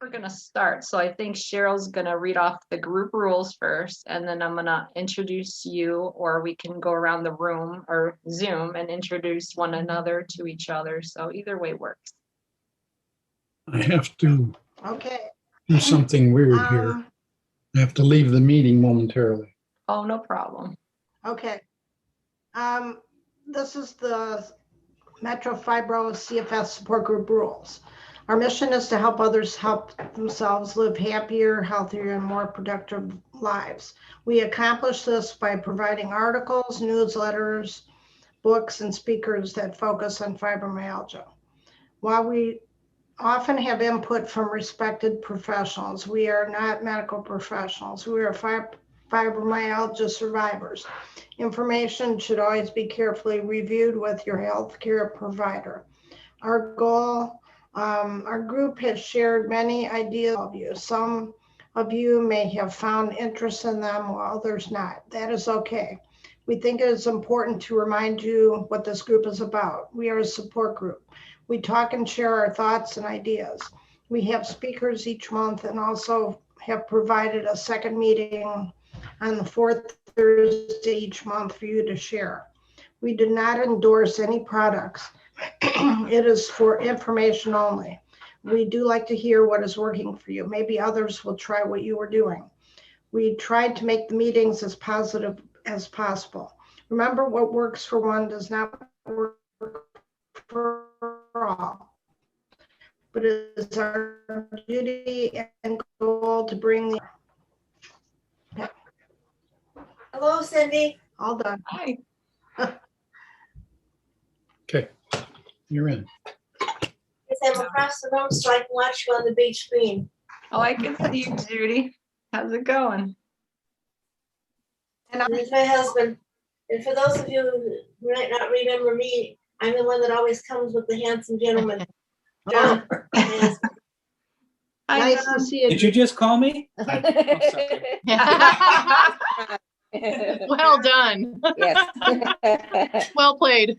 we're going to start. So I think Cheryl's going to read off the group rules first, and then I'm going to introduce you, or we can go around the room or Zoom and introduce one another to each other. So either way works. I have to Okay. do something weird here. I have to leave the meeting momentarily. Oh, no problem. Okay. This is the Metro Fibro CFS support group rules. Our mission is to help others help themselves live happier, healthier, and more productive lives. We accomplish this by providing articles, newsletters, books, and speakers that focus on fibromyalgia. While we often have input from respected professionals, we are not medical professionals. We are fibromyalgia survivors. Information should always be carefully reviewed with your healthcare provider. Our goal, our group has shared many ideas of you. Some of you may have found interest in them while others not. That is okay. We think it is important to remind you what this group is about. We are a support group. We talk and share our thoughts and ideas. We have speakers each month and also have provided a second meeting on the fourth Thursday each month for you to share. We do not endorse any products. It is for information only. We do like to hear what is working for you. Maybe others will try what you are doing. We tried to make the meetings as positive as possible. Remember, what works for one does not work for all. But it is our duty and goal to bring the... Hello, Cindy. All done. Hi. Okay, you're in. Yes, I'm across the room so I can watch you on the big screen. Oh, I can see you, Judy. How's it going? And Here's my husband. And for those of you who might not remember me, I'm the one that always comes with the handsome gentleman. John. my husband. Hi, nice John. to see you. Did you just call me? Well done. Yes. Well played.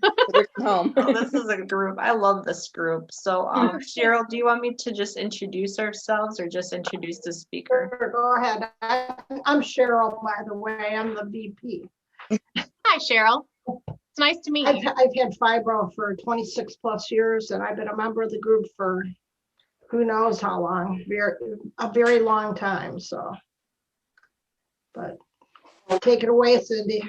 Home. Oh, this is a group. I love this group. So, Cheryl, do you want me to just introduce ourselves or just introduce the speaker? Go ahead. I'm Cheryl, by the way. I'm the VP. Hi, Cheryl. It's nice to meet you. I've had fibro for 26 plus years, and I've been a member of the group for who knows how long, a very long time. So, but take it away, Cindy.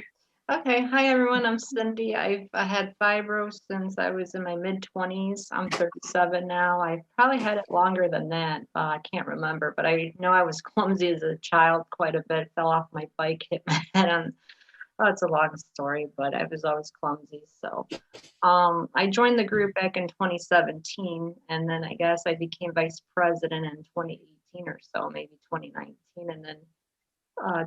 Okay. Hi, everyone. I'm Cindy. I had fibro since I was in my mid-20s. I'm 37 now. I probably had it longer than that. I can't remember, but I know I was clumsy as a child quite a bit. Fell off my bike, hit my head on. Oh, it's a long story, but I was always clumsy. So I joined the group back in 2017, and then I guess I became vice president in 2018 or so, maybe 2019. And then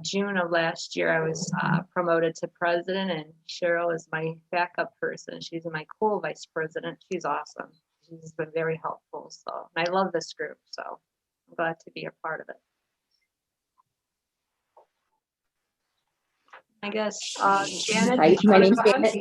June of last year, I was promoted to president, and Cheryl is my backup person. She's my cool vice president. She's awesome. She's been very helpful. So, and I love this group, so I'm glad to be a part of it. I guess Janet. Hi, my name's Janet.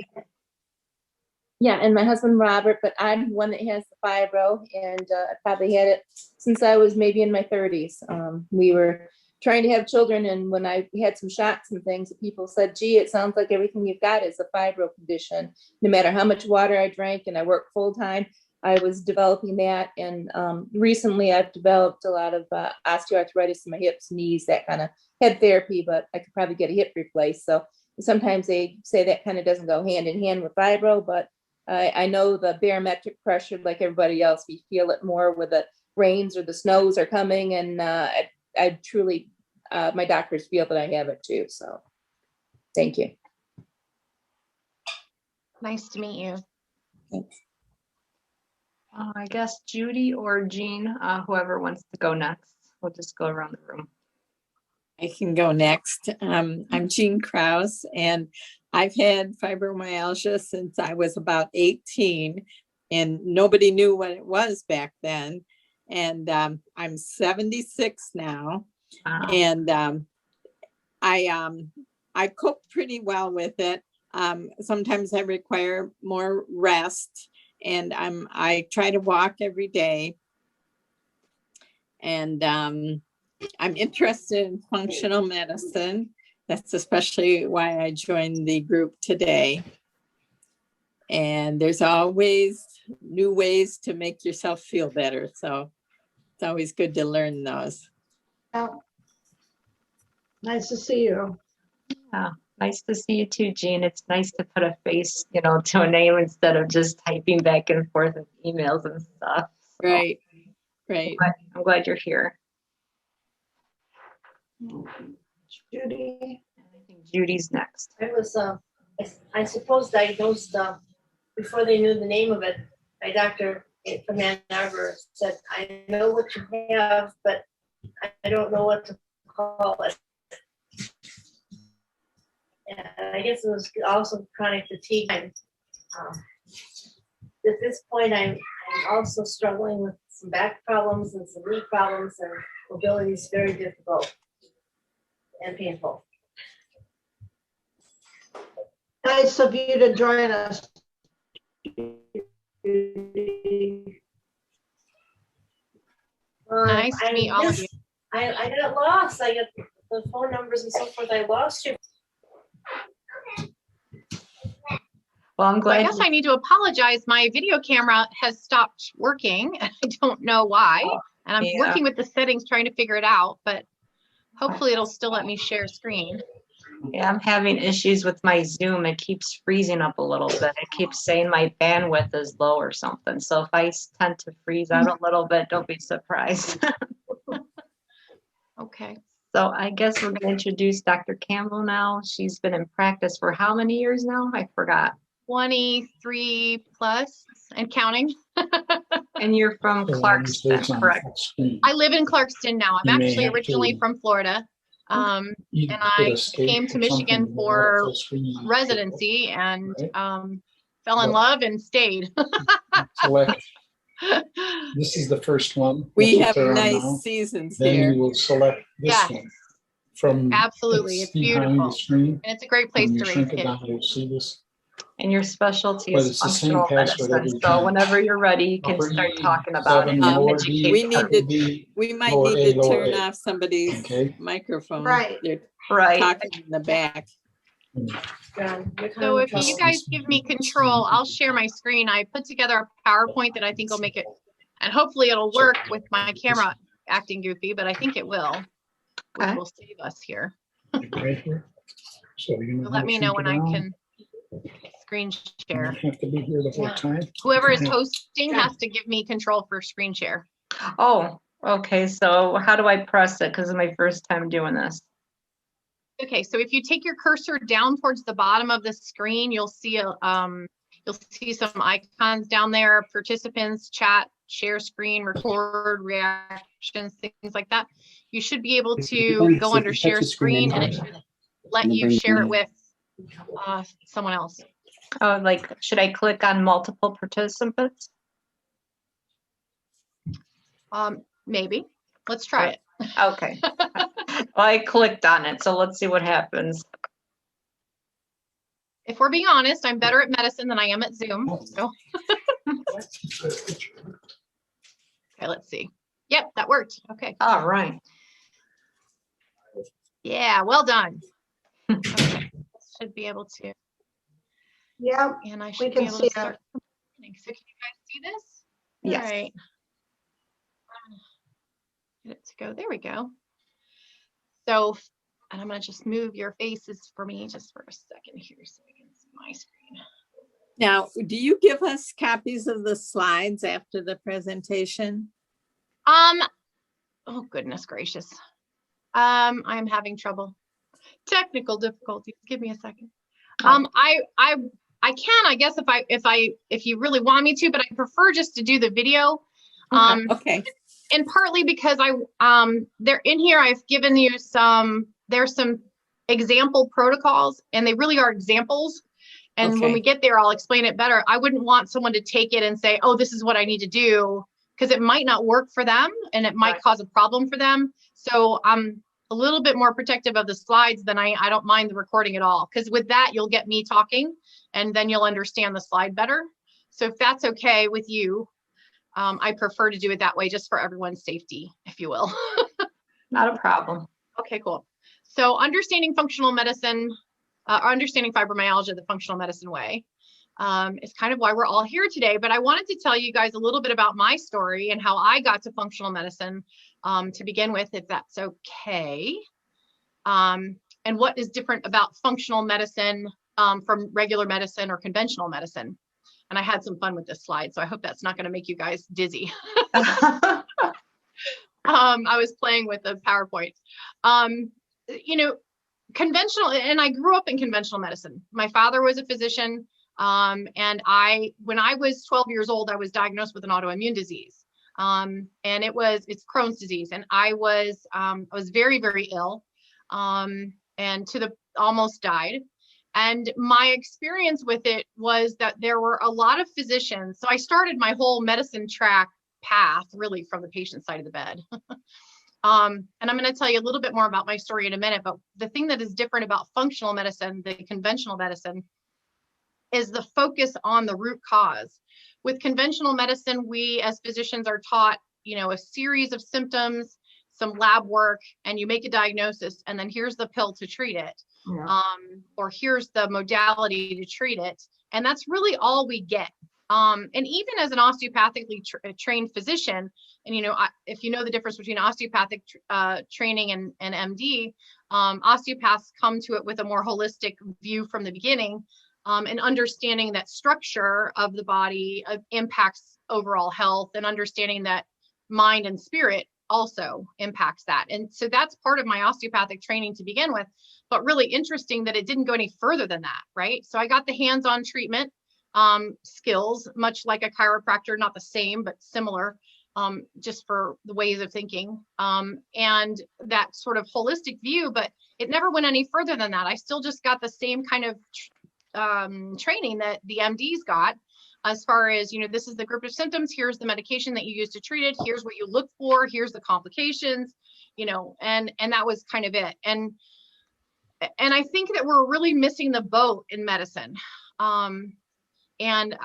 Yeah, and my husband Robert, but I'm the one that has the fibro, and I probably had it since I was maybe in my 30s. We were trying to have children, and when I had some shots and things, people said, gee, it sounds like everything you've got is a fibro condition. No matter how much water I drank and I worked full time, I was developing that. And recently I've developed a lot of osteoarthritis in my hips, knees, that kind of head therapy, but I could probably get a hip replaced. So sometimes they say that kind of doesn't go hand in hand with fibro, but I know the barometric pressure, like everybody else, we feel it more where the rains or the snows are coming. And I truly, my doctors feel that I have it too. So thank you. Nice to meet you. Thanks. I guess Judy or Jean, whoever wants to go next. We'll just go around the room. I can go next. I'm Jean Krause, and I've had fibromyalgia since I was about 18, and nobody knew what it was back then. And I'm 76 now, and I cope pretty well with it. Sometimes I require more rest, and I try to walk every day. And I'm interested in functional medicine. That's especially why I joined the group today. And there's always new ways to make yourself feel better. So it's always good to learn those. Oh, nice to see you. Yeah, nice to see you too, Jean. It's nice to put a face, to a name instead of just typing back and forth with emails and stuff. So Right, right. I'm glad you're here. Judy. I think Judy's next. I was, I suppose diagnosed before they knew the name of it by Dr. from Ann Arbor. Said, I know what you have, but I don't know what to call it. And I guess it was also chronic fatigue. At this point, I'm also struggling with some back problems and some knee problems, and mobility is very difficult and painful. Nice of you to join us. Nice to meet all of you. I got lost. I got the phone numbers and so forth. I lost you. Well, I'm So I glad. guess I need to apologize. My video camera has stopped working. I don't know why. And I'm Yeah. working with the settings, trying to figure it out, but hopefully it'll still let me share screen. Yeah, I'm having issues with my Zoom. It keeps freezing up a little bit. It keeps saying my bandwidth is low or something. So if I tend to freeze out a little bit, don't be surprised. Okay. So I guess we're going to introduce Dr. Campbell now. She's been in practice for how many years now? I forgot. 23 plus and counting. And you're from Clarkston, correct? I live in Clarkston now. I'm You may actually have originally to- from Florida. And I came to Michigan for residency and fell in love and stayed. Select. This is the first one. We That's have what they're on nice now. seasons Then here. you will select this Yes. one from. Absolutely. It's behind beautiful. the screen. And it's a great place When to you raise shrink it kids. down, you'll see this. And your specialty But is it's the same functional password medicine. every So time. whenever you're ready, you can Upper start E, talking about it 7, and lower educate D, We need people. to- B, We might lower need A, to lower turn A. off somebody's Okay. microphone. Right. They're Right. talking in the back. John, you're So if having you trouble. guys give me control, I'll share my screen. I put together a PowerPoint that I think will make it, and hopefully it'll work with my camera acting goofy, but I think it will, which Okay. will save us here. Right here. So you know So how let to me shrink know it when I down. can screen You share. don't have to be here the whole time. Whoever is Yeah. hosting has to give me control for screen share. Oh, okay. So how do I press it? Because it's my first time doing this. Okay, so if you take your cursor down towards the bottom of the screen, you'll see some icons down there: participants, chat, share screen, record, reactions, things like that. You should be able to go under share screen, and it should let you share it with someone else. Oh, like, should I click on multiple participants? Maybe. Let's try it. Okay. Well, I clicked on it, so let's see what happens. If we're being honest, I'm better at medicine than I am at Zoom. So, okay, let's see. Yep, that worked. Okay. All right. Yeah, well done. Okay. Should be able to, Yeah, and I we should can be able see to it. start. So can you guys see this? Yes. All right. Get it to go. There we go. So, and I'm going to just move your faces for me just for a second here so we can see my screen. Now, do you give us copies of the slides after the presentation? Oh goodness gracious. I'm having trouble. Technical difficulties. Give me a second. I can, I guess, if you really want me to, but I prefer just to do the video. Okay. And partly because they're in here, I've given you there's some example protocols, and they really are examples. And when Okay. we get there, I'll explain it better. I wouldn't want someone to take it and say, oh, this is what I need to do, because it might not work for them and it might cause a problem for them. So I'm a little bit more protective of the slides than I don't mind the recording at all. Because with that, you'll get me talking and then you'll understand the slide better. So if that's okay with you, I prefer to do it that way just for everyone's safety, if you will. Not a problem. Okay, cool. So understanding functional medicine, or understanding fibromyalgia the functional medicine way, is kind of why we're all here today. But I wanted to tell you guys a little bit about my story and how I got to functional medicine to begin with, if that's okay. And what is different about functional medicine from regular medicine or conventional medicine. And I had some fun with this slide, so I hope that's not going to make you guys dizzy. I was playing with the PowerPoint. You know, conventional, and I grew up in conventional medicine. My father was a physician, and when I was 12 years old, I was diagnosed with an autoimmune disease, and it's Crohn's disease, and I was very, very ill, and almost died. And my experience with it was that there were a lot of physicians. So I started my whole medicine track path really from the patient side of the bed. And I'm going to tell you a little bit more about my story in a minute, but the thing that is different about functional medicine, the conventional medicine, is the focus on the root cause. With conventional medicine, we as physicians are taught, you know, a series of symptoms, some lab work, and you make a diagnosis, and then here's the pill to treat it. Yeah. Or here's the modality to treat it. And that's really all we get. And even as an osteopathically trained physician, and, you know, if you know the difference between osteopathic training and MD, osteopaths come to it with a more holistic view from the beginning, and understanding that structure of the body impacts overall health, and understanding that mind and spirit also impacts that. And so that's part of my osteopathic training to begin with, but really interesting that it didn't go any further than that, right? So I got the hands-on treatment skills, much like a chiropractor, not the same, but similar, just for the ways of thinking, and that sort of holistic view, but it never went any further than that. I still just got the same kind of training that the MDs got, as far as, you know, this is the group of symptoms, here's the medication that you use to treat it, here's what you look for, here's the complications, you know, and that was kind of it. And I think that we're really missing the boat in medicine. And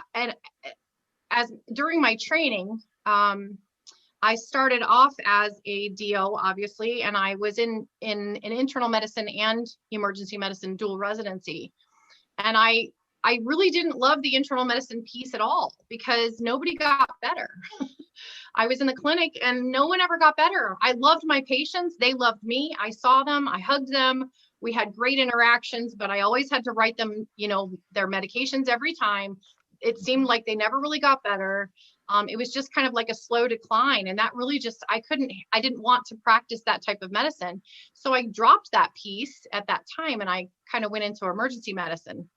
as during my training, I started off as a DO, obviously, and I was in internal medicine and emergency medicine dual residency. And I really didn't love the internal medicine piece at all, because nobody got better. I was in the clinic and no one ever got better. I loved my patients. They loved me. I saw them. I hugged them. We had great interactions, but I always had to write them, you know, their medications every time. It seemed like they never really got better. It was just kind of like a slow decline. And that really just, I didn't want to practice that type of medicine. So I dropped that piece at that time, and I kind of went into emergency medicine.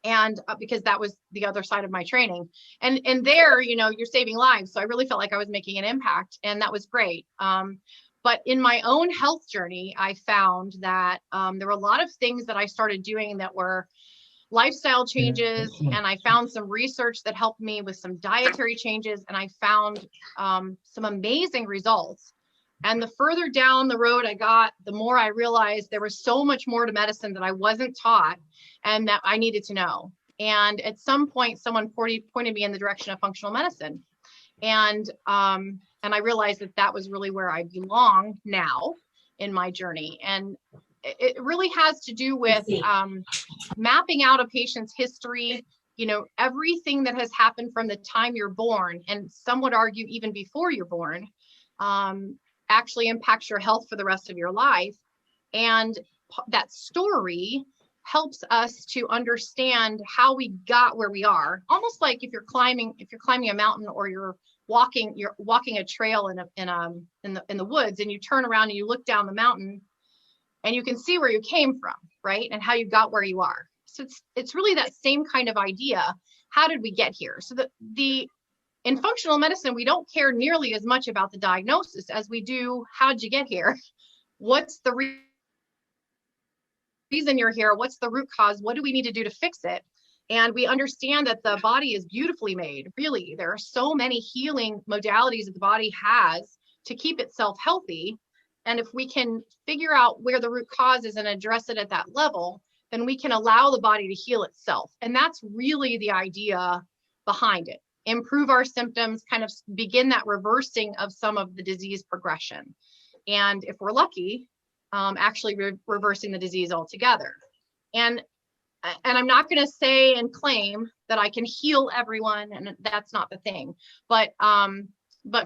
And because that was the other side of my training, and there, you know, you're saving lives. So I really felt like I was making an impact, and that was great. But in my own health journey, I found that there were a lot of things that I started doing that were lifestyle changes, and I found some research that helped me with some dietary changes, and I found some amazing results. And the further down the road I got, the more I realized there was so much more to medicine that I wasn't taught and that I needed to know. And at some point, someone pointed me in the direction of functional medicine. And I realized that that was really where I belong now in my journey. And it really has to do with mapping out a patient's history, you know, everything that has happened from the time you're born, and some would argue even before you're born, actually impacts your health for the rest of your life. And that story helps us to understand how we got where we are. Almost like if you're climbing a mountain, or you're walking a trail in the woods, and you turn around and you look down the mountain and you can see where you came from, right? And how you got where you are. So it's really that same kind of idea. How did we get here? So in functional medicine, we don't care nearly as much about the diagnosis as we do, how'd you get here? What's the reason you're here? What's the root cause? What do we need to do to fix it? And we understand that the body is beautifully made. Really, there are so many healing modalities that the body has to keep itself healthy. And if we can figure out where the root cause is and address it at that level, then we can allow the body to heal itself. And that's really the idea behind it. improve our symptoms, kind of begin that reversing of some of the disease progression. And if we're lucky, actually reversing the disease altogether. And I'm not going to say and claim that I can heal everyone, and that's not the thing. But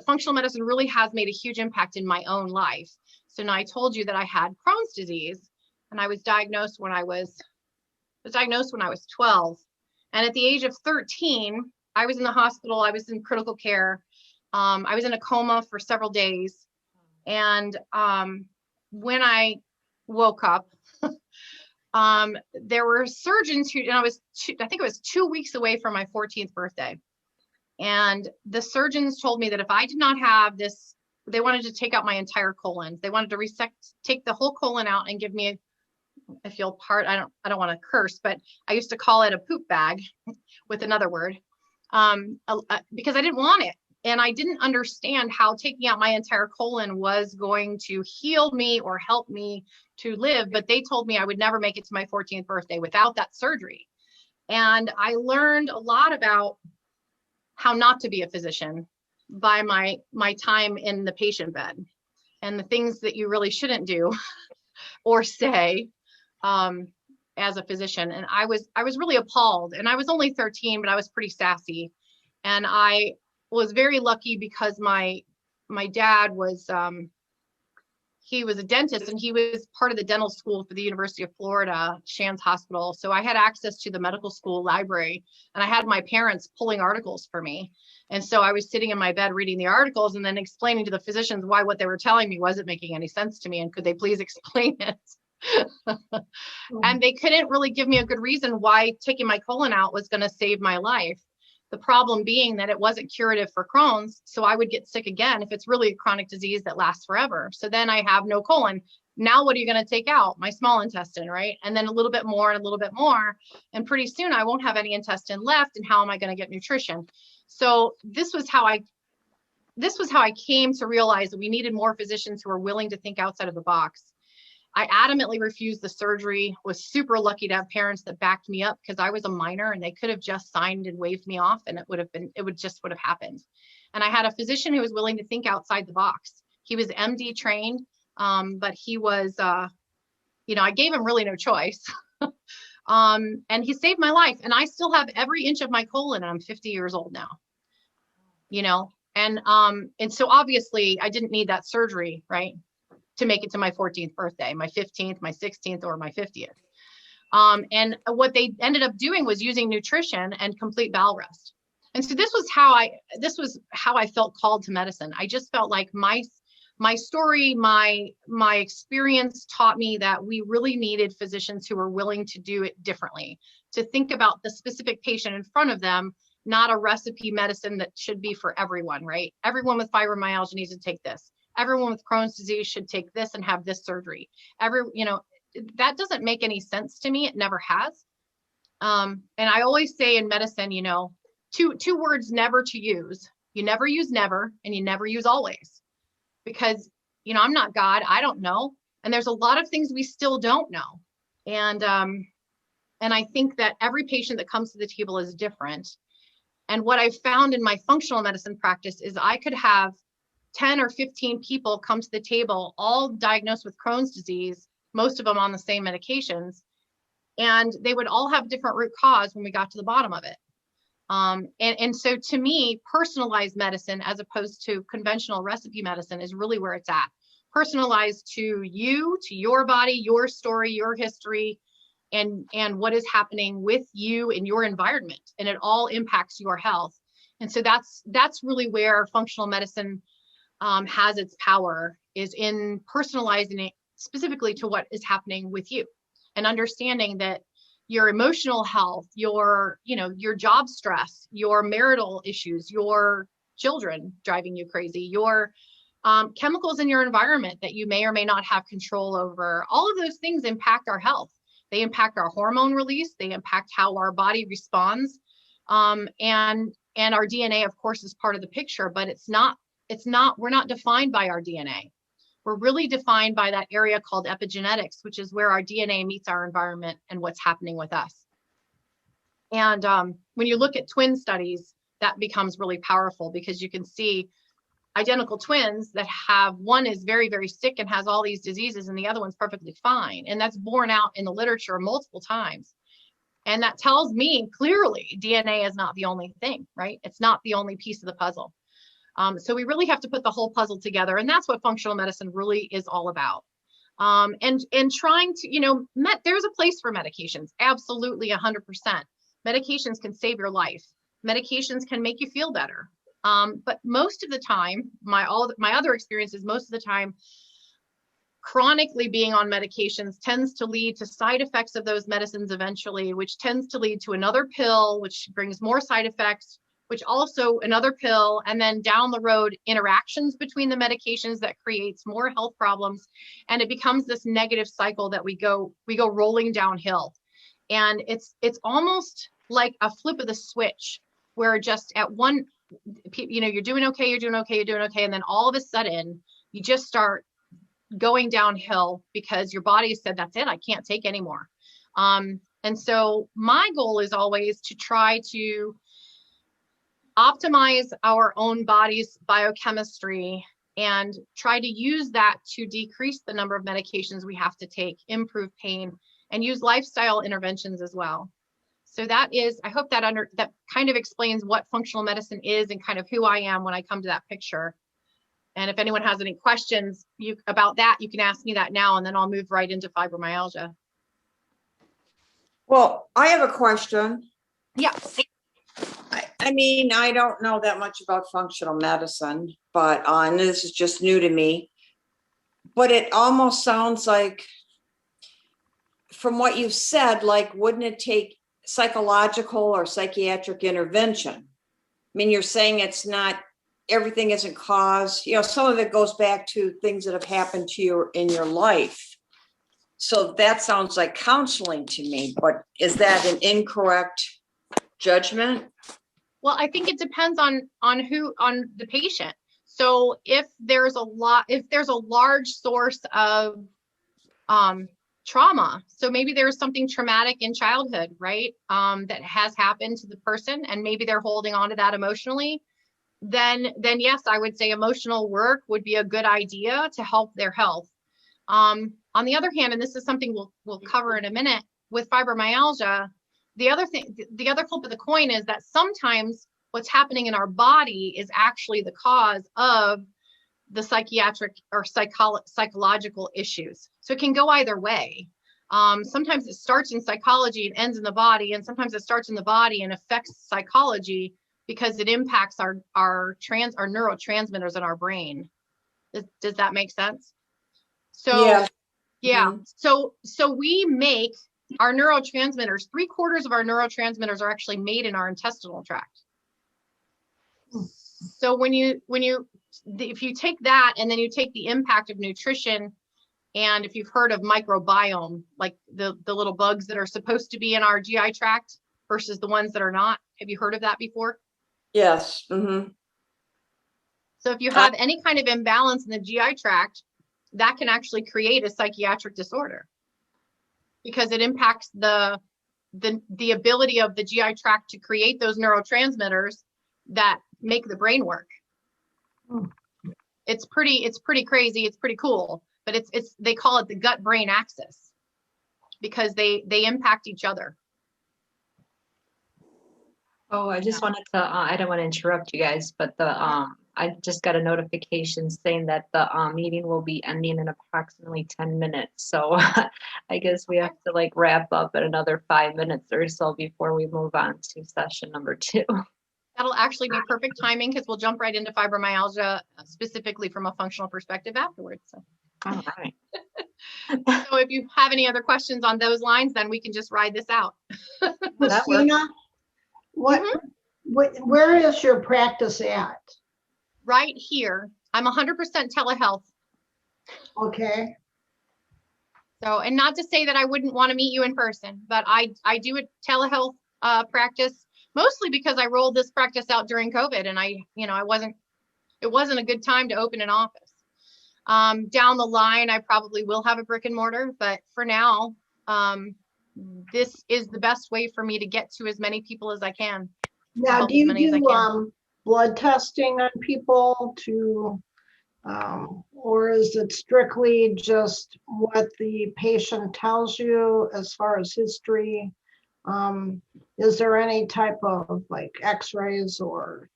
functional medicine really has made a huge impact in my own life. So now I told you that I had Crohn's disease, and I was diagnosed when I was 12. And at the age of 13, I was in the hospital. I was in critical care. I was in a coma for several days. And when I woke up, there were surgeons who, and I think it was 2 weeks away from my 14th birthday. And the surgeons told me that if I did not have this, they wanted to take out my entire colon. They wanted to take the whole colon out and give me, if you'll part, I don't want to curse, but I used to call it a poop bag with another word, because I didn't want it. And I didn't understand how taking out my entire colon was going to heal me or help me to live. But they told me I would never make it to my 14th birthday without that surgery. And I learned a lot about how not to be a physician by my time in the patient bed, and the things that you really shouldn't do or say as a physician. And I was really appalled. And I was only 13, but I was pretty sassy. And I was very lucky because my dad was he was a dentist, and he was part of the dental school for the University of Florida, Shands Hospital. So I had access to the medical school library, and I had my parents pulling articles for me. And so I was sitting in my bed reading the articles and then explaining to the physicians why what they were telling me wasn't making any sense to me, and could they please explain it? And they couldn't really give me a good reason why taking my colon out was going to save my life. The problem being that it wasn't curative for Crohn's, so I would get sick again if it's really a chronic disease that lasts forever. So then I have no colon. Now what are you going to take out? My small intestine, right? And then a little bit more and a little bit more. And pretty soon I won't have any intestine left. And how am I going to get nutrition? So this was how I came to realize that we needed more physicians who were willing to think outside of the box. I adamantly refused the surgery, was super lucky to have parents that backed me up, because I was a minor and they could have just signed and waved me off, and it would have happened. And I had a physician who was willing to think outside the box. He was MD trained, but he was, I gave him really no choice. And he saved my life. And I still have every inch of my colon, and I'm 50 years old now, and so obviously I didn't need that surgery, right, to make it to my 14th birthday, my 15th, my 16th, or my 50th. And what they ended up doing was using nutrition and complete bowel rest. And so this was how I felt called to medicine. I just felt like my story, my experience taught me that we really needed physicians who were willing to do it differently, to think about the specific patient in front of them, not a recipe medicine that should be for everyone, right? Everyone with fibromyalgia needs to take this. Everyone with Crohn's disease should take this and have this surgery. That doesn't make any sense to me. It never has. And I always say in medicine, two words never to use. You never use never, and you never use always. Because, I'm not God. I don't know. And there's a lot of things we still don't know. And I think that every patient that comes to the table is different. And what I found in my functional medicine practice is I could have 10 or 15 people come to the table, all diagnosed with Crohn's disease, most of them on the same medications, and they would all have different root cause when we got to the bottom of it. And so to me, personalized medicine, as opposed to conventional recipe medicine, is really where it's at. Personalized to you, to your body, your story, your history, and what is happening with you in your environment, and it all impacts your health. And so that's really where functional medicine has its power, is in personalizing it specifically to what is happening with you, and understanding that your emotional health, your job stress, your marital issues, your children driving you crazy, your chemicals in your environment that you may or may not have control over, all of those things impact our health. They impact our hormone release. They impact how our body responds. And our DNA, of course, is part of the picture, but we're not defined by our DNA. We're really defined by that area called epigenetics, which is where our DNA meets our environment and what's happening with us. And when you look at twin studies, that becomes really powerful, because you can see identical twins that have, one is very, very sick and has all these diseases and the other one's perfectly fine. And that's borne out in the literature multiple times. And that tells me clearly DNA is not the only thing, right? It's not the only piece of the puzzle. So we really have to put the whole puzzle together. And that's what functional medicine really is all about. And trying to, you know, there's a place for medications. Absolutely 100%. Medications can save your life. Medications can make you feel better. But most of the time, my other experiences, most of the time, chronically being on medications tends to lead to side effects of those medicines eventually, which tends to lead to another pill, which brings more side effects, which also another pill, and then down the road, interactions between the medications that creates more health problems. And it becomes this negative cycle that we go rolling downhill. And it's almost like a flip of the switch, where just at one, you know, you're doing okay, and then all of a sudden you just start going downhill because your body said, that's it, I can't take anymore. And so my goal is always to try to optimize our own body's biochemistry and try to use that to decrease the number of medications we have to take, improve pain, and use lifestyle interventions as well. So that is, I hope that kind of explains what functional medicine is and kind of who I am when I come to that picture. And if anyone has any questions about that, you can ask me that now, and then I'll move right into fibromyalgia. Well, I have a question. Yeah. I mean, I don't know that much about functional medicine, but and this is just new to me. But it almost sounds like, from what you've said, like, wouldn't it take psychological or psychiatric intervention? I mean, you're saying it's not, everything isn't caused, you know, some of it goes back to things that have happened to you in your life. So that sounds like counseling to me, but is that an incorrect judgment? Well, I think it depends on the patient. So if there's a large source of trauma, so maybe there's something traumatic in childhood, right? That has happened to the person, and maybe they're holding on to that emotionally, then yes, I would say emotional work would be a good idea to help their health. On the other hand, and this is something we'll cover in a minute, with fibromyalgia, the other flip of the coin is that sometimes what's happening in our body is actually the cause of the psychiatric or psychological issues. So it can go either way. Sometimes it starts in psychology and ends in the body, and sometimes it starts in the body and affects psychology because it impacts our neurotransmitters in our brain. Does that make sense? So yeah. Mm-hmm. So we make our neurotransmitters, 3/4 of our neurotransmitters are actually made in our intestinal tract. So if you take that and then you take the impact of nutrition, and if you've heard of microbiome, like the little bugs that are supposed to be in our GI tract versus the ones that are not, have you heard of that before? Yes. Mm-hmm. So if you have any kind of imbalance in the GI tract, that can actually create a psychiatric disorder, because it impacts the ability of the GI tract to create those neurotransmitters that make the brain work. It's pretty crazy. It's pretty cool, but they call it the gut brain axis because they impact each other. Oh, I just wanted to, I don't want to interrupt you guys, but I just got a notification saying that the meeting will be ending in approximately 10 minutes. So I guess we have to like wrap up in another 5 minutes or so before we move on to session number 2. That'll actually be perfect timing, because we'll jump right into fibromyalgia specifically from a functional perspective afterwards. So. All right. So if you have any other questions on those lines, then we can just ride this out. Christina, where is your practice at? Right here. I'm 100% telehealth. Okay. So, and not to say that I wouldn't want to meet you in person, but I do a telehealth practice, mostly because I rolled this practice out during COVID, and it wasn't a good time to open an office. Down the line, I probably will have a brick and mortar, but for now, this is the best way for me to get to as many people as I can. Now, help do as you many as I do can. blood testing on people to, or is it strictly just what the patient tells you as far as history? Is there any type of like x-rays or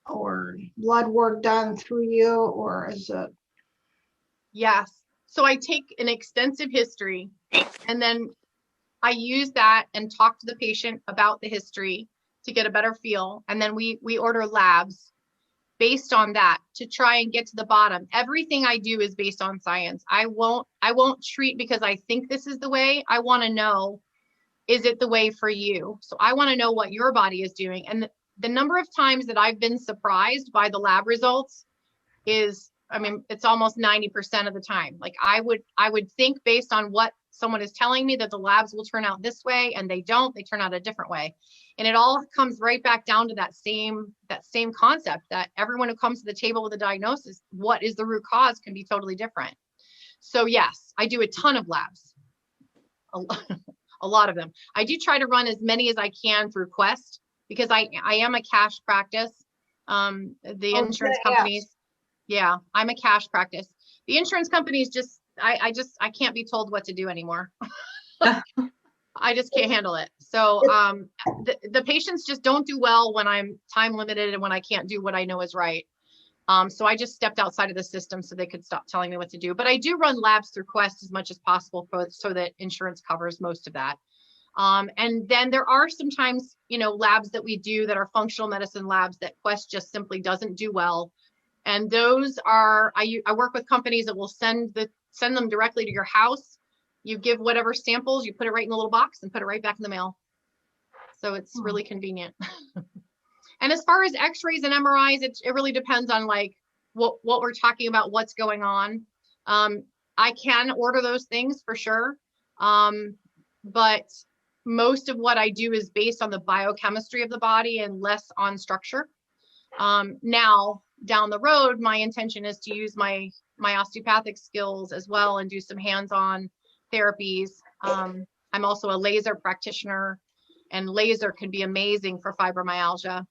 blood work done through you, or is it? Yes. So I take an extensive history and then I use that and talk to the patient about the history to get a better feel. And then we order labs based on that to try and get to the bottom. Everything I do is based on science. I won't treat because I think this is the way. I want to know, is it the way for you? So I want to know what your body is doing. And the number of times that I've been surprised by the lab results is, I mean, it's almost 90% of the time. Like I would think based on what someone is telling me that the labs will turn out this way, and they don't, they turn out a different way. And it all comes right back down to that same concept that everyone who comes to the table with a diagnosis, what is the root cause, can be totally different. So yes, I do a ton of labs, a lot of them. I do try to run as many as I can through Quest because I am a cash practice. The insurance companies, yeah, I'm a cash practice. The insurance companies just, I can't be told what to do anymore. I just can't handle it. So the patients just don't do well when I'm time limited and when I can't do what I know is right. So I just stepped outside of the system so they could stop telling me what to do. But I do run labs through Quest as much as possible so that insurance covers most of that. And then there are sometimes, labs that we do that are functional medicine labs that Quest just simply doesn't do well. And those are, I work with companies that will send them directly to your house. You give whatever samples, you put it right in the little box and put it right back in the mail. So it's really convenient. And as far as x-rays and MRIs, it really depends on like what we're talking about, what's going on. I can order those things for sure. But most of what I do is based on the biochemistry of the body and less on structure. Now down the road, my intention is to use my osteopathic skills as well and do some hands-on therapies. I'm also a laser practitioner, and laser can be amazing for fibromyalgia,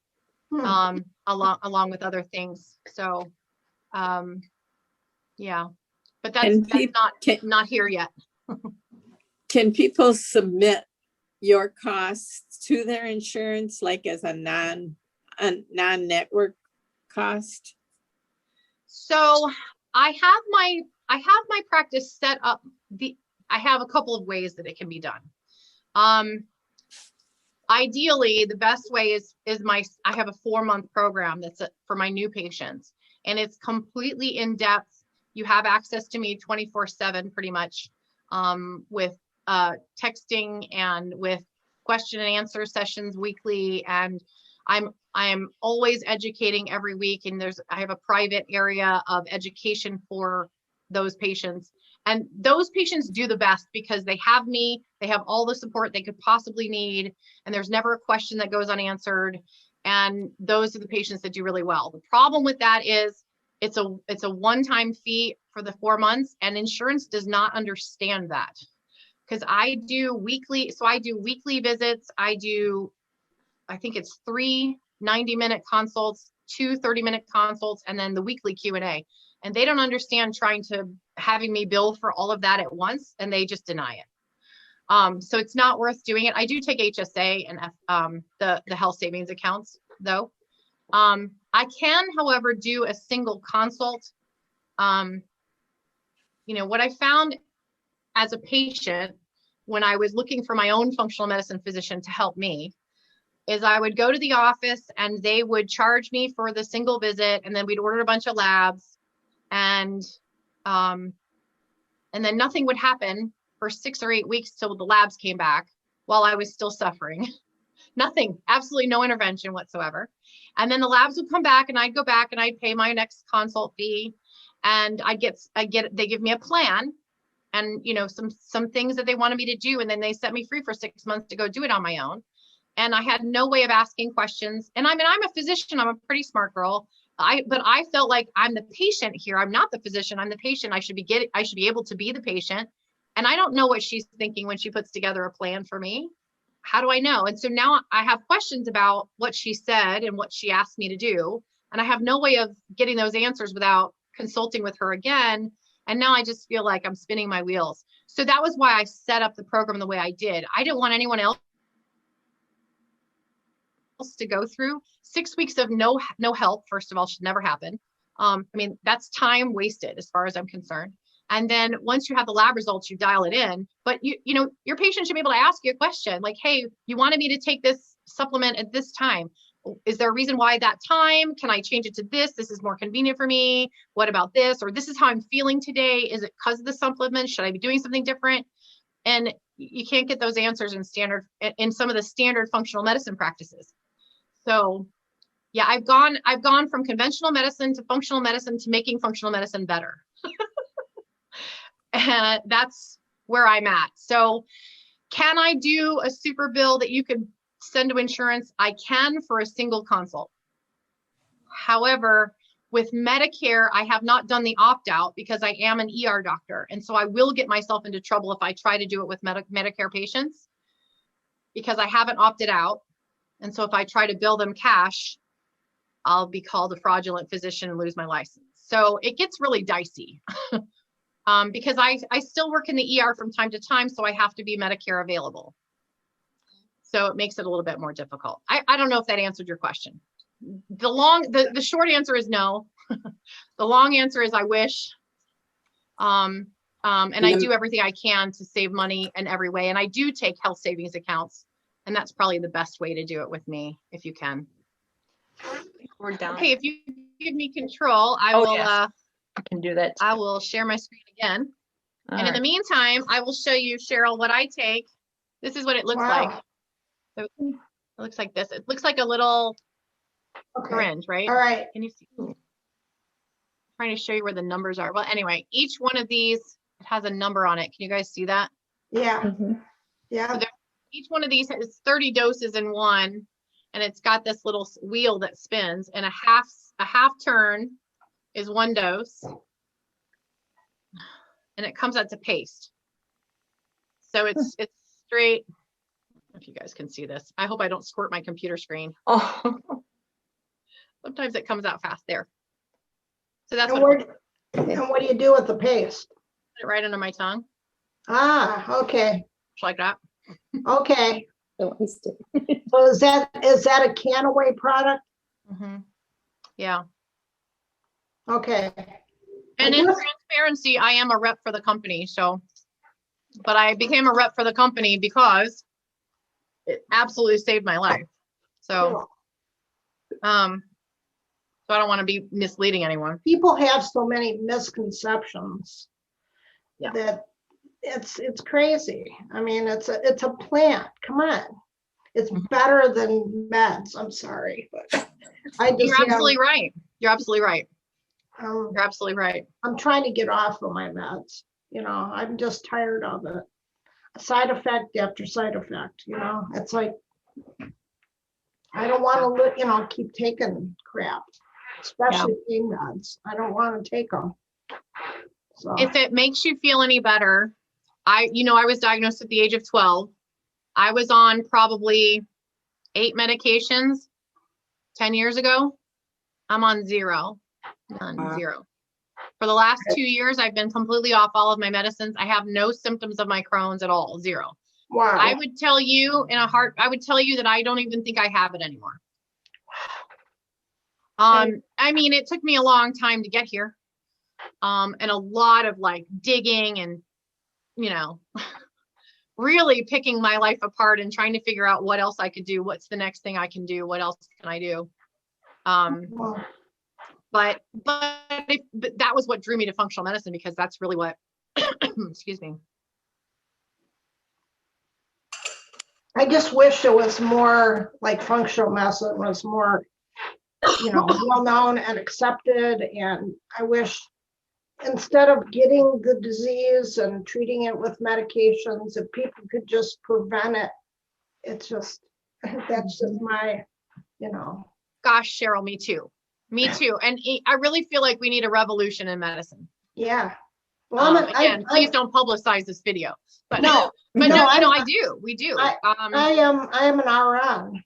along with other things. So, yeah, but that's not here yet. Can people submit your costs to their insurance, like as a non-network cost? So I have my practice set up. I have a couple of ways that it can be done. Ideally, the best way is I have a 4-month program that's for my new patients, and it's completely in depth. You have access to me 24/7 pretty much, with texting and with question and answer sessions weekly. And I'm always educating every week. And I have a private area of education for those patients. And those patients do the best because they have me, they have all the support they could possibly need. And there's never a question that goes unanswered. And those are the patients that do really well. The problem with that is it's a one-time fee for the 4 months, and insurance does not understand that. Because I do weekly visits. I think it's 3 90-minute consults, 2 30-minute consults, and then the weekly Q&A. And they don't understand having me bill for all of that at once, and they just deny it. So it's not worth doing it. I do take HSA and the health savings accounts though. I can, however, do a single consult. What I found as a patient when I was looking for my own functional medicine physician to help me is I would go to the office and they would charge me for the single visit, and then we'd order a bunch of labs, and then nothing would happen for 6 or 8 weeks till the labs came back while I was still suffering. Nothing, absolutely no intervention whatsoever. And then the labs would come back and I'd go back and I'd pay my next consult fee, and they give me a plan and some things that they wanted me to do, and then they set me free for 6 months to go do it on my own. And I had no way of asking questions. And I'm a physician, I'm a pretty smart girl. But I felt like I'm the patient here. I'm not the physician, I'm the patient. I should be able to be the patient. And I don't know what she's thinking when she puts together a plan for me. how do I know? And so now I have questions about what she said and what she asked me to do. And I have no way of getting those answers without consulting with her again. And now I just feel like I'm spinning my wheels. So that was why I set up the program the way I did. I didn't want anyone else to go through 6 weeks of no help. First of all, should never happen. I mean, that's time wasted as far as I'm concerned. And then once you have the lab results, you dial it in. But you know, your patient should be able to ask you a question like, hey, you wanted me to take this supplement at this time. Is there a reason why that time? Can I change it to this? This is more convenient for me. What about this? Or this is how I'm feeling today. Is it because of the supplement? Should I be doing something different? And you can't get those answers in some of the standard functional medicine practices. So yeah, I've gone from conventional medicine to functional medicine to making functional medicine better. And that's where I'm at. So can I do a super bill that you could send to insurance? I can for a single consult. However, with Medicare, I have not done the opt-out because I am an ER doctor. And so I will get myself into trouble if I try to do it with Medicare patients because I haven't opted out. And so if I try to bill them cash, I'll be called a fraudulent physician and lose my license. So it gets really dicey because I still work in the ER from time to time, so I have to be Medicare available. So it makes it a little bit more difficult. I don't know if that answered your question. The short answer is no. The long answer is I wish. And I do everything I can to save money in every way. And I do take health savings accounts. And that's probably the best way to do it with me, if you can. We're down. Okay, if you give me control, I can do that. I will share my screen again. All and in right. the meantime, I will show you, Cheryl, what I take. This is what it looks like. So it looks like this. It looks like a little syringe, right? All right. Can you see? I'm trying to show you where the numbers are. Well, anyway, each one of these has a number on it. Can you guys see that? Yeah. Mm-hmm. Yeah. So each one of these has 30 doses in one, and it's got this little wheel that spins, and a half turn is one dose, and it comes out to paste. So it's straight. I don't know if you guys can see this. I hope I don't squirt my computer screen. Oh, Sometimes it comes out fast there. So that's And what what do you do with the paste? put it right under my tongue, Ah, okay. just like that. Okay. Don't waste it. So is that a Canaway product? Mm-hmm. Yeah. Okay. And in transparency, I am a rep for the company. So, but I became a rep for the company because it absolutely saved my life. So, so I don't want to be misleading anyone. People have so many misconceptions. Yeah. That it's crazy. I mean, it's a plant. Come on. It's better than meds. I'm sorry, but You're absolutely right. You're absolutely right. You're absolutely right. I'm trying to get off of my meds. You know, I'm just tired of it. Side effect after side effect, you know, it's like, I don't want to, keep taking crap, especially pain meds. I don't want to take them. So If it makes you feel any better, I was diagnosed at the age of 12. I was on probably 8 medications 10 years ago. I'm on 0. None, 0. For the last 2 years, I've been completely off all of my medicines. I have no symptoms of my Crohn's at all, 0. wow. I would tell you that I don't even think I have it anymore. I mean, it took me a long time to get here. And a lot of like digging and, really picking my life apart and trying to figure out what else I could do. What's the next thing I can do? What else can I do? But that was what drew me to functional medicine, because that's really what, excuse me. I just wish it was more like functional medicine was more, well known and accepted. And I wish instead of getting the disease and treating it with medications, if people could just prevent it, it's just, that's just my, Gosh, Cheryl, me too. Me too. And I really feel like we need a revolution in medicine. Yeah. Well, Again, please don't publicize this video, but No, but no, no, I do. We do. I am an RN.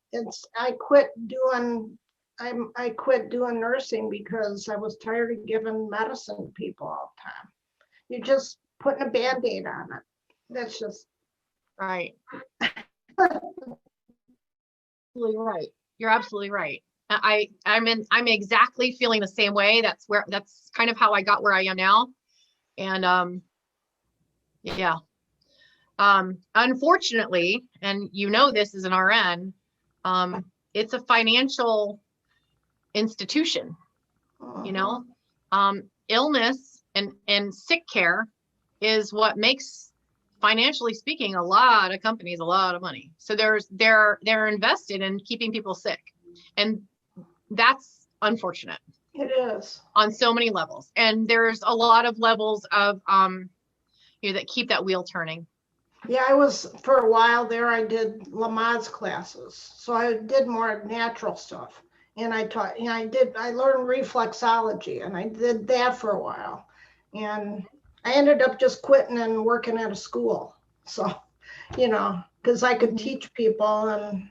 I quit doing nursing because I was tired of giving medicine to people all the time. You're just putting a Band-Aid on it. That's just right. Absolutely right. You're absolutely right. I'm exactly feeling the same way. That's kind of how I got where I am now. And yeah. Unfortunately, and you know this as an RN, it's a financial institution, you know. Illness and sick care is what makes, financially speaking, a lot of companies a lot of money. So they're invested in keeping people sick, and that's unfortunate. It is on so many levels, and there's a lot of levels of that keep that wheel turning. Yeah, I was for a while there. I did Lamaze classes, so I did more natural stuff, and I taught. I learned reflexology, and I did that for a while, and I ended up just quitting and working at a school. So, because I could teach people and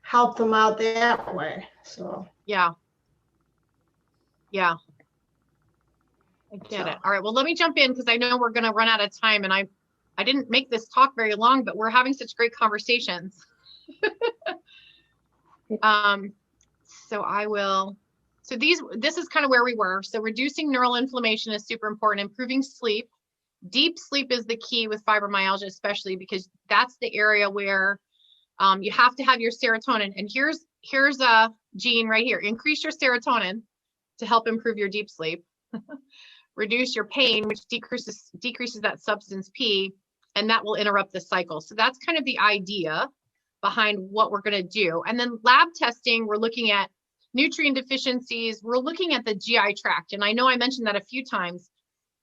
help them out that way. So yeah, I get it. All right, well, let me jump in because I know we're going to run out of time, and I didn't make this talk very long, but we're having such great conversations. So this is kind of where we were. So reducing neural inflammation is super important. Improving sleep. Deep sleep is the key with fibromyalgia, especially because that's the area where you have to have your serotonin. And here's a gene right here. Increase your serotonin to help improve your deep sleep. Reduce your pain, which decreases that substance P, and that will interrupt the cycle. So that's kind of the idea behind what we're going to do. And then lab testing, we're looking at nutrient deficiencies. We're looking at the GI tract. And I know I mentioned that a few times.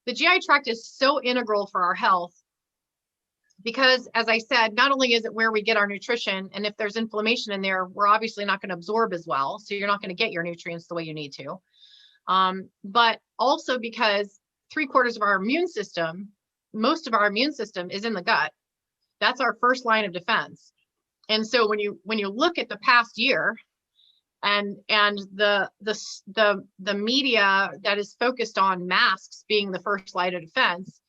The GI tract is so integral for our health because, as I said, not only is it where we get our nutrition, and if there's inflammation in there, we're obviously not going to absorb as well. So you're not going to get your nutrients the way you need to. But also because 3/4 of our immune system, most of our immune system is in the gut. That's our first line of defense. And so when you look at the past year and the media that is focused on masks being the first line of defense,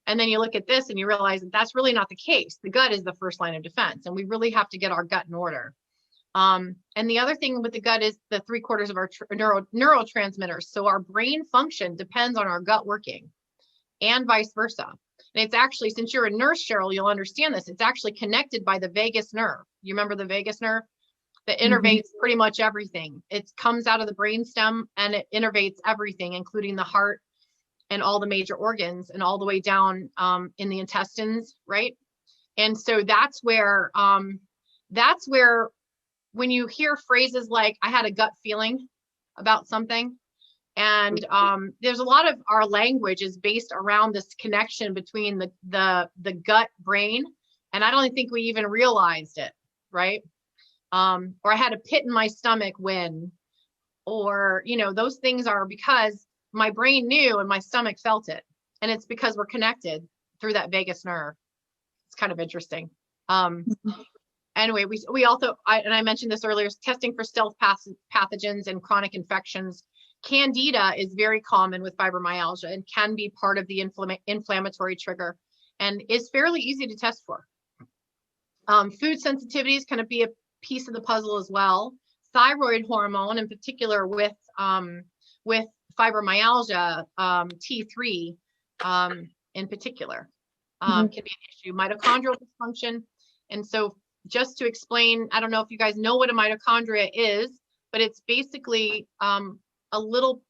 and then you look at this and you realize that that's really not the case. The gut is the first line of defense, and we really have to get our gut in order. And the other thing with the gut is the 3/4 of our neurotransmitters. So our brain function depends on our gut working, and vice versa. And it's actually, since you're a nurse, Cheryl, you'll understand this. It's actually connected by the vagus nerve. You remember the vagus nerve? That innervates pretty much everything. It comes out of the brainstem and it innervates everything, including the heart and all the major organs and all the way down in the intestines, right? And so that's where when you hear phrases like, I had a gut feeling about something, and there's a lot of our language is based around this connection between the gut brain, and I don't think we even realized it, right? Or I had a pit in my stomach when, or, those things are because my brain knew and my stomach felt it. And it's because we're connected through that vagus nerve. It's kind of interesting. Anyway, we also, I mentioned this earlier, testing for stealth pathogens and chronic infections. Candida is very common with fibromyalgia and can be part of the inflammatory trigger and is fairly easy to test for. Food sensitivities can be a piece of the puzzle as well. Thyroid hormone, in particular with fibromyalgia, T3 in particular, can be an issue. Mitochondrial dysfunction. And so just to explain, I don't know if you guys know what a mitochondria is, but it's basically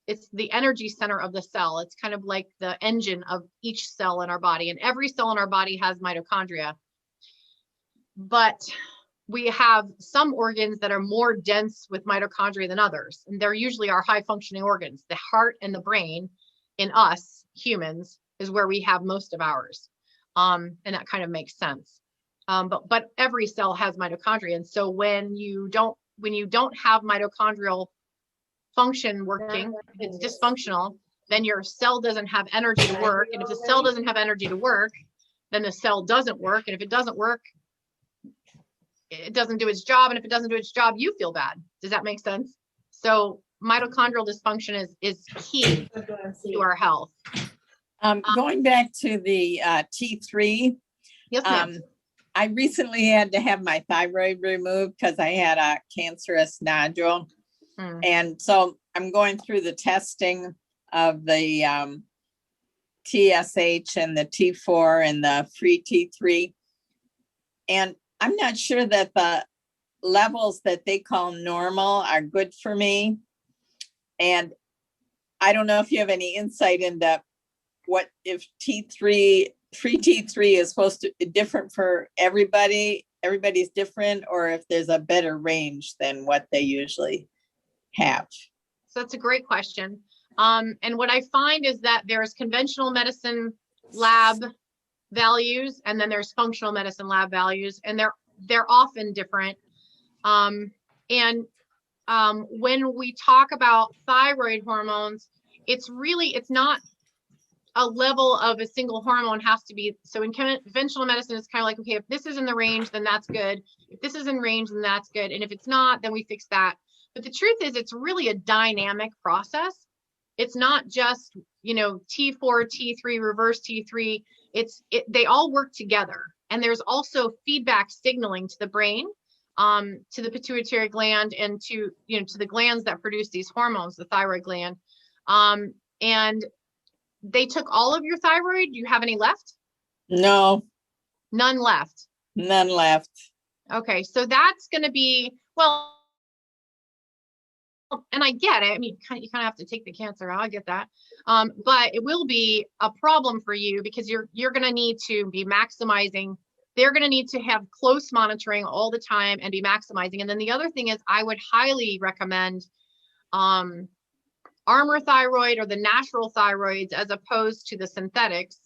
it's the energy center of the cell. It's kind of like the engine of each cell in our body, and every cell in our body has mitochondria. But we have some organs that are more dense with mitochondria than others, and they're usually our high functioning organs. The heart and the brain in us humans is where we have most of ours. And that kind of makes sense. But every cell has mitochondria. And so when you don't have mitochondrial function working, it's dysfunctional, then your cell doesn't have energy to work. And if the cell doesn't have energy to work, then the cell doesn't work. And if it doesn't work, it doesn't do its job. And if it doesn't do its job, you feel bad. Does that make sense? So mitochondrial dysfunction is key to our health. Going back to the T3, Yes, ma'am. I recently had to have my thyroid removed because I had a cancerous nodule. And so I'm going through the testing of the TSH and the T4 and the free T3. And I'm not sure that the levels that they call normal are good for me. And I don't know if you have any insight into what if free T3 is supposed to be different for everybody, everybody's different, or if there's a better range than what they usually have. So that's a great question. And what I find is that there's conventional medicine lab values, and then there's functional medicine lab values, and they're often different. When we talk about thyroid hormones, it's not a level of a single hormone has to be. So in conventional medicine, it's kind of like, okay, if this is in the range, then that's good. If this is in range, then that's good. And if it's not, then we fix that. But the truth is, it's really a dynamic process. It's not just, T4, T3, reverse T3. They all work together. And there's also feedback signaling to the brain, to the pituitary gland, and to the glands that produce these hormones, the thyroid gland. And they took all of your thyroid. Do you have any left? No. None left. None left. Okay, so that's going to be, well, and I get it. I mean, you kind of have to take the cancer out. I get that. But it will be a problem for you because you're going to need to be maximizing. They're going to need to have close monitoring all the time and be maximizing. And then the other thing is, I would highly recommend Armour thyroid or the natural thyroids as opposed to the synthetics,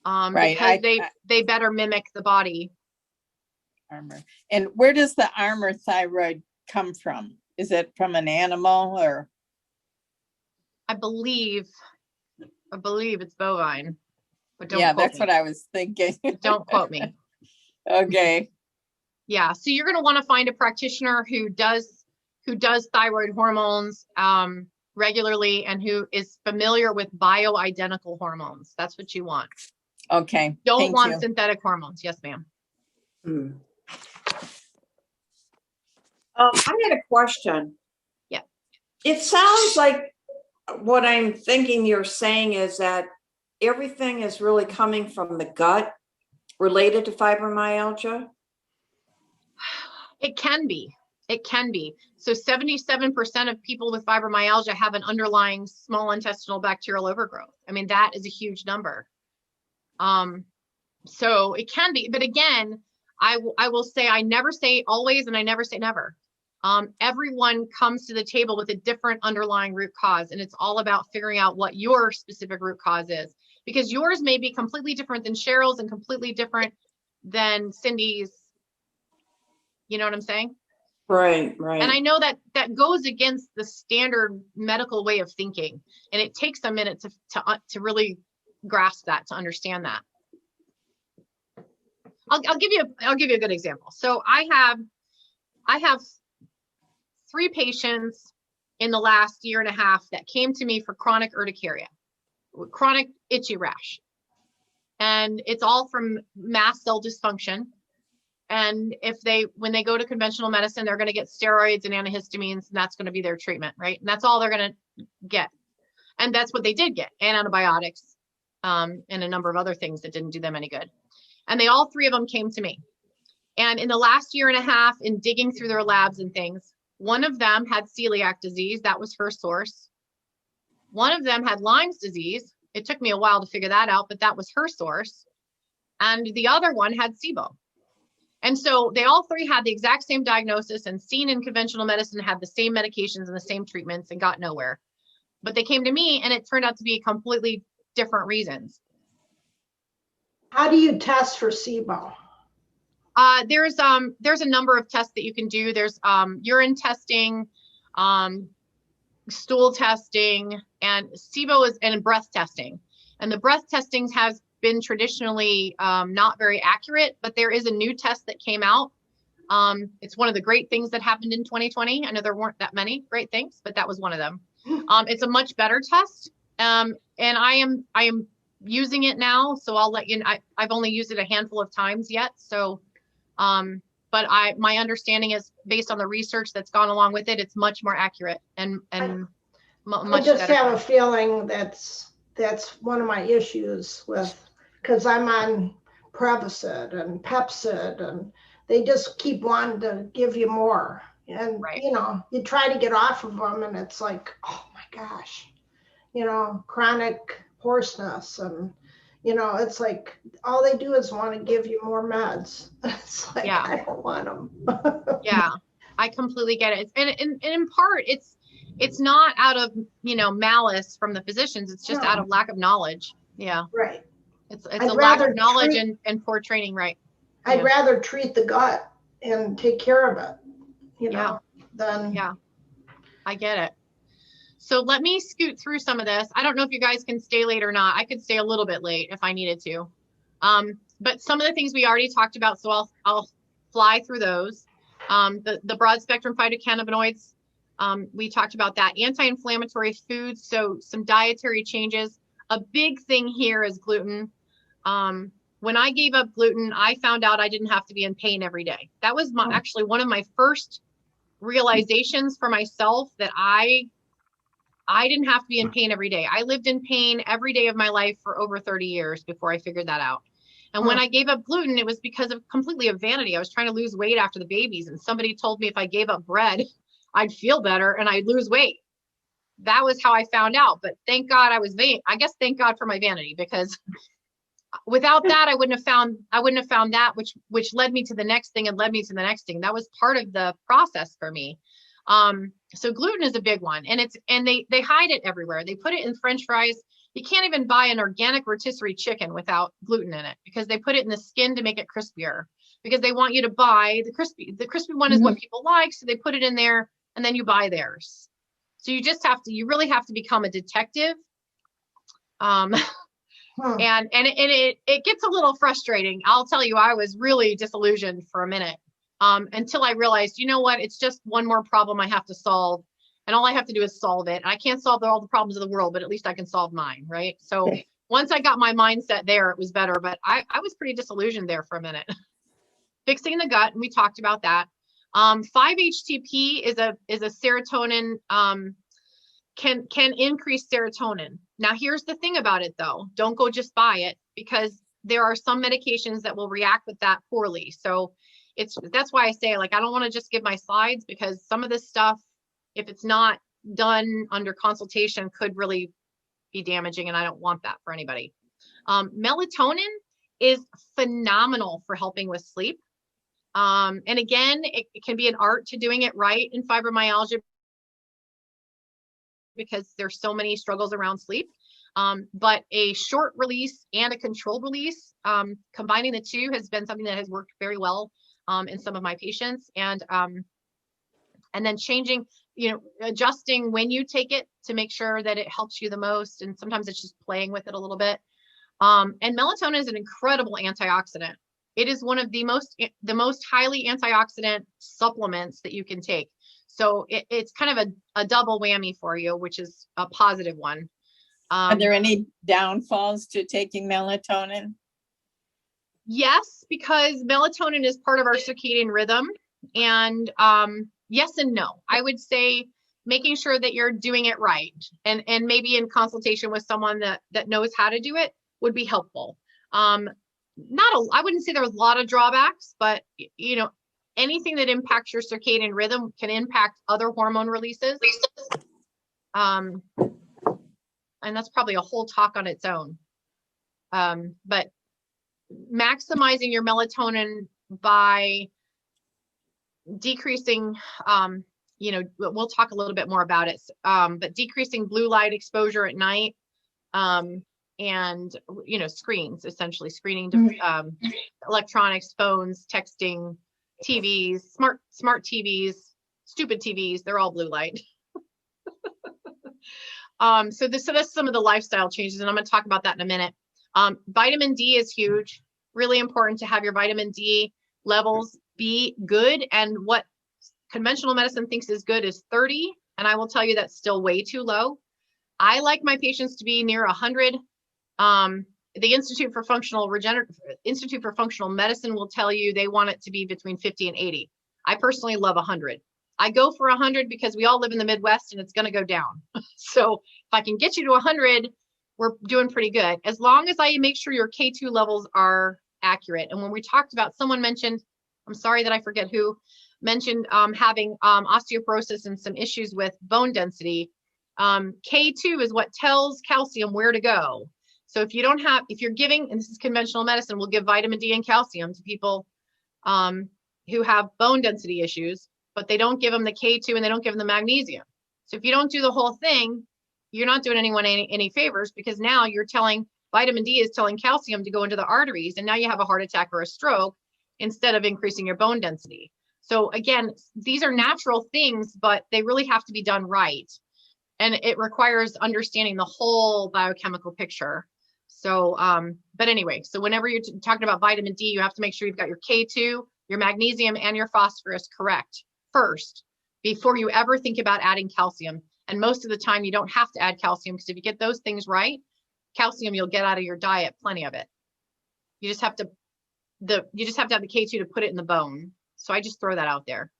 Right. because they better mimic the body. Armour. And where does the Armour thyroid come from? Is it from an animal or? I believe it's bovine, but don't Yeah, quote that's me. what I was thinking. Don't quote me. Okay. Yeah, so you're going to want to find a practitioner who does thyroid hormones regularly and who is familiar with bioidentical hormones. That's what you want. Okay. Don't Thank want you. synthetic hormones. Yes, ma'am. I had a question. Yeah. It sounds like what I'm thinking you're saying is that everything is really coming from the gut related to fibromyalgia. It can be. It can be. So 77% of people with fibromyalgia have an underlying small intestinal bacterial overgrowth. I mean, that is a huge number. So it can be, but again, I will say, I never say always, and I never say never. Everyone comes to the table with a different underlying root cause, and it's all about figuring out what your specific root cause is, because yours may be completely different than Cheryl's and completely different than Cindy's. You know what I'm saying? Right. And I know that goes against the standard medical way of thinking, and it takes a minute to really grasp that, to understand that. I'll give you a good example. So I have 3 patients in the last year and a half that came to me for chronic urticaria, chronic itchy rash. And it's all from mast cell dysfunction. And when they go to conventional medicine, they're going to get steroids and antihistamines, and that's going to be their treatment, right? And that's all they're going to get. And that's what they did get, and antibiotics, and a number of other things that didn't do them any good. And all 3 of them came to me. And in the last year and a half, in digging through their labs and things, one of them had celiac disease. That was her source. One of them had Lyme's disease. It took me a while to figure that out, but that was her source. And the other one had SIBO. And so they all 3 had the exact same diagnosis, and seen in conventional medicine, had the same medications and the same treatments, and got nowhere. But they came to me, and it turned out to be completely different reasons. How do you test for SIBO? There's a number of tests that you can do. There's urine testing. stool testing, and SIBO and breath testing. And the breath testing has been traditionally not very accurate, but there is a new test that came out. It's one of the great things that happened in 2020. I know there weren't that many great things, but that was one of them. It's a much better test. And I am using it now, so I'll let you know. I've only used it a handful of times yet. So, but my understanding is based on the research that's gone along with it, it's much more accurate and much I just better. have a feeling that's one of my issues with, because I'm on Prevacid and Pepcid, and they just keep wanting to give you more. And, Right. you know, you try to get off of them and it's like, oh my gosh, you know, chronic hoarseness. And, you know, it's like, all they do is want to give you more meds. It's like, Yeah. I don't want them. Yeah, I completely get it. And in part, it's not out of, you know, malice from the physicians. It's just No. out of lack of knowledge. Yeah. Right. It's I'd a lack rather of knowledge treat- and poor training, right? I'd Yeah. rather treat the gut and take care of it, you know, than. Yeah, I get it. So let me scoot through some of this. I don't know if you guys can stay late or not. I could stay a little bit late if I needed to. But some of the things we already talked about, so I'll fly through those. The broad spectrum phytocannabinoids, we talked about that. Anti-inflammatory foods, so some dietary changes. A big thing here is gluten. When I gave up gluten, I found out I didn't have to be in pain every day. That was actually one of my first realizations for myself, that I didn't have to be in pain every day. I lived in pain every day of my life for over 30 years before I figured that out. And when I gave up gluten, it was because of completely of vanity. I was trying to lose weight after the babies, and somebody told me if I gave up bread, I'd feel better and I'd lose weight. That was how I found out. But thank God I was vain. I guess thank God for my vanity, because without that, I wouldn't have found that, which led me to the next thing and led me to the next thing. That was part of the process for me. So gluten is a big one, and they hide it everywhere. They put it in French fries. You can't even buy an organic rotisserie chicken without gluten in it, because they put it in the skin to make it crispier, because they want you to buy the crispy one is what people like. So they put it in there and then you buy theirs. So you really have to become a detective. And it gets a little frustrating. I'll tell you, I was really disillusioned for a minute, until I realized, you know what, it's just one more problem I have to solve, and all I have to do is solve it. I can't solve all the problems of the world, but at least I can solve mine, right? So once I got my mindset there, it was better, but I was pretty disillusioned there for a minute. Fixing the gut, and we talked about that. 5-HTP is a serotonin, can increase serotonin. Now, here's the thing about it though. Don't go just buy it, because there are some medications that will react with that poorly. So that's why I say, like, I don't want to just give my slides, because some of this stuff, if it's not done under consultation, could really be damaging, and I don't want that for anybody. Melatonin is phenomenal for helping with sleep. And again, it can be an art to doing it right in fibromyalgia, because there's so many struggles around sleep. But a short release and a controlled release, combining the two, has been something that has worked very well in some of my patients. And then changing, adjusting when you take it to make sure that it helps you the most. And sometimes it's just playing with it a little bit. And melatonin is an incredible antioxidant. It is one of the most highly antioxidant supplements that you can take. So it's kind of a double whammy for you, which is a positive one. Are there any downfalls to taking melatonin? Yes, because melatonin is part of our circadian rhythm. And yes and no. I would say making sure that you're doing it right, and maybe in consultation with someone that knows how to do it would be helpful. I wouldn't say there was a lot of drawbacks, but anything that impacts your circadian rhythm can impact other hormone releases. And that's probably a whole talk on its own. But maximizing your melatonin by decreasing, we'll talk a little bit more about it, but decreasing blue light exposure at night, and screens, essentially screening electronics, phones, texting, TVs, smart TVs, stupid TVs, they're all blue light. So that's some of the lifestyle changes, and I'm going to talk about that in a minute. Vitamin D is huge. Really important to have your vitamin D levels be good. And what conventional medicine thinks is good is 30. And I will tell you that's still way too low. I like my patients to be near 100. The Institute for Functional Medicine will tell you they want it to be between 50 and 80. I personally love 100. I go for 100 because we all live in the Midwest and it's going to go down. So if I can get you to 100, we're doing pretty good. As long as I make sure your K2 levels are accurate. And when we talked about, someone mentioned, I'm sorry that I forget who mentioned having osteoporosis and some issues with bone density. K2 is what tells calcium where to go. So if you're giving, and this is conventional medicine, we'll give vitamin D and calcium to people who have bone density issues, but they don't give them the K2 and they don't give them the magnesium. So if you don't do the whole thing, you're not doing anyone any favors, because now you're telling, vitamin D is telling calcium to go into the arteries, and now you have a heart attack or a stroke instead of increasing your bone density. So again, these are natural things, but they really have to be done right. And it requires understanding the whole biochemical picture. So, but anyway, so whenever you're talking about vitamin D, you have to make sure you've got your K2, your magnesium, and your phosphorus correct first, before you ever think about adding calcium. And most of the time you don't have to add calcium, because if you get those things right, calcium you'll get out of your diet, plenty of it. You just have to have the K2 to put it in the bone. So I just throw that out there.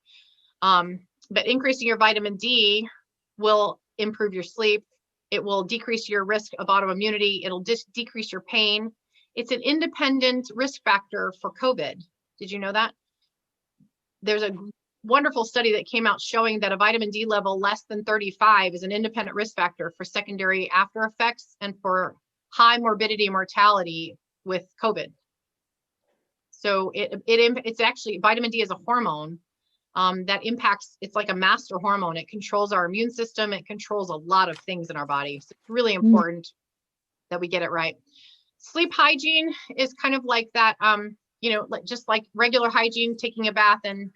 But increasing your vitamin D will improve your sleep. It will decrease your risk of autoimmunity. It'll decrease your pain. It's an independent risk factor for COVID. Did you know that? There's a wonderful study that came out showing that a vitamin D level less than 35 is an independent risk factor for secondary after effects and for high morbidity and mortality with COVID. So it's actually, vitamin D is a hormone that impacts, it's like a master hormone. It controls our immune system. It controls a lot of things in our body. So it's really important that we get it right. Sleep hygiene is kind of like that, just like regular hygiene, taking a bath and,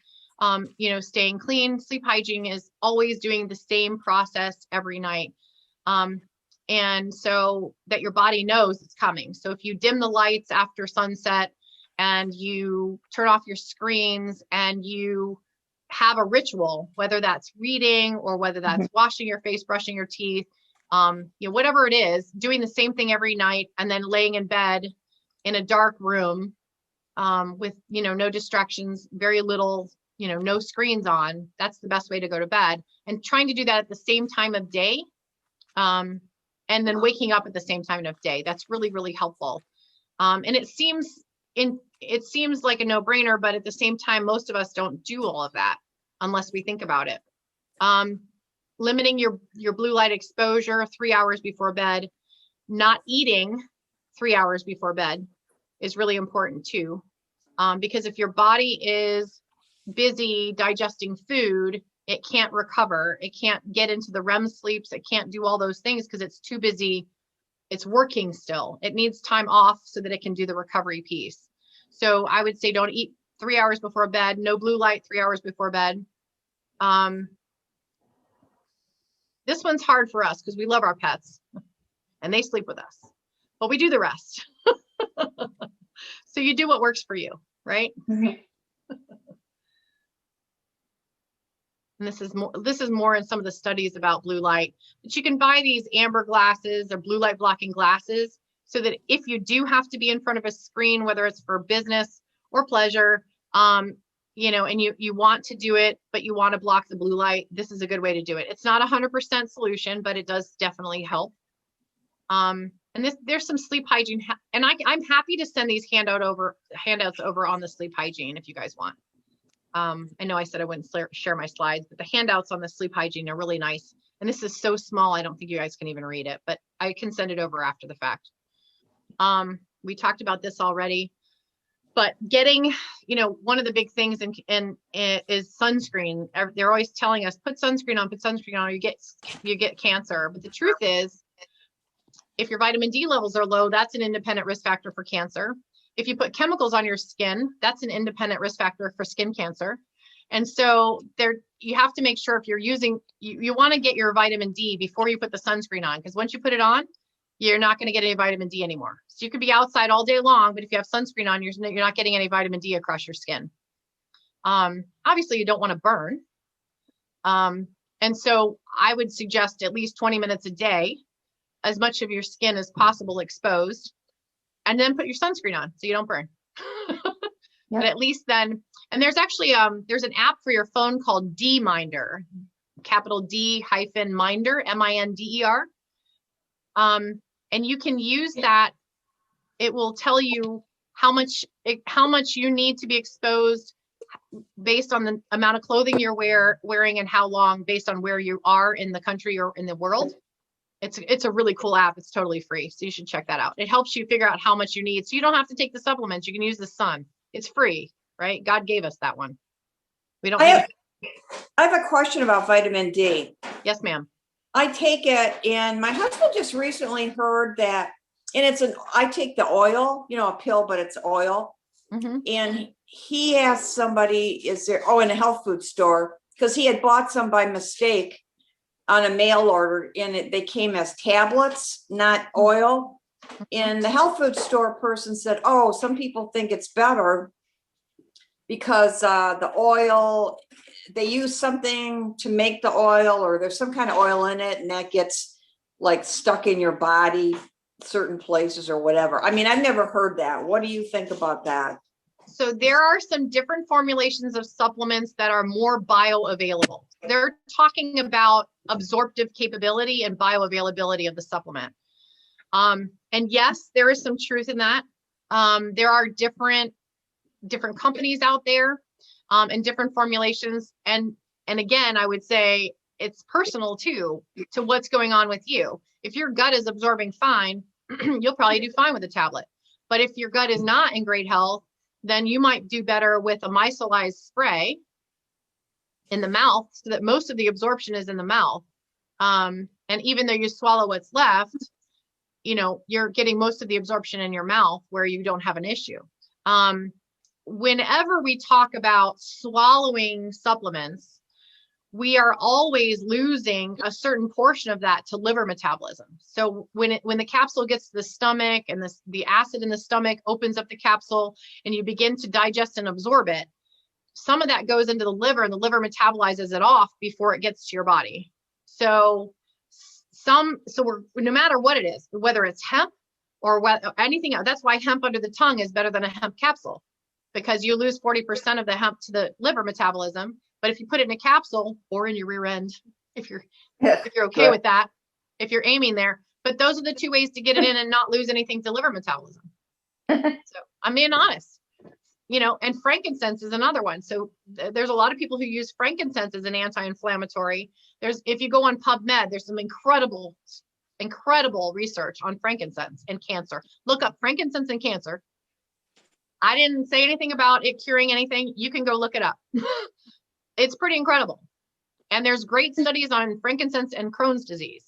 staying clean. Sleep hygiene is always doing the same process every night. And so that your body knows it's coming. So if you dim the lights after sunset and you turn off your screens and you have a ritual, whether that's reading or whether that's washing your face, brushing your teeth, whatever it is, doing the same thing every night, and then laying in bed in a dark room with, no distractions, very little, no screens on. That's the best way to go to bed, and trying to do that at the same time of day. And then waking up at the same time of day. That's really, really helpful. And it seems like a no-brainer, but at the same time, most of us don't do all of that unless we think about it. Limiting your blue light exposure 3 hours before bed, not eating 3 hours before bed is really important too. Because if your body is busy digesting food, it can't recover. It can't get into the REM sleeps. It can't do all those things because it's too busy. It's working still. It needs time off so that it can do the recovery piece. So I would say don't eat 3 hours before bed, no blue light 3 hours before bed. This one's hard for us because we love our pets and they sleep with us, but we do the rest. So you do what works for you, right? And this is more in some of the studies about blue light, but you can buy these amber glasses or blue light blocking glasses so that if you do have to be in front of a screen, whether it's for business or pleasure, and you want to do it, but you want to block the blue light, this is a good way to do it. It's not 100% solution, but it does definitely help. And there's some sleep hygiene, and I'm happy to send these handouts over on the sleep hygiene if you guys want. I know I said I wouldn't share my slides, but the handouts on the sleep hygiene are really nice. And this is so small, I don't think you guys can even read it, but I can send it over after the fact. We talked about this already, but getting, one of the big things is sunscreen. They're always telling us, put sunscreen on, or you get cancer. But the truth is, if your vitamin D levels are low, that's an independent risk factor for cancer. If you put chemicals on your skin, that's an independent risk factor for skin cancer. And so you have to make sure if you're using, you want to get your vitamin D before you put the sunscreen on, because once you put it on, you're not going to get any vitamin D anymore. So you could be outside all day long, but if you have sunscreen on, you're not getting any vitamin D across your skin. Obviously you don't want to burn. And so I would suggest at least 20 minutes a day, as much of your skin as possible exposed, and then put your sunscreen on so you don't burn. But at least then, and there's actually, there's an app for your phone called D-Minder, capital D hyphen Minder, M-I-N-D-E-R. And you can use that. It will tell you how much you need to be exposed based on the amount of clothing you're wearing and how long, based on where you are in the country or in the world. It's a really cool app. It's totally free. So you should check that out. It helps you figure out how much you need. So you don't have to take the supplements. You can use the sun. It's free, right? God gave us that one. We don't. I have a question about vitamin D. Yes, ma'am. I take it, and my husband just recently heard that, and I take the oil, a pill, but it's oil. Mm-hmm. And he asked somebody, in a health food store, because he had bought some by mistake on a mail order, and they came as tablets, not oil. And the health food store person said, oh, some people think it's better because the oil, they use something to make the oil, or there's some kind of oil in it, and that gets like stuck in your body, certain places or whatever. I mean, I've never heard that. What do you think about that? So there are some different formulations of supplements that are more bioavailable. They're talking about absorptive capability and bioavailability of the supplement. And yes, there is some truth in that. There are different companies out there, and different formulations. And again, I would say it's personal too, to what's going on with you. If your gut is absorbing fine, you'll probably do fine with a tablet. But if your gut is not in great health, then you might do better with a micellized spray in the mouth, so that most of the absorption is in the mouth. And even though you swallow what's left, you're getting most of the absorption in your mouth where you don't have an issue. Whenever we talk about swallowing supplements, we are always losing a certain portion of that to liver metabolism. So when the capsule gets to the stomach, and the acid in the stomach opens up the capsule and you begin to digest and absorb it, some of that goes into the liver, and the liver metabolizes it off before it gets to your body. So no matter what it is, whether it's hemp or anything else, that's why hemp under the tongue is better than a hemp capsule, because you lose 40% of the hemp to the liver metabolism. But if you put it in a capsule or in your rear end, if you're okay with that, if you're aiming there, but those are the two ways to get it in and not lose anything to liver metabolism. So I'm being honest, and frankincense is another one. So there's a lot of people who use frankincense as an anti-inflammatory. If you go on PubMed, there's some incredible research on frankincense and cancer. Look up frankincense and cancer. I didn't say anything about it curing anything. You can go look it up. It's pretty incredible. And there's great studies on frankincense and Crohn's disease.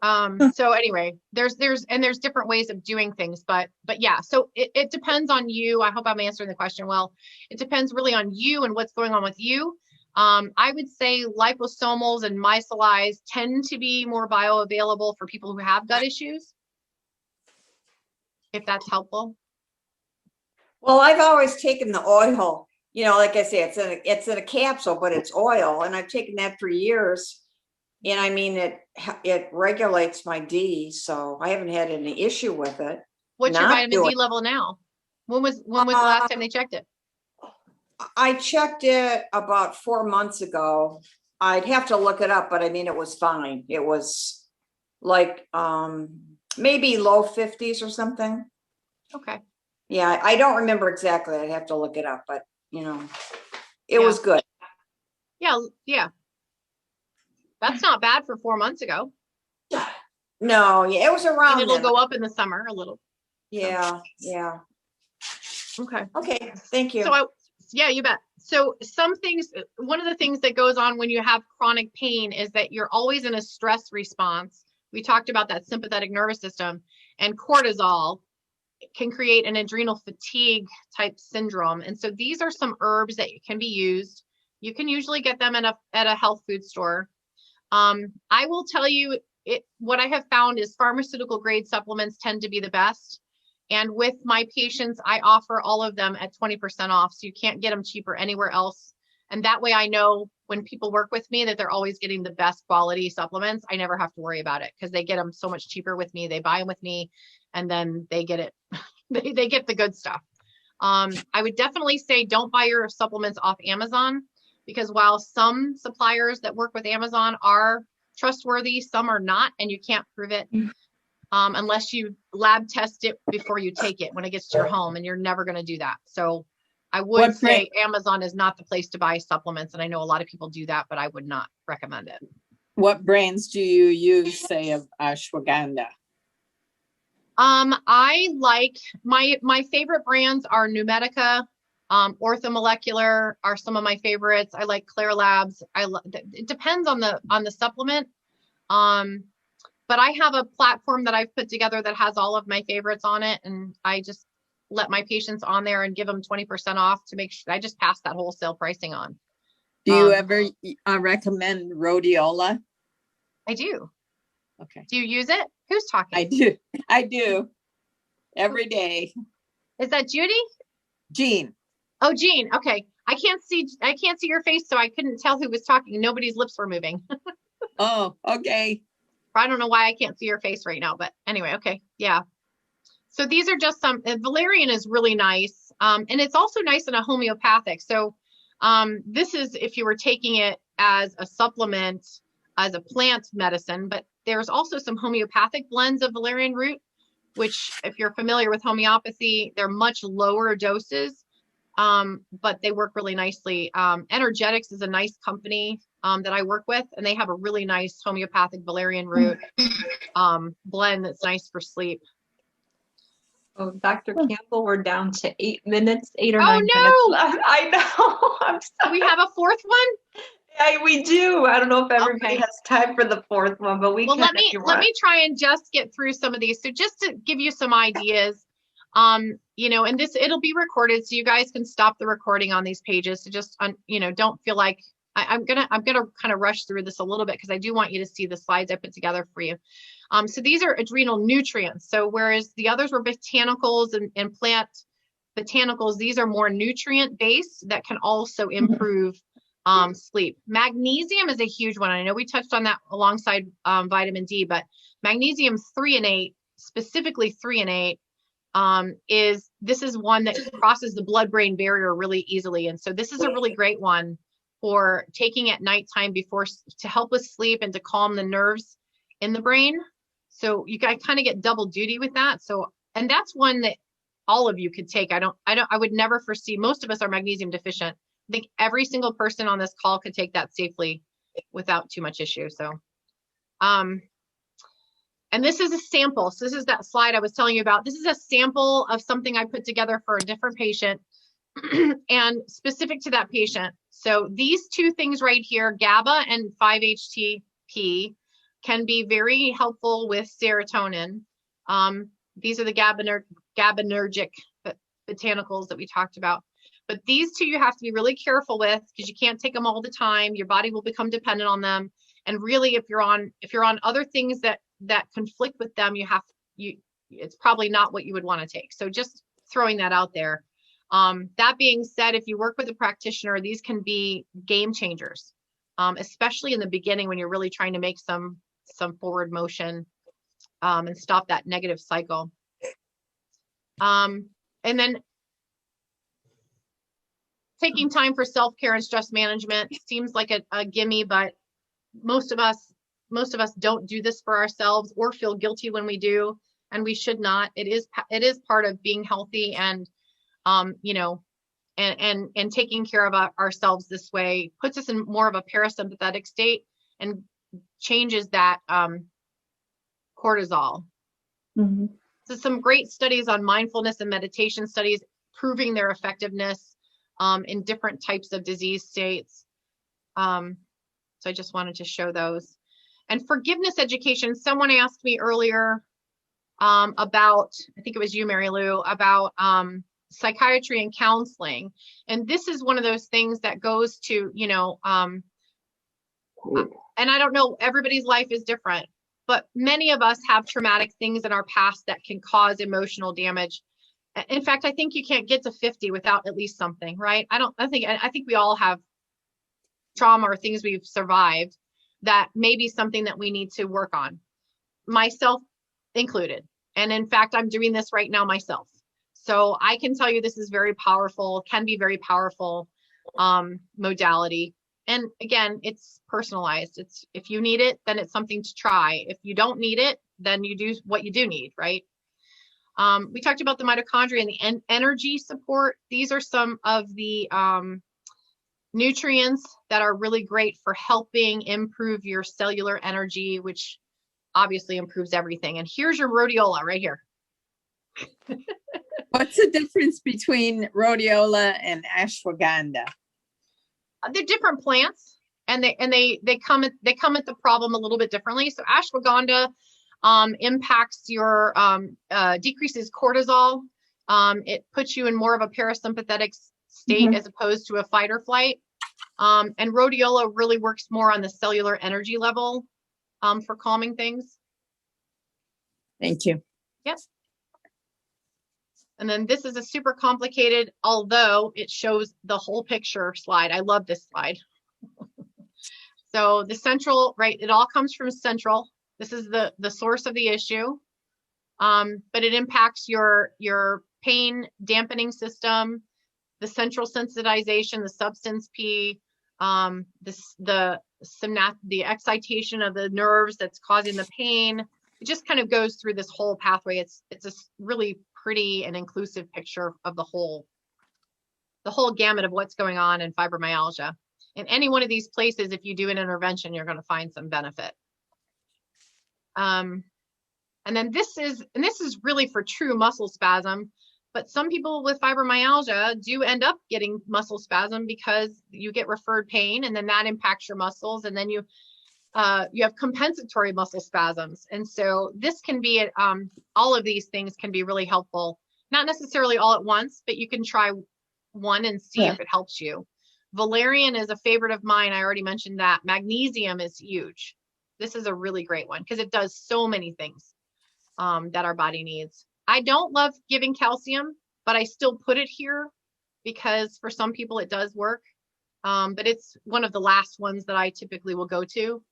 So anyway, there's different ways of doing things, but yeah, so it depends on you. I hope I'm answering the question well. It depends really on you and what's going on with you. I would say liposomals and micellized tend to be more bioavailable for people who have gut issues, if that's helpful. Well, I've always taken the oil, like I say, it's in a capsule, but it's oil, and I've taken that for years. And I mean, it regulates my D, so I haven't had any issue with it. What's your vitamin D level now? When was the last time they checked it? I checked it about 4 months ago. I'd have to look it up, but I mean, it was fine. It was like maybe low 50s or something. Okay. Yeah, I don't remember exactly. I'd have to look it up, but it was good. Yeah. That's not bad for 4 months ago. No, yeah, it was around. And it'll go up in the summer a little. Yeah, yeah. Okay. Okay, thank you. So yeah, you bet. So one of the things that goes on when you have chronic pain is that you're always in a stress response. We talked about that sympathetic nervous system, and cortisol can create an adrenal fatigue type syndrome. And so these are some herbs that can be used. You can usually get them at a health food store. I will tell you, what I have found is pharmaceutical grade supplements tend to be the best. And with my patients, I offer all of them at 20% off. So you can't get them cheaper anywhere else. And that way I know when people work with me that they're always getting the best quality supplements. I never have to worry about it because they get them so much cheaper with me. They buy them with me and then they get it. they get the good stuff. I would definitely say don't buy your supplements off Amazon, because while some suppliers that work with Amazon are trustworthy, some are not, and you can't prove it unless you lab test it before you take it when it gets to your home, and you're never going to do that. So I would say Amazon is not the place to buy supplements, and I know a lot of people do that, but I would not recommend it. What brands do you use, say, of ashwagandha? I like my favorite brands are Numedica, Orthomolecular are some of my favorites. I like Claire Labs. It depends on the supplement. But I have a platform that I've put together that has all of my favorites on it. And I just let my patients on there and give them 20% off to make sure I just pass that wholesale pricing on. Do you ever recommend rhodiola? I do. Okay. Do you use it? Who's talking? I do. Every day. Is that Judy? Jean. Oh, Jean. Okay. I can't see your face, so I couldn't tell who was talking. Nobody's lips were moving. Oh, okay. I don't know why I can't see your face right now, but anyway, okay. Yeah. So these are just some, valerian is really nice. And it's also nice in a homeopathic. So this is if you were taking it as a supplement, as a plant medicine, but there's also some homeopathic blends of valerian root, which if you're familiar with homeopathy, they're much lower doses, but they work really nicely. Energetics is a nice company that I work with, and they have a really nice homeopathic valerian root blend that's nice for sleep. Oh, Dr. Campbell, we're down to 8 minutes, 8 or Oh, 9 no. minutes left. I know. I'm sorry. We have a fourth one? Yeah, we do. I don't know if everybody Okay. has time for the fourth one, but we Well, can let me try and just get through some of these. So just to give you some ideas, you know, and it'll be recorded, so you guys can stop the recording on these pages. So just, you know, don't feel like I'm gonna kind of rush through this a little bit because I do want you to see the slides I put together for you. So these are adrenal nutrients. So whereas the others were botanicals and plant botanicals, these are more nutrient based that can also improve sleep. Magnesium is a huge one. I know we touched on that alongside vitamin D, but magnesium 3 and 8, specifically 3 and 8, this is one that crosses the blood-brain barrier really easily. And so this is a really great one for taking at nighttime to help with sleep and to calm the nerves in the brain. So you guys kind of get double duty with that. So, and that's one that all of you could take. I would never foresee, most of us are magnesium deficient. I think every single person on this call could take that safely without too much issue. So, and this is a sample. So this is that slide I was telling you about. This is a sample of something I put together for a different patient and specific to that patient. So these two things right here, GABA and 5-HTP, can be very helpful with serotonin. These are the GABAergic botanicals that we talked about. But these two you have to be really careful with because you can't take them all the time. Your body will become dependent on them. And really, if you're on other things that conflict with them, it's probably not what you would want to take. So just throwing that out there. That being said, if you work with a practitioner, these can be game changers, especially in the beginning when you're really trying to make some forward motion and stop that negative cycle. And then taking time for self-care and stress management seems like a gimme, but most of us don't do this for ourselves or feel guilty when we do, and we should not. It is part of being healthy and you know, and taking care of ourselves this way puts us in more of a parasympathetic state and changes that cortisol. Mm-hmm. So some great studies on mindfulness and meditation studies proving their effectiveness in different types of disease states. So I just wanted to show those. And forgiveness education, someone asked me earlier, about, I think it was you, Mary Lou, about psychiatry and counseling. And this is one of those things that goes to, you know, and I don't know, everybody's life is different, but many of us have traumatic things in our past that can cause emotional damage. In fact, I think you can't get to 50 without at least something, right? I think we all have trauma or things we've survived that may be something that we need to work on, myself included. And in fact, I'm doing this right now myself. So I can tell you this is very powerful, can be very powerful modality. And again, it's personalized. It's, if you need it, then it's something to try. If you don't need it, then you do what you do need, right? We talked about the mitochondria and the energy support. These are some of the nutrients that are really great for helping improve your cellular energy, which obviously improves everything. And here's your rhodiola right here. What's the difference between rhodiola and ashwagandha? They're different plants, and they come at the problem a little bit differently. So ashwagandha impacts your decreases cortisol. It puts you in more of a parasympathetic state as opposed to a fight or flight. And rhodiola really works more on the cellular energy level for calming things. Thank you. Yep. And then this is a super complicated, although it shows the whole picture slide. I love this slide. So the central, right, it all comes from central. This is the source of the issue, but it impacts your pain dampening system, the central sensitization, the substance P, the excitation of the nerves that's causing the pain. It just kind of goes through this whole pathway. It's a really pretty and inclusive picture of the whole gamut of what's going on in fibromyalgia. In any one of these places, if you do an intervention, you're going to find some benefit. And then this is really for true muscle spasm, but some people with fibromyalgia do end up getting muscle spasm because you get referred pain, and then that impacts your muscles, and then you have compensatory muscle spasms. And so this can be, all of these things can be really helpful, not necessarily all at once, but you can try one and see if it helps you. Valerian is a favorite of mine. I already mentioned that. Magnesium is huge. This is a really great one because it does so many things that our body needs. I don't love giving calcium, but I still put it here because for some people it does work. But it's one of the last ones that I typically will go to.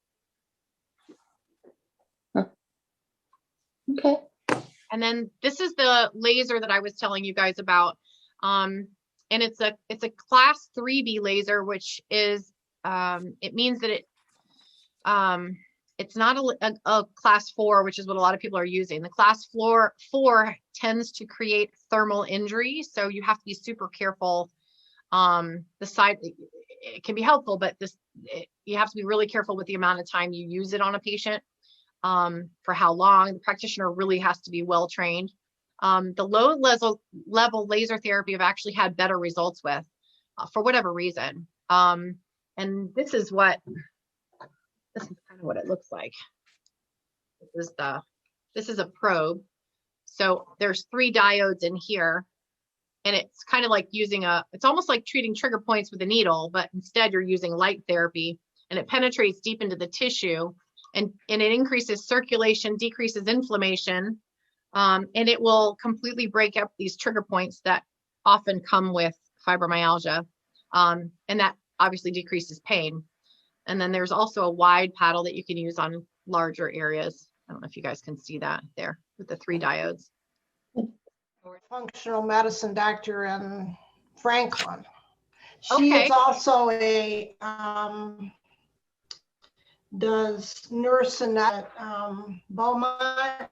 Okay. And then this is the laser that I was telling you guys about. And it's a class 3B laser, which is, it means that it's not a class 4, which is what a lot of people are using. The class 4 tends to create thermal injury. So you have to be super careful. The side, it can be helpful, but you have to be really careful with the amount of time you use it on a patient. For how long. The practitioner really has to be well trained. The low level laser therapy I've actually had better results with for whatever reason. And this is kind of what it looks like. This is a probe. So there's 3 diodes in here, and it's kind of like it's almost like treating trigger points with a needle, but instead you're using light therapy, and it penetrates deep into the tissue. And it increases circulation, decreases inflammation, and it will completely break up these trigger points that often come with fibromyalgia. And that obviously decreases pain. And then there's also a wide paddle that you can use on larger areas. I don't know if you guys can see that there with the 3 diodes. Functional medicine doctor in Franklin. She is also a does nursing at Beaumont,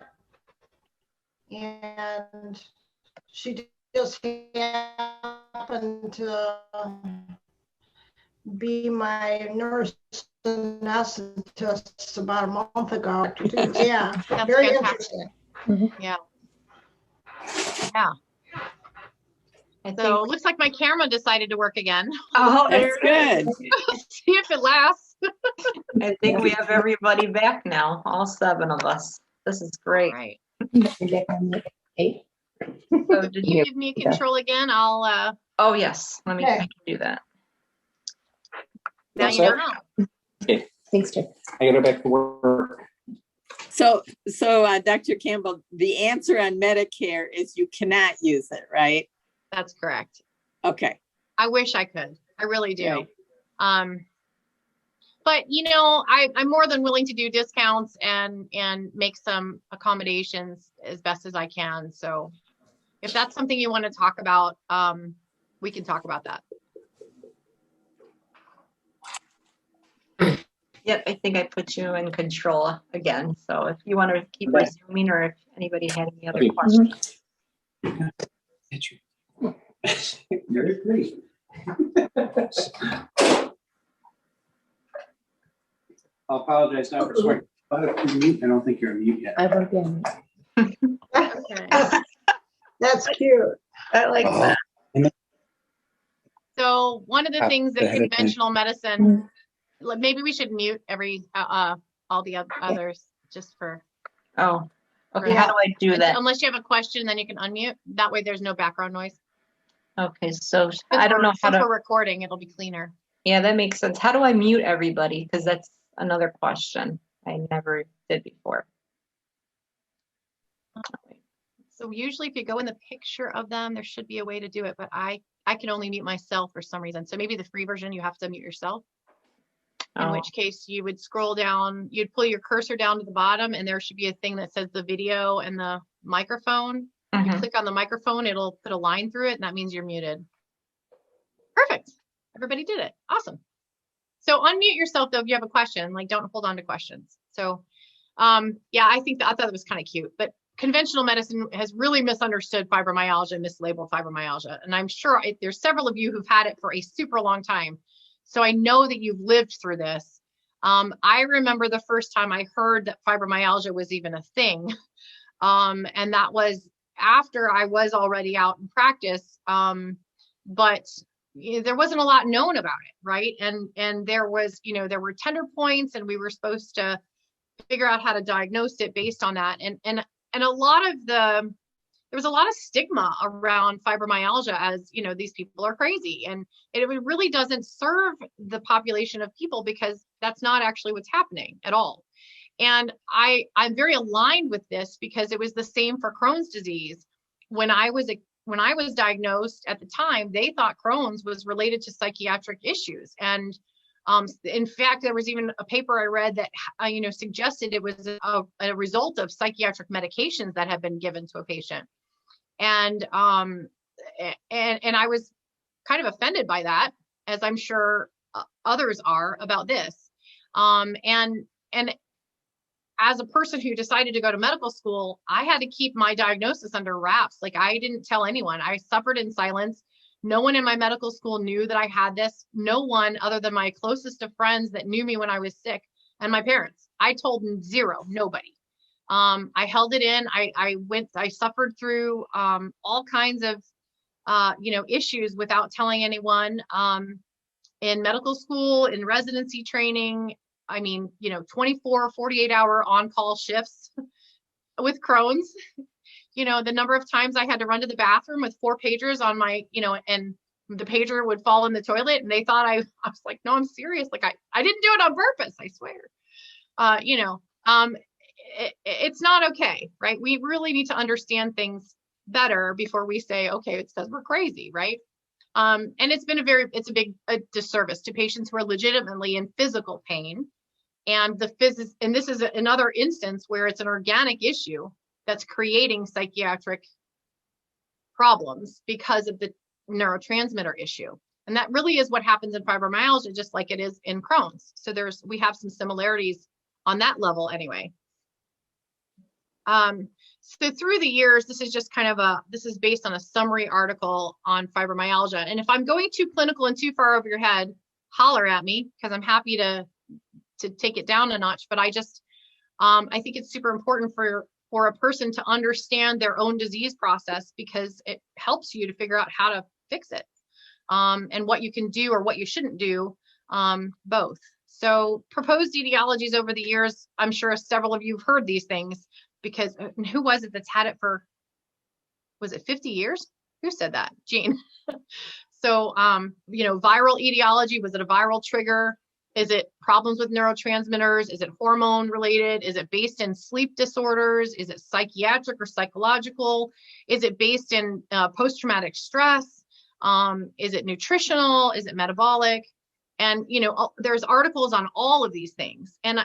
and she just happened to be my nurse just about a month ago. Yeah, That's very fantastic. interesting. Yeah. Yeah. So it looks like my camera decided to work again. Oh, That's good. See if it lasts. I think we have everybody back now, all 7 of us. This is great. All right. Hey, So did Can you? you give me a control again? I'll, Oh, yes. Let me Okay. I can do that. now That's you know it? how. Okay, thanks, Jim. I gotta go back to work. So, Dr. Campbell, the answer on Medicare is you cannot use it, right? That's correct. Okay. I wish I could. I really do. Right. But I'm more than willing to do discounts and make some accommodations as best as I can. So if that's something you want to talk about, we can talk about that. Yep, I think I put you in control again. So if you want to keep Okay. resuming or if anybody had any other Okay. questions. Hit you. Very pleased. I'll apologize now. Sorry. I don't think you're on mute yet. I won't be on it. Okay. That's cute. I like that. So one of the things that ahead of time. conventional medicine, maybe we should mute all the others just for. Oh, okay. How do I do that? Unless you have a question, then you can unmute. That way there's no background noise. Okay, so Since I don't know how since to. we're recording, it'll be cleaner. Yeah, that makes sense. How do I mute everybody? Because that's another question I never did before. So usually if you go in the picture of them, there should be a way to do it, but I can only mute myself for some reason. So maybe the free version, you have to mute yourself. In Oh. which case you would scroll down, you'd pull your cursor down to the bottom and there should be a thing that says the video and the microphone. You Mhm. click on the microphone, it'll put a line through it and that means you're muted. Perfect. Everybody did it. Awesome. So unmute yourself though if you have a question, like don't hold on to questions. So yeah, I thought it was kind of cute, but conventional medicine has really misunderstood fibromyalgia, mislabeled fibromyalgia. And I'm sure there's several of you who've had it for a super long time. So I know that you've lived through this. I remember the first time I heard that fibromyalgia was even a thing. And that was after I was already out in practice. But there wasn't a lot known about it, right? And there was, there were tender points and we were supposed to figure out how to diagnose it based on that. And a lot of there was a lot of stigma around fibromyalgia as, these people are crazy. And it really doesn't serve the population of people because that's not actually what's happening at all. And I'm very aligned with this because it was the same for Crohn's disease. When I was diagnosed at the time, they thought Crohn's was related to psychiatric issues. And in fact, there was even a paper I read that, suggested it was a result of psychiatric medications that had been given to a patient. And I was kind of offended by that, as I'm sure others are about this. And as a person who decided to go to medical school, I had to keep my diagnosis under wraps. Like I didn't tell anyone. I suffered in silence. No one in my medical school knew that I had this. No one other than my closest of friends that knew me when I was sick and my parents. I told zero, nobody. I held it in. I suffered through all kinds of, issues without telling anyone. In medical school, in residency training, 24, 48-hour on-call shifts with Crohn's. The number of times I had to run to the bathroom with 4 pagers on my, and the pager would fall in the toilet and they thought I was like, no, I'm serious. Like I didn't do it on purpose, I swear. It's not okay, right? We really need to understand things better before we say, okay, it says we're crazy, right? And it's a big disservice to patients who are legitimately in physical pain. And this is another instance where it's an organic issue that's creating psychiatric problems because of the neurotransmitter issue. And that really is what happens in fibromyalgia, just like it is in Crohn's. So we have some similarities on that level anyway. So through the years, this is just this is based on a summary article on fibromyalgia. And if I'm going too clinical and too far over your head, holler at me because I'm happy to take it down a notch. But I think it's super important for a person to understand their own disease process because it helps you to figure out how to fix it, and what you can do or what you shouldn't do, both. So proposed etiologies over the years, I'm sure several of you have heard these things. because who was it that's had it for, was it 50 years? Who said that? Jean. So, viral etiology, was it a viral trigger? Is it problems with neurotransmitters? Is it hormone related? Is it based in sleep disorders? Is it psychiatric or psychological? Is it based in post-traumatic stress? Is it nutritional? Is it metabolic? And, there's articles on all of these things. And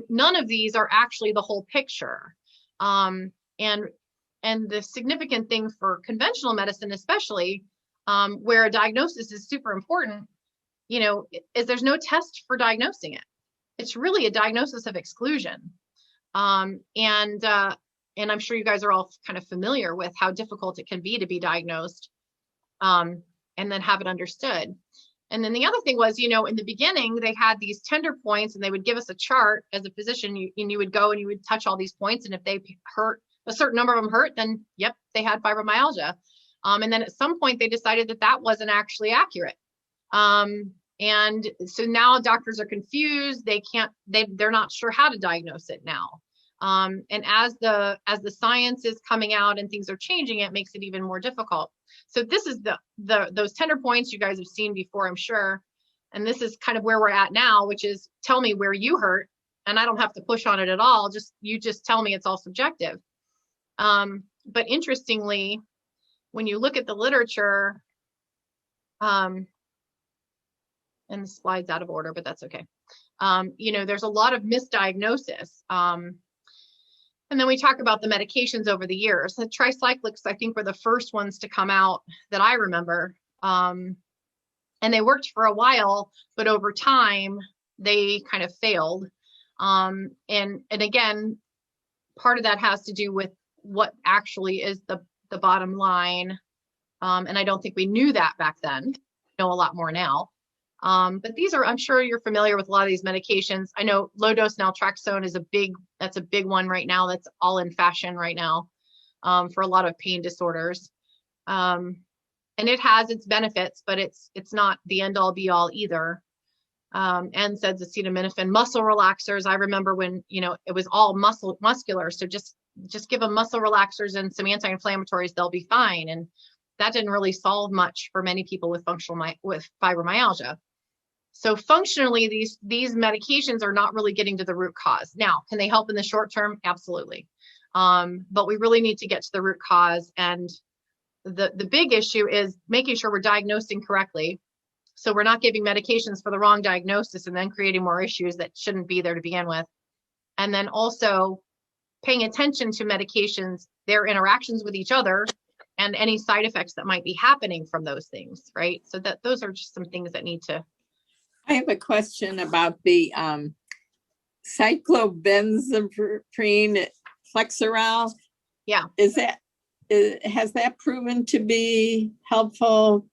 none of these are actually the whole picture. And the significant thing for conventional medicine, especially, where a diagnosis is super important, is there's no test for diagnosing it. It's really a diagnosis of exclusion. And I'm sure you guys are all kind of familiar with how difficult it can be to be diagnosed, and then have it understood. And then the other thing was, in the beginning, they had these tender points and they would give us a chart as a physician, and you would go and you would touch all these points. And if they hurt, a certain number of them hurt, then yep, they had fibromyalgia. And then at some point they decided that wasn't actually accurate. And so now doctors are confused. They're not sure how to diagnose it now. And as the science is coming out and things are changing, it makes it even more difficult. So this is those tender points you guys have seen before, I'm sure. And this is kind of where we're at now, which is tell me where you hurt, and I don't have to push on it at all. You just tell me. It's all subjective. But interestingly, when you look at the literature, and the slide's out of order, but that's okay. There's a lot of misdiagnosis. And then we talk about the medications over the years. The tricyclics, I think, were the first ones to come out that I remember. And they worked for a while, but over time, they kind of failed. And again, part of that has to do with what actually is the bottom line. And I don't think we knew that back then. We know a lot more now. But these are, I'm sure you're familiar with a lot of these medications. I know low dose naltrexone is that's a big one right now. That's all in fashion right now, for a lot of pain disorders. And it has its benefits, but it's not the end all be all either. NSAIDs, acetaminophen, muscle relaxers. I remember when, it was all muscular. So just give them muscle relaxers and some anti-inflammatories, they'll be fine. And that didn't really solve much for many people with fibromyalgia. So functionally, these medications are not really getting to the root cause. Now, can they help in the short term? Absolutely. But we really need to get to the root cause. And the big issue is making sure we're diagnosing correctly. So we're not giving medications for the wrong diagnosis and then creating more issues that shouldn't be there to begin with. And then also paying attention to medications, their interactions with each other, and any side effects that might be happening from those things, right? So those are just some things that need to. I have a question about the cyclobenzaprine Flexeril. Yeah. Has that proven to be helpful?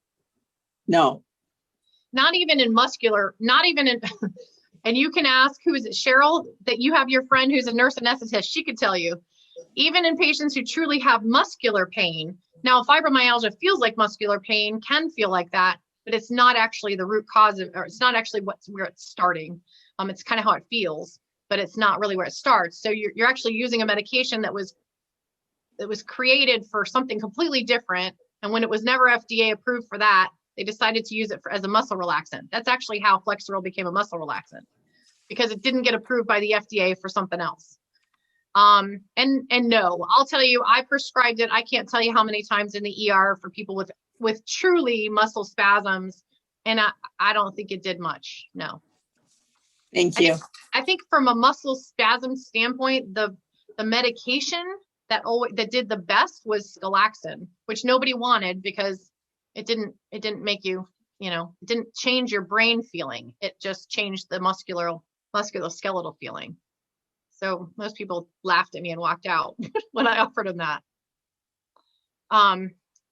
No. Not even in muscular, not even in, and you can ask, who is it, Cheryl, that you have your friend who's a nurse anesthetist, she could tell you, even in patients who truly have muscular pain. Now, fibromyalgia feels like muscular pain, can feel like that, but it's not actually the root cause of, or it's not actually where it's starting. It's kind of how it feels, but it's not really where it starts. So you're actually using a medication that was created for something completely different. And when it was never FDA approved for that, they decided to use it as a muscle relaxant. That's actually how Flexeril became a muscle relaxant, because it didn't get approved by the FDA for something else. And no, I'll tell you, I prescribed it. I can't tell you how many times in the ER for people with truly muscle spasms. And I don't think it did much. No. Thank you. I think from a muscle spasm standpoint, the medication that did the best was Scalaxin, which nobody wanted because it didn't make you, it didn't change your brain feeling. It just changed the musculoskeletal feeling. So most people laughed at me and walked out when I offered them that.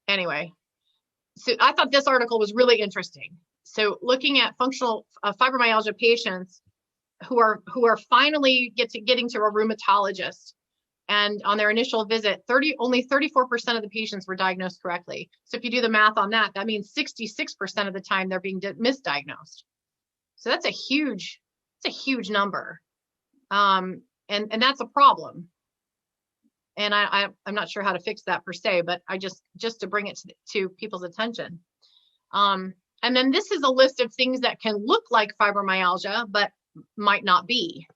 Anyway, so I thought this article was really interesting. So looking at functional fibromyalgia patients who are finally getting to a rheumatologist, and on their initial visit, only 34% of the patients were diagnosed correctly. So if you do the math on that, that means 66% of the time they're being misdiagnosed. So that's a huge number. And that's a problem. And I'm not sure how to fix that per se, but I just to bring it to people's attention. And then this is a list of things that can look like fibromyalgia, but might not be.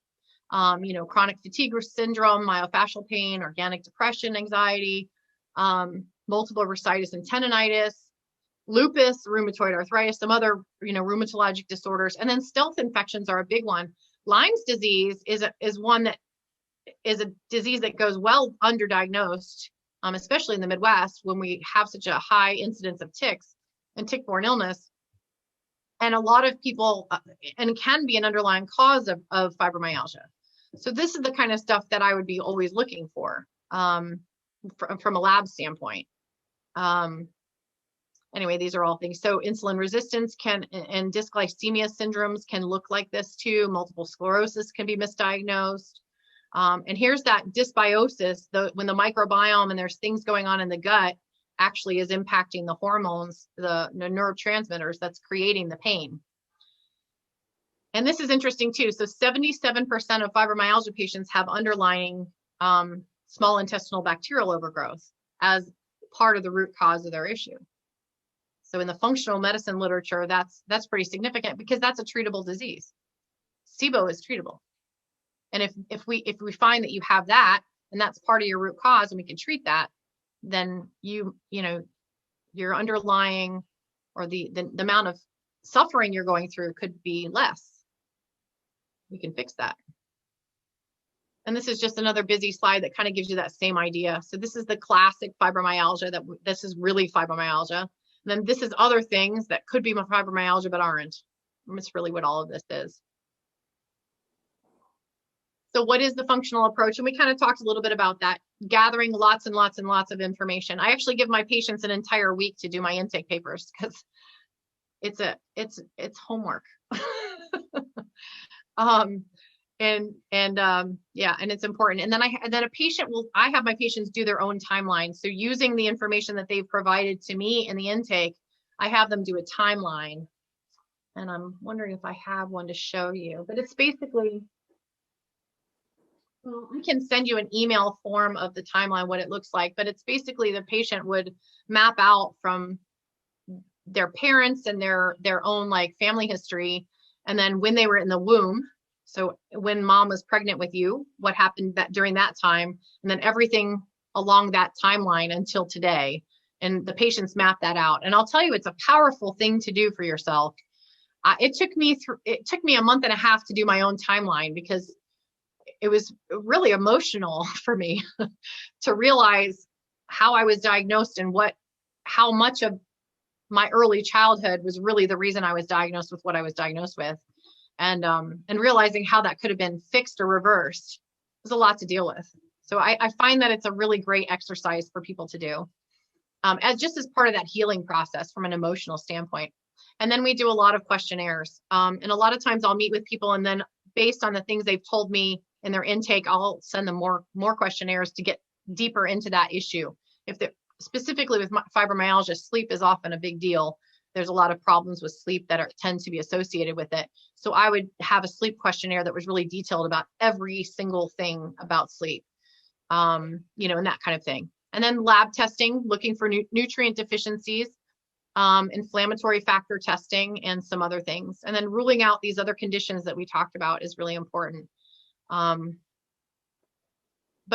Chronic fatigue syndrome, myofascial pain, organic depression, anxiety, multiple bursitis and tendonitis, lupus, rheumatoid arthritis, some other, rheumatologic disorders. And then stealth infections are a big one. Lyme's disease is one that is a disease that goes well underdiagnosed, especially in the Midwest when we have such a high incidence of ticks and tick-borne illness. And a lot of people, and it can be an underlying cause of fibromyalgia. So this is the kind of stuff that I would be always looking for from a lab standpoint. Anyway, these are all things. So insulin resistance and dysglycemia syndromes can look like this too. Multiple sclerosis can be misdiagnosed. And here's that dysbiosis, when the microbiome and there's things going on in the gut actually is impacting the hormones, the neurotransmitters that's creating the pain. And this is interesting too. So 77% of fibromyalgia patients have underlying small intestinal bacterial overgrowth as part of the root cause of their issue. So in the functional medicine literature, that's pretty significant because that's a treatable disease. SIBO is treatable. And if we find that you have that and that's part of your root cause and we can treat that, then your underlying or the amount of suffering you're going through could be less. We can fix that. And this is just another busy slide that kind of gives you that same idea. So this is the classic fibromyalgia, this is really fibromyalgia. And then this is other things that could be fibromyalgia but aren't. And that's really what all of this is. So what is the functional approach? And we kind of talked a little bit about that, gathering lots and lots and lots of information. I actually give my patients an entire week to do my intake papers because it's homework. And it's important. And then I have my patients do their own timeline. So using the information that they've provided to me in the intake, I have them do a timeline. And I'm wondering if I have one to show you, but it's basically, well, I can send you an email form of the timeline, what it looks like, but it's basically the patient would map out from their parents and their own like family history. And then when they were in the womb, so when mom was pregnant with you, what happened during that time, and then everything along that timeline until today. And the patients map that out. And I'll tell you, it's a powerful thing to do for yourself. It took me a month and a half to do my own timeline because it was really emotional for me to realize how I was diagnosed and how much of my early childhood was really the reason I was diagnosed with what I was diagnosed with. And realizing how that could have been fixed or reversed was a lot to deal with. So I find that it's a really great exercise for people to do as part of that healing process from an emotional standpoint. And then we do a lot of questionnaires. And a lot of times I'll meet with people and then based on the things they've told me in their intake, I'll send them more questionnaires to get deeper into that issue. Specifically with fibromyalgia, sleep is often a big deal. There's a lot of problems with sleep that tend to be associated with it. So I would have a sleep questionnaire that was really detailed about every single thing about sleep, and that kind of thing. And then lab testing, looking for nutrient deficiencies, inflammatory factor testing, and some other things. And then ruling out these other conditions that we talked about is really important. But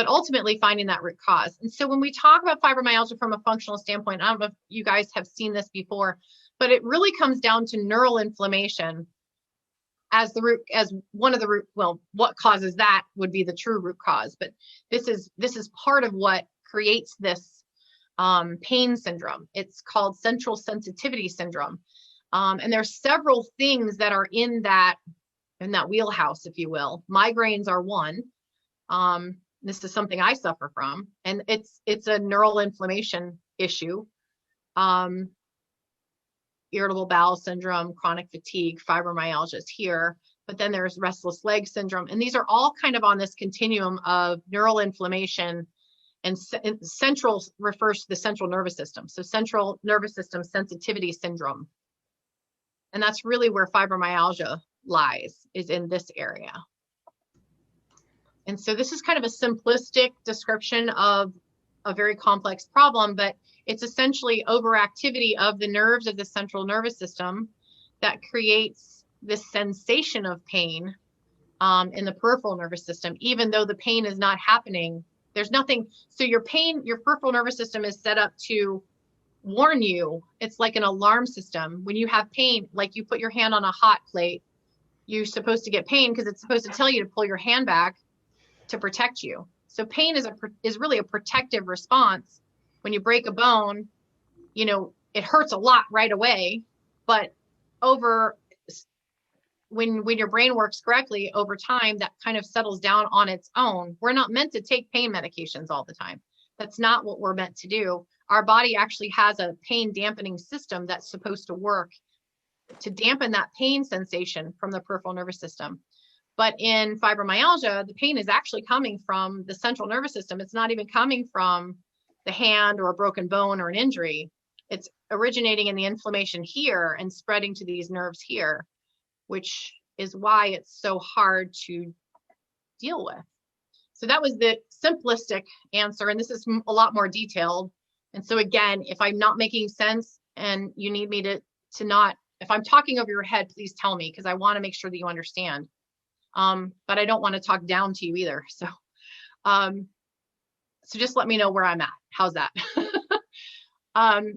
ultimately finding that root cause. And so when we talk about fibromyalgia from a functional standpoint, I don't know if you guys have seen this before, but it really comes down to neural inflammation as what causes that would be the true root cause. But this is part of what creates this pain syndrome. It's called central sensitivity syndrome. And there's several things that are in that wheelhouse, if you will. Migraines are one. This is something I suffer from, and it's a neural inflammation issue. Irritable bowel syndrome, chronic fatigue, fibromyalgia is here, but then there's restless leg syndrome. And these are all kind of on this continuum of neural inflammation, and central refers to the central nervous system. So central nervous system sensitivity syndrome. And that's really where fibromyalgia lies, is in this area. And so this is kind of a simplistic description of a very complex problem, but it's essentially overactivity of the nerves of the central nervous system that creates this sensation of pain in the peripheral nervous system, even though the pain is not happening. There's nothing. So your peripheral nervous system is set up to warn you. It's like an alarm system. When you have pain, like you put your hand on a hot plate, you're supposed to get pain because it's supposed to tell you to pull your hand back to protect you. So pain is really a protective response. When you break a bone, you know, it hurts a lot right away, but when your brain works correctly over time, that kind of settles down on its own. We're not meant to take pain medications all the time. That's not what we're meant to do. Our body actually has a pain dampening system that's supposed to work to dampen that pain sensation from the peripheral nervous system. But in fibromyalgia, the pain is actually coming from the central nervous system. It's not even coming from the hand or a broken bone or an injury. It's originating in the inflammation here and spreading to these nerves here, which is why it's so hard to deal with. So that was the simplistic answer, and this is a lot more detailed. And so again, if I'm not making sense and you need me to not, if I'm talking over your head, please tell me, because I want to make sure that you understand. But I don't want to talk down to you either. So just let me know where I'm at. How's that?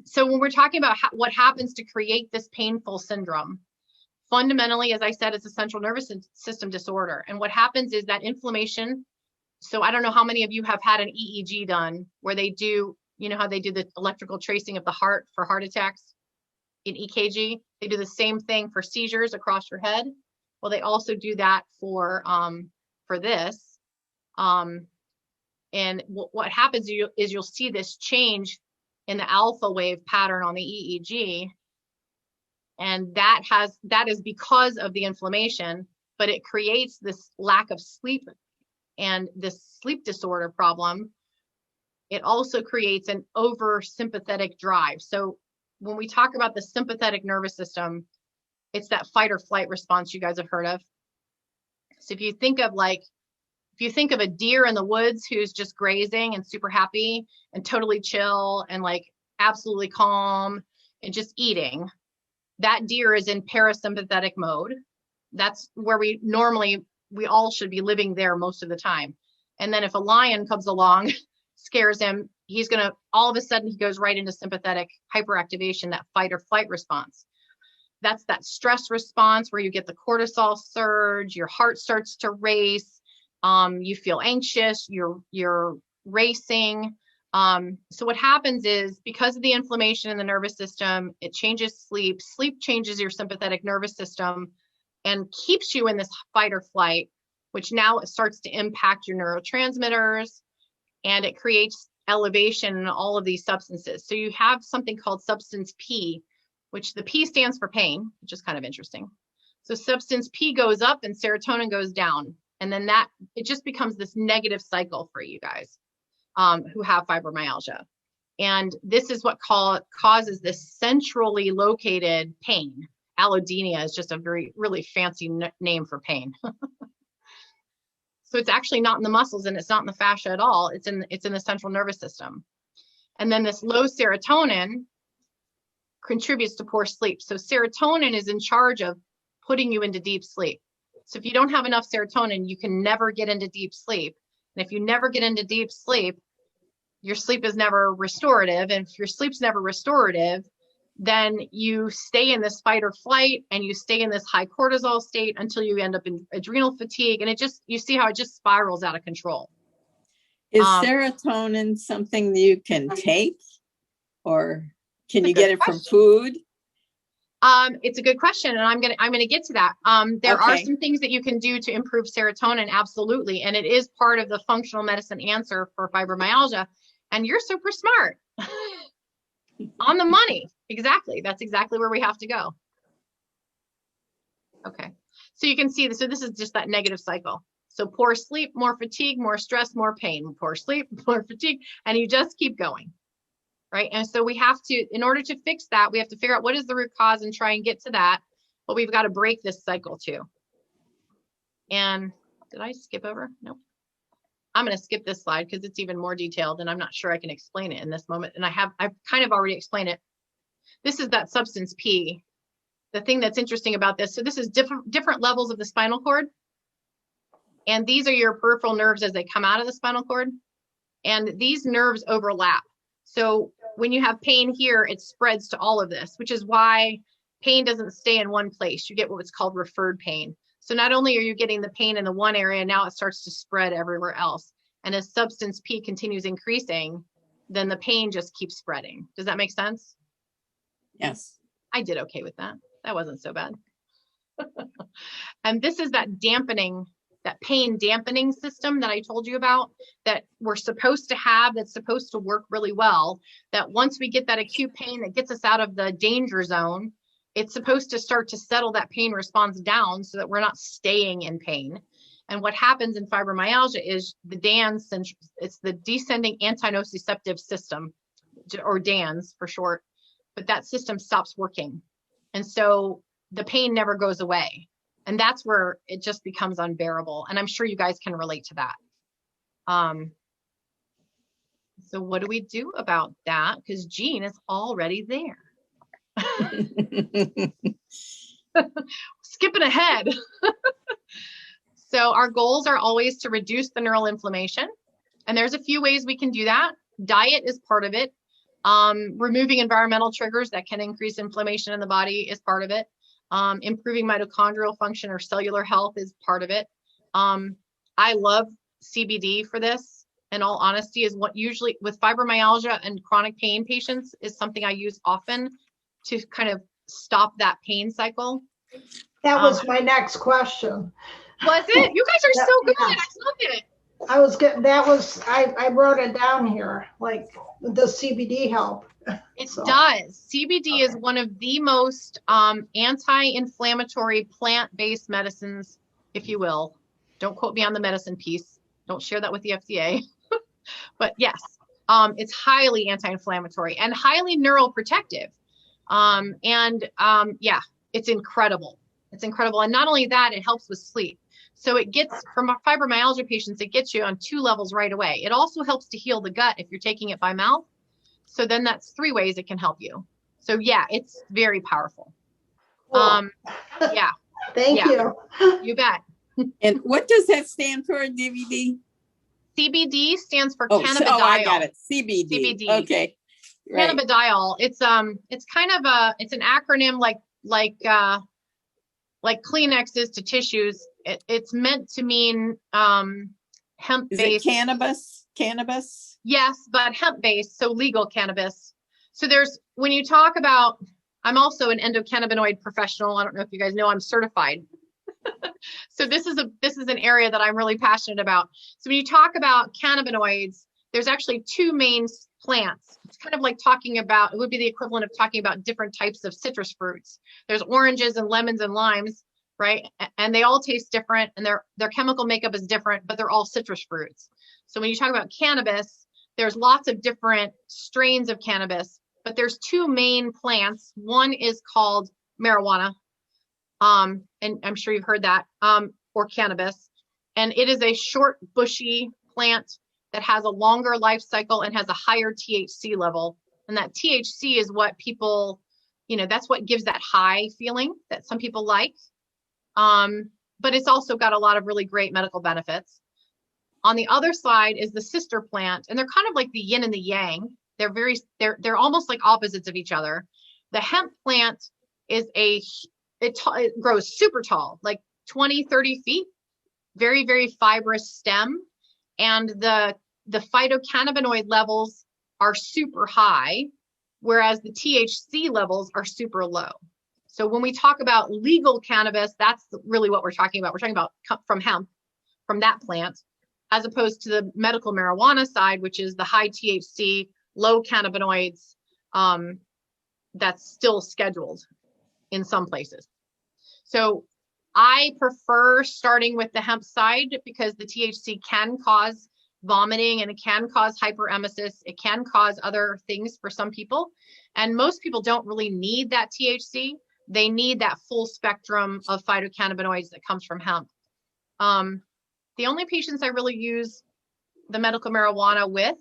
So when we're talking about what happens to create this painful syndrome, fundamentally, as I said, it's a central nervous system disorder. And what happens is that inflammation. So I don't know how many of you have had an EEG done where they do, you know how they do the electrical tracing of the heart for heart attacks in EKG? They do the same thing for seizures across your head. Well, they also do that for this. And what happens is you'll see this change in the alpha wave pattern on the EEG. And that is because of the inflammation, but it creates this lack of sleep and this sleep disorder problem. It also creates an oversympathetic drive. So when we talk about the sympathetic nervous system, it's that fight or flight response you guys have heard of. So if you think of a deer in the woods who's just grazing and super happy and totally chill and like absolutely calm and just eating, that deer is in parasympathetic mode. That's where we all should be living there most of the time. And then if a lion comes along, scares him, all of a sudden he goes right into sympathetic hyperactivation, that fight or flight response. That's that stress response where you get the cortisol surge, your heart starts to race, you feel anxious, you're racing. So what happens is because of the inflammation in the nervous system, it changes sleep. Sleep changes your sympathetic nervous system and keeps you in this fight or flight, which now it starts to impact your neurotransmitters, and it creates elevation in all of these substances. So you have something called substance P, which the P stands for pain, which is kind of interesting. So substance P goes up and serotonin goes down. And then it just becomes this negative cycle for you guys who have fibromyalgia. And this is what causes this centrally located pain. Allodynia is just a really fancy name for pain. So it's actually not in the muscles and it's not in the fascia at all. It's in the central nervous system. And then this low serotonin contributes to poor sleep. So serotonin is in charge of putting you into deep sleep. So if you don't have enough serotonin, you can never get into deep sleep. And if you never get into deep sleep, your sleep is never restorative. And if your sleep's never restorative, then you stay in this fight or flight and you stay in this high cortisol state until you end up in adrenal fatigue. And you see how it just spirals out of control. Is serotonin something that you can take, or can you get it from food? It's a good question, and I'm gonna get to that. There are some things that you can do to improve serotonin, absolutely, and it is part of the functional medicine answer for fibromyalgia. And you're super smart. On the money. Exactly. That's exactly where we have to go. Okay. So you can see this. So this is just that negative cycle. So poor sleep, more fatigue, more stress, more pain, poor sleep, more fatigue, and you just keep going. Right. And so we have to, in order to fix that, we have to figure out what is the root cause and try and get to that. But we've got to break this cycle too. And did I skip over? Nope. I'm going to skip this slide because it's even more detailed and I'm not sure I can explain it in this moment. And I've kind of already explained it. This is that substance P. The thing that's interesting about this, so this is different levels of the spinal cord. And these are your peripheral nerves as they come out of the spinal cord. And these nerves overlap. So when you have pain here, it spreads to all of this, which is why pain doesn't stay in one place. You get what's called referred pain. So not only are you getting the pain in the one area, now it starts to spread everywhere else. And as substance P continues increasing, then the pain just keeps spreading. Does that make sense? Yes. I did okay with that. That wasn't so bad. And this is that dampening, that pain dampening system that I told you about that we're supposed to have, that's supposed to work really well, that once we get that acute pain that gets us out of the danger zone, it's supposed to start to settle that pain response down so that we're not staying in pain. And what happens in fibromyalgia is the DANS, it's the descending antinociceptive system, or DANS for short, but that system stops working. And so the pain never goes away. And that's where it just becomes unbearable. And I'm sure you guys can relate to that. So what do we do about that? Because Jean is already there. Skipping ahead. So our goals are always to reduce the neural inflammation. And there's a few ways we can do that. Diet is part of it. Removing environmental triggers that can increase inflammation in the body is part of it. Improving mitochondrial function or cellular health is part of it. I love CBD for this. In all honesty, is what usually with fibromyalgia and chronic pain patients is something I use often to kind of stop that pain cycle. That was my next question. Was it? You guys are so good. Yeah. I love it. I was getting, I wrote it down here, like the CBD help. It So. does. CBD is one of the most anti-inflammatory plant-based medicines, if you will. Don't quote me on the medicine piece. Don't share that with the FDA. But yes, it's highly anti-inflammatory and highly neuroprotective. Yeah, it's incredible. It's incredible. And not only that, it helps with sleep. So it gets, from fibromyalgia patients, it gets you on 2 levels right away. It also helps to heal the gut if you're taking it by mouth. So then that's 3 ways it can help you. So yeah, it's very powerful. Cool. Yeah. Thank you. You bet. And what does that stand for, DVD? CBD stands for cannabidiol. Oh, I got it. CBD. CBD. Okay. Right. Cannabidiol. It's kind of it's an acronym like Kleenex is to tissues. It's meant to mean hemp-based. Is it cannabis? Yes, but hemp-based, so legal cannabis. So when you talk about, I'm also an endocannabinoid professional. I don't know if you guys know, I'm certified. So this is an area that I'm really passionate about. So when you talk about cannabinoids, there's actually 2 main plants. It's kind of like talking about, it would be the equivalent of talking about different types of citrus fruits. There's oranges and lemons and limes, right? And they all taste different and their chemical makeup is different, but they're all citrus fruits. So when you talk about cannabis, there's lots of different strains of cannabis, but there's 2 main plants. One is called marijuana, and I'm sure you've heard that, or cannabis. And it is a short, bushy plant that has a longer life cycle and has a higher THC level. And that THC is what people, that's what gives that high feeling that some people like. But it's also got a lot of really great medical benefits. On the other side is the sister plant, and they're kind of like the yin and the yang. They're almost like opposites of each other. The hemp plant is it grows super tall, like 20, 30 feet, very, very fibrous stem. And the phytocannabinoid levels are super high, whereas the THC levels are super low. So when we talk about legal cannabis, that's really what we're talking about. We're talking about from hemp, from that plant, as opposed to the medical marijuana side, which is the high THC, low cannabinoids, that's still scheduled in some places. So I prefer starting with the hemp side because the THC can cause vomiting and it can cause hyperemesis. It can cause other things for some people. And most people don't really need that THC. They need that full spectrum of phytocannabinoids that comes from hemp. The only patients I really use the medical marijuana with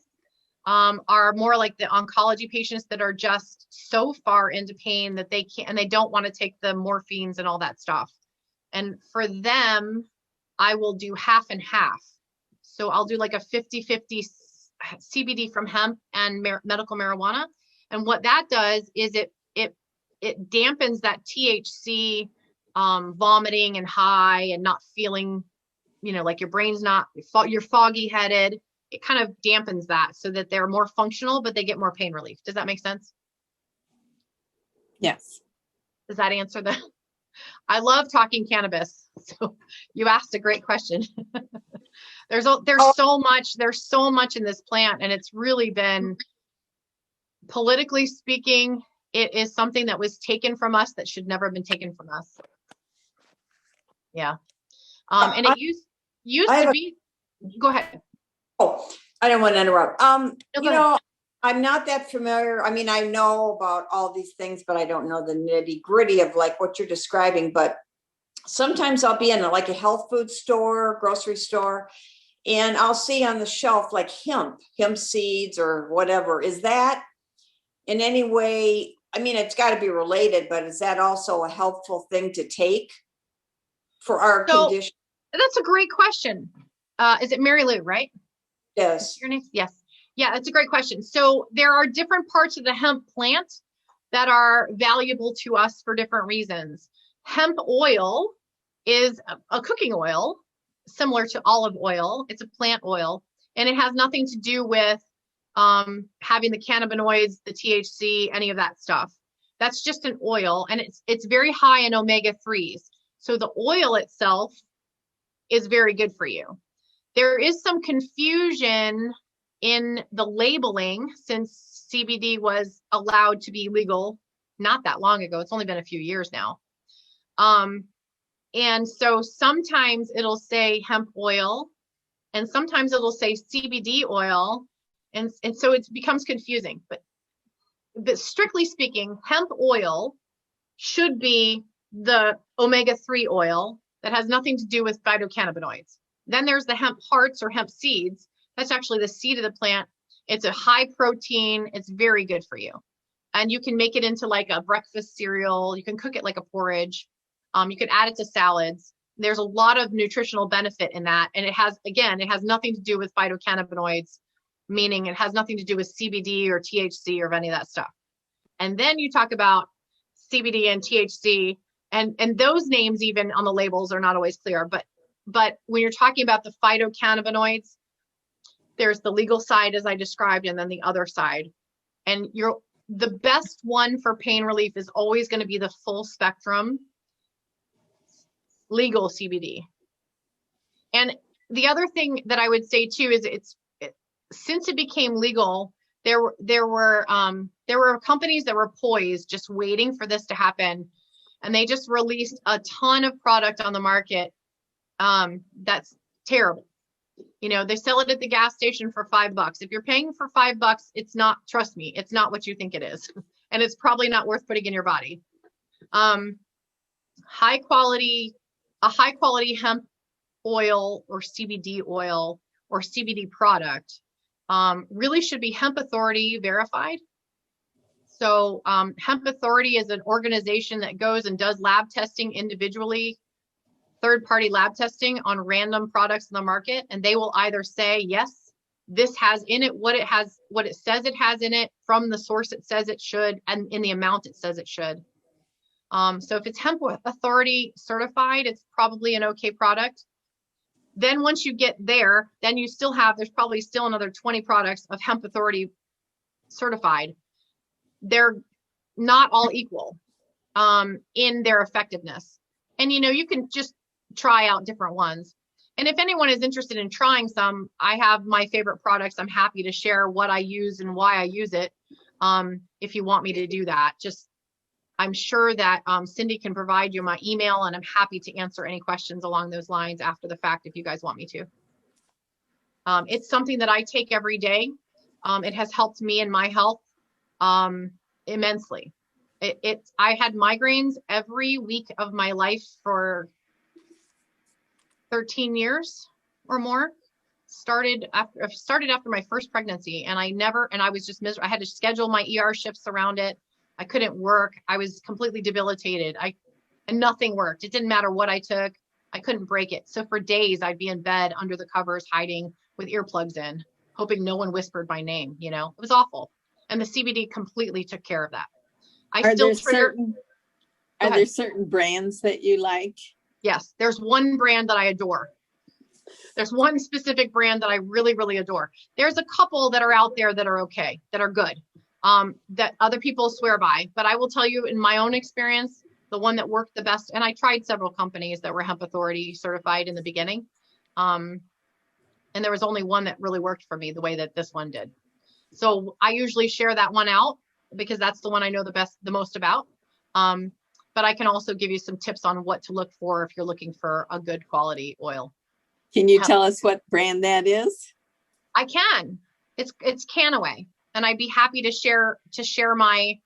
are more like the oncology patients that are just so far into pain that they can't, and they don't want to take the morphines and all that stuff. And for them, I will do half and half. So I'll do like a 50-50 CBD from hemp and medical marijuana. And what that does is it dampens that THC vomiting and high and not feeling, like your brain's not, you're foggy headed. It kind of dampens that so that they're more functional, but they get more pain relief. Does that make sense? Yes. Does that answer the? I love talking cannabis. So you asked a great question. There's so much in this plant, and it's really been, politically speaking, it is something that was taken from us that should never have been taken from us. Yeah. And it used to be, go ahead. Oh, I don't want to interrupt. No, I'm not that familiar. I mean, I know about all these things, but I don't know the nitty gritty of like what you're describing. But sometimes I'll be in like a health food store, grocery store, and I'll see on the shelf like hemp seeds or whatever. Is that in any way, I mean, it's got to be related, but is that also a helpful thing to take for our condition? That's a great question. Is it Mary Lou, right? Yes. Your name? Yes. Yeah, that's a great question. So there are different parts of the hemp plant that are valuable to us for different reasons. Hemp oil is a cooking oil, similar to olive oil. It's a plant oil, and it has nothing to do with having the cannabinoids, the THC, any of that stuff. That's just an oil, and it's very high in omega-3s. So the oil itself is very good for you. There is some confusion in the labeling since CBD was allowed to be legal not that long ago. It's only been a few years now. And so sometimes it'll say hemp oil, and sometimes it'll say CBD oil. And so it becomes confusing. But strictly speaking, hemp oil should be the omega-3 oil that has nothing to do with phytocannabinoids. Then there's the hemp hearts or hemp seeds. That's actually the seed of the plant. It's a high protein. It's very good for you. And you can make it into like a breakfast cereal. You can cook it like a porridge. You can add it to salads. There's a lot of nutritional benefit in that. And it has nothing to do with phytocannabinoids, meaning it has nothing to do with CBD or THC or any of that stuff. And then you talk about CBD and THC, and those names even on the labels are not always clear. But when you're talking about the phytocannabinoids, there's the legal side as I described, and then the other side. And the best one for pain relief is always going to be the full spectrum legal CBD. And the other thing that I would say too is since it became legal, there were companies that were poised just waiting for this to happen, and they just released a ton of product on the market that's terrible. They sell it at the gas station for $5. If you're paying for $5, it's not, trust me, it's not what you think it is. And it's probably not worth putting in your body. A high quality hemp oil or CBD oil or CBD product really should be Hemp Authority verified. So Hemp Authority is an organization that goes and does lab testing individually, third-party lab testing on random products in the market, and they will either say, yes, this has in it what it says it has in it from the source it says it should, and in the amount it says it should. So if it's Hemp Authority certified, it's probably an okay product. Then once you get there, then there's probably still another 20 products of Hemp Authority certified. They're not all equal in their effectiveness. And you can just try out different ones. And if anyone is interested in trying some, I have my favorite products. I'm happy to share what I use and why I use it. If you want me to do that, I'm sure that Cindy can provide you my email, and I'm happy to answer any questions along those lines after the fact if you guys want me to. It's something that I take every day. It has helped me in my health immensely. I had migraines every week of my life for 13 years or more. started after my first pregnancy, and I was just miserable. I had to schedule my ER shifts around it. I couldn't work. I was completely debilitated. And nothing worked. It didn't matter what I took. I couldn't break it. So for days I'd be in bed under the covers, hiding with earplugs in, hoping no one whispered my name. You know, it was awful. And the CBD completely took care of that. Are there certain brands that you like? Yes, there's one brand that I adore. There's one specific brand that I really, really adore. There's a couple that are out there that are okay, that are good, that other people swear by. But I will tell you, in my own experience, the one that worked the best, and I tried several companies that were Hemp Authority certified in the beginning, and there was only one that really worked for me the way that this one did. So I usually share that one out because that's the one I know the most about. But I can also give you some tips on what to look for if you're looking for a good quality oil. Can you tell us what brand that is? I can. It's Canaway, and I'd be happy to share my.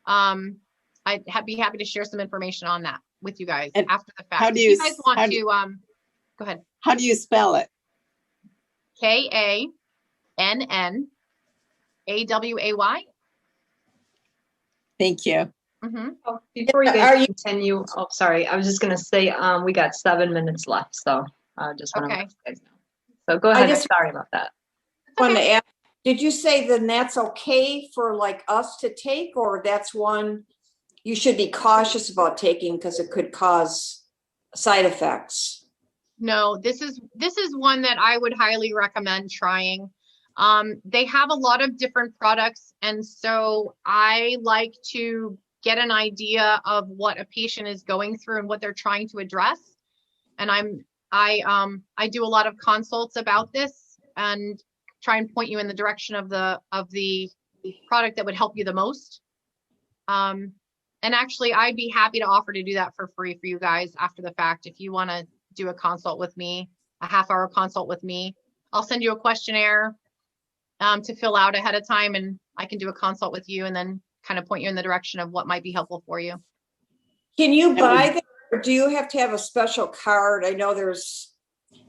I'd be happy to share some information on that with you guys And after the fact. how do If you you guys want how to, do- go ahead. How do you spell it? Kannaway. Thank you. Mm-hmm. Oh, before you guys continue, oh, sorry, I was just gonna say, we got 7 minutes left, so I just want to Okay. let you guys know. So go ahead, just- sorry about that. Want to ask, did you say then that's okay for like us to take, or that's one you should be cautious about taking because it could cause side effects? No, this is one that I would highly recommend trying. They have a lot of different products, and so I like to get an idea of what a patient is going through and what they're trying to address. And I do a lot of consults about this and try and point you in the direction of the product that would help you the most. And actually, I'd be happy to offer to do that for free for you guys after the fact. If you want to do a consult with me, a half-hour consult with me, I'll send you a questionnaire to fill out ahead of time, and I can do a consult with you and then kind of point you in the direction of what might be helpful for you. Can you buy them, or do you have to have a special card? I know there's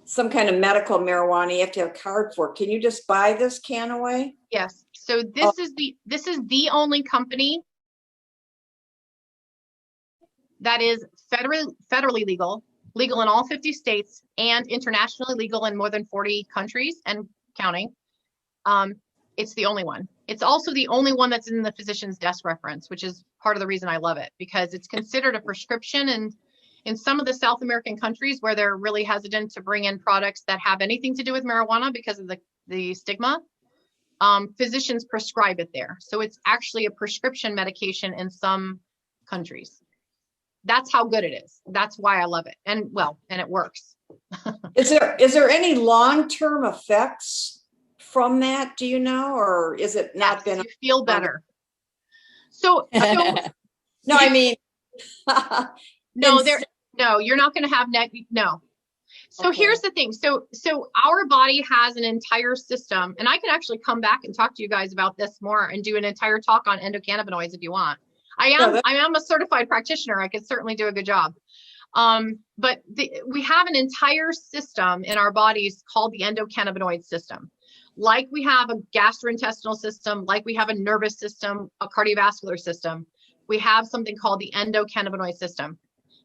some kind of medical marijuana you have to have a card for. Can you just buy this Kannaway? Yes. So this is the only company that is federally legal in all 50 states, and internationally legal in more than 40 countries and counting. It's the only one. It's also the only one that's in the physician's desk reference, which is part of the reason I love it, because it's considered a prescription. And in some of the South American countries where they're really hesitant to bring in products that have anything to do with marijuana because of the stigma, physicians prescribe it there. So it's actually a prescription medication in some countries. That's how good it is. That's why I love it. And it works. Is there any long-term effects from that, do you know, or is it not Yes, been? you feel better. So No, I mean, no, you're not going to have no. So Okay. here's the thing. So our body has an entire system, and I can actually come back and talk to you guys about this more and do an entire talk on endocannabinoids if you want. I am a certified practitioner. I could certainly do a good job. But we have an entire system in our bodies called the endocannabinoid system. Like we have a gastrointestinal system, like we have a nervous system, a cardiovascular system, we have something called the endocannabinoid system.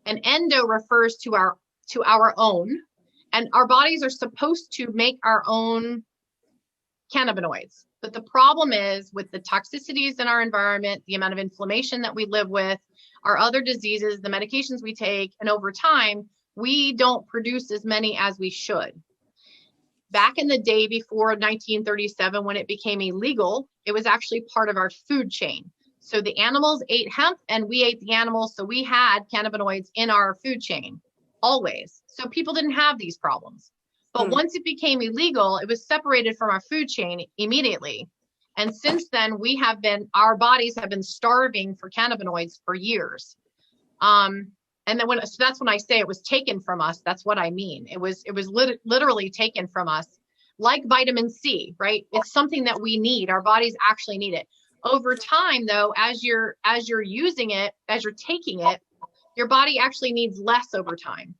And endo refers to our own, and our bodies are supposed to make our own cannabinoids. But the problem is with the toxicities in our environment, the amount of inflammation that we live with, our other diseases, the medications we take, and over time, we don't produce as many as we should. Back in the day before 1937, when it became illegal, it was actually part of our food chain. So the animals ate hemp and we ate the animals. So we had cannabinoids in our food chain always. So people didn't have these problems. But once it became illegal, it was separated from our food chain immediately. And since then, our bodies have been starving for cannabinoids for years. And then so that's when I say it was taken from us. That's what I mean. It was literally taken from us, like vitamin C, right? It's something that we need. Our bodies actually need it. Over time, though, as you're using it, as you're taking it, your body actually needs less over time.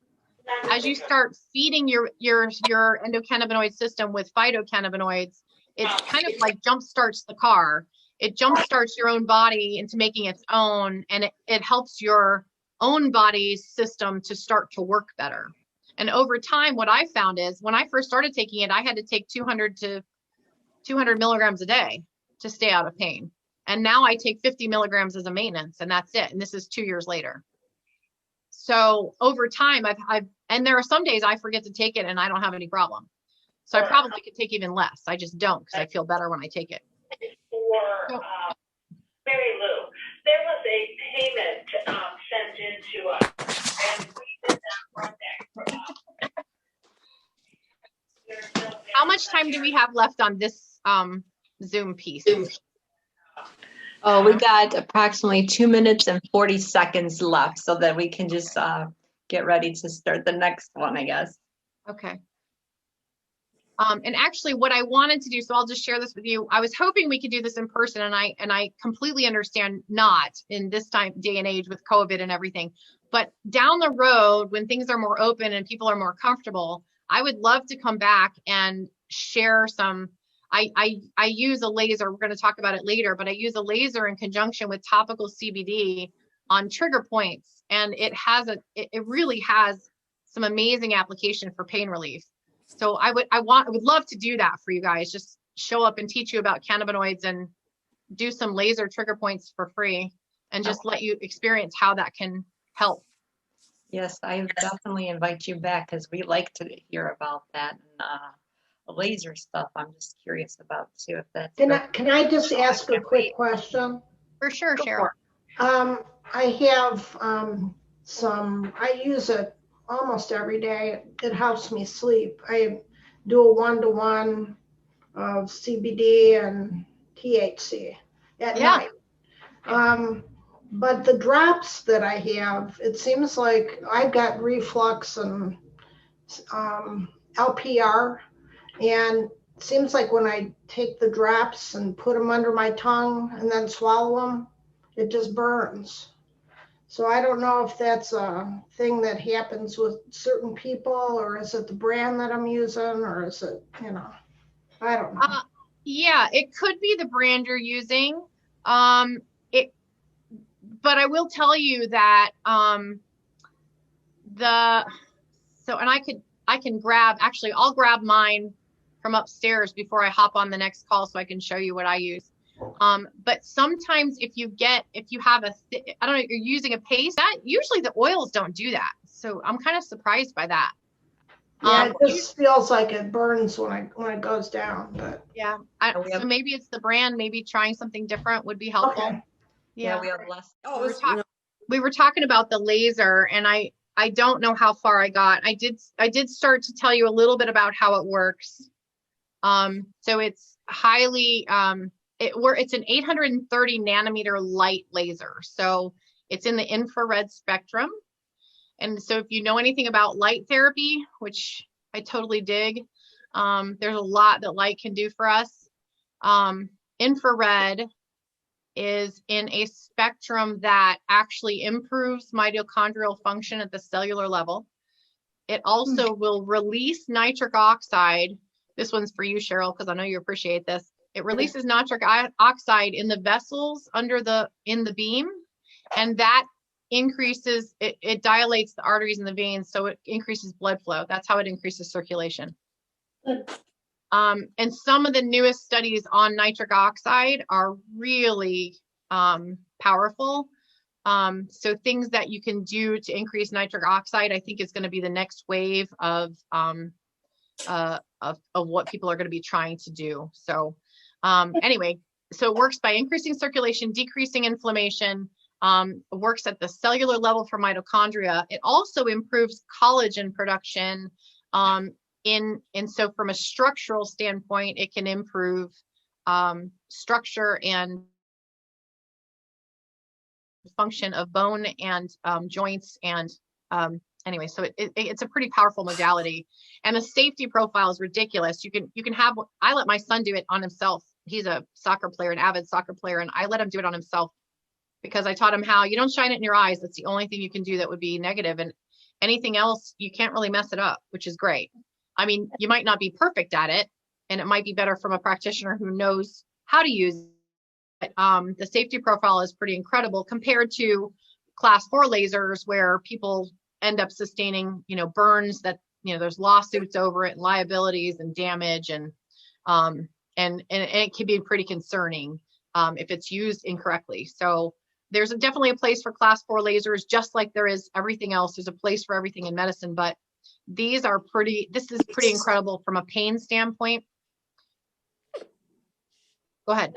as you start feeding your endocannabinoid system with phytocannabinoids, it kind of like jump starts the car. It jump starts your own body into making its own, and it helps your own body's system to start to work better. And over time, what I found is when I first started taking it, I had to take 200 milligrams a day to stay out of pain. And now I take 50 milligrams as a maintenance, and that's it. And this is 2 years later. So over time, and there are some days I forget to take it and I don't have any problem. So I probably could take even less. I just don't, because I feel better when I take it. For Mary Lou, there was a payment sent in to us, and we did not run that. How much time do we have left on this Zoom piece? Oh, we got approximately 2 minutes and 40 seconds left so that we can just get ready to start the next one, I guess. Okay. And actually what I wanted to do, so I'll just share this with you. I was hoping we could do this in person, and I completely understand not in this day and age with COVID and everything. But down the road, when things are more open and people are more comfortable, I would love to come back and share some. I use a laser. We're going to talk about it later, but I use a laser in conjunction with topical CBD on trigger points, and it really has some amazing application for pain relief. So I would love to do that for you guys. Just show up and teach you about cannabinoids and do some laser trigger points for free, and just let you experience how that can help. Yes, I definitely invite you back because we like to hear about that. And laser stuff, I'm just curious about too. If that's Can I just ask a quick question? For sure, Cheryl. I have I use it almost every day. It helps me sleep. I do a 1-to-1 of CBD and THC at night. But the drops that I have, it seems like I've got reflux and LPR, and it seems like when I take the drops and put them under my tongue and then swallow them, it just burns. So I don't know if that's a thing that happens with certain people, or is it the brand that I'm using, or is it, I don't know. Yeah, it could be the brand you're using. But I will tell you that and I can I'll grab mine from upstairs before I hop on the next call so I can show you what I use. But sometimes if you have I don't know, you're using a paste, that usually the oils don't do that. So I'm kind of surprised by that. Yeah, it just feels like it burns when it goes down. But yeah, so maybe it's the brand. Maybe trying something different would be helpful. Okay. Yeah, we have less. We were talking about the laser, and I don't know how far I got. I did start to tell you a little bit about how it works. So it's highly it's an 830 nanometer light laser. So it's in the infrared spectrum. And so if you know anything about light therapy, which I totally dig, there's a lot that light can do for us. Infrared is in a spectrum that actually improves mitochondrial function at the cellular level. It also will release nitric oxide. This one's for you, Cheryl, because I know you appreciate this. It releases nitric oxide in the vessels in the beam, and that increases, it dilates the arteries and the veins, so it increases blood flow. That's how it increases circulation. And some of the newest studies on nitric oxide are really powerful. So things that you can do to increase nitric oxide, I think, is going to be the next wave of what people are going to be trying to do. So anyway, so it works by increasing circulation, decreasing inflammation. It works at the cellular level for mitochondria. It also improves collagen production. And so from a structural standpoint, it can improve structure and function of bone and joints. And anyway, so it's a pretty powerful modality, and the safety profile is ridiculous. You can have, I let my son do it on himself. He's a soccer player, an avid soccer player, and I let him do it on himself because I taught him how you don't shine it in your eyes. That's the only thing you can do that would be negative. anything else, you can't really mess it up, which is great. I mean, you might not be perfect at it, and it might be better from a practitioner who knows how to use it. The safety profile is pretty incredible compared to class 4 lasers where people end up sustaining, burns that, there's lawsuits over it, and liabilities and damage, and it can be pretty concerning if it's used incorrectly. So there's definitely a place for class 4 lasers, just like there is everything else. There's a place for everything in medicine, but this is pretty incredible from a pain standpoint. Go ahead.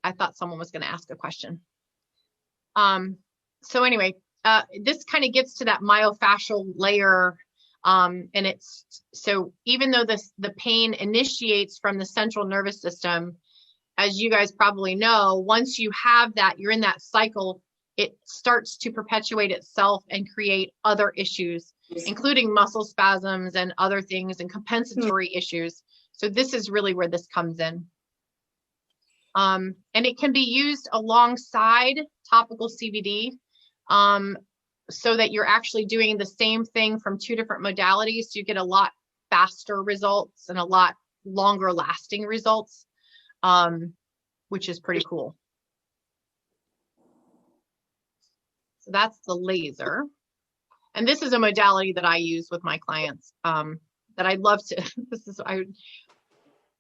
I thought someone was going to ask a question. So anyway, this kind of gets to that myofascial layer. And so even though the pain initiates from the central nervous system, as you guys probably know, once you have that, you're in that cycle, it starts to perpetuate itself and create other issues, including muscle spasms and other things and compensatory issues. So this is really where this comes in. And it can be used alongside topical CBD, so that you're actually doing the same thing from 2 different modalities. So you get a lot faster results and a lot longer lasting results, which is pretty cool. So that's the laser. And this is a modality that I use with my clients, that I'd love to, I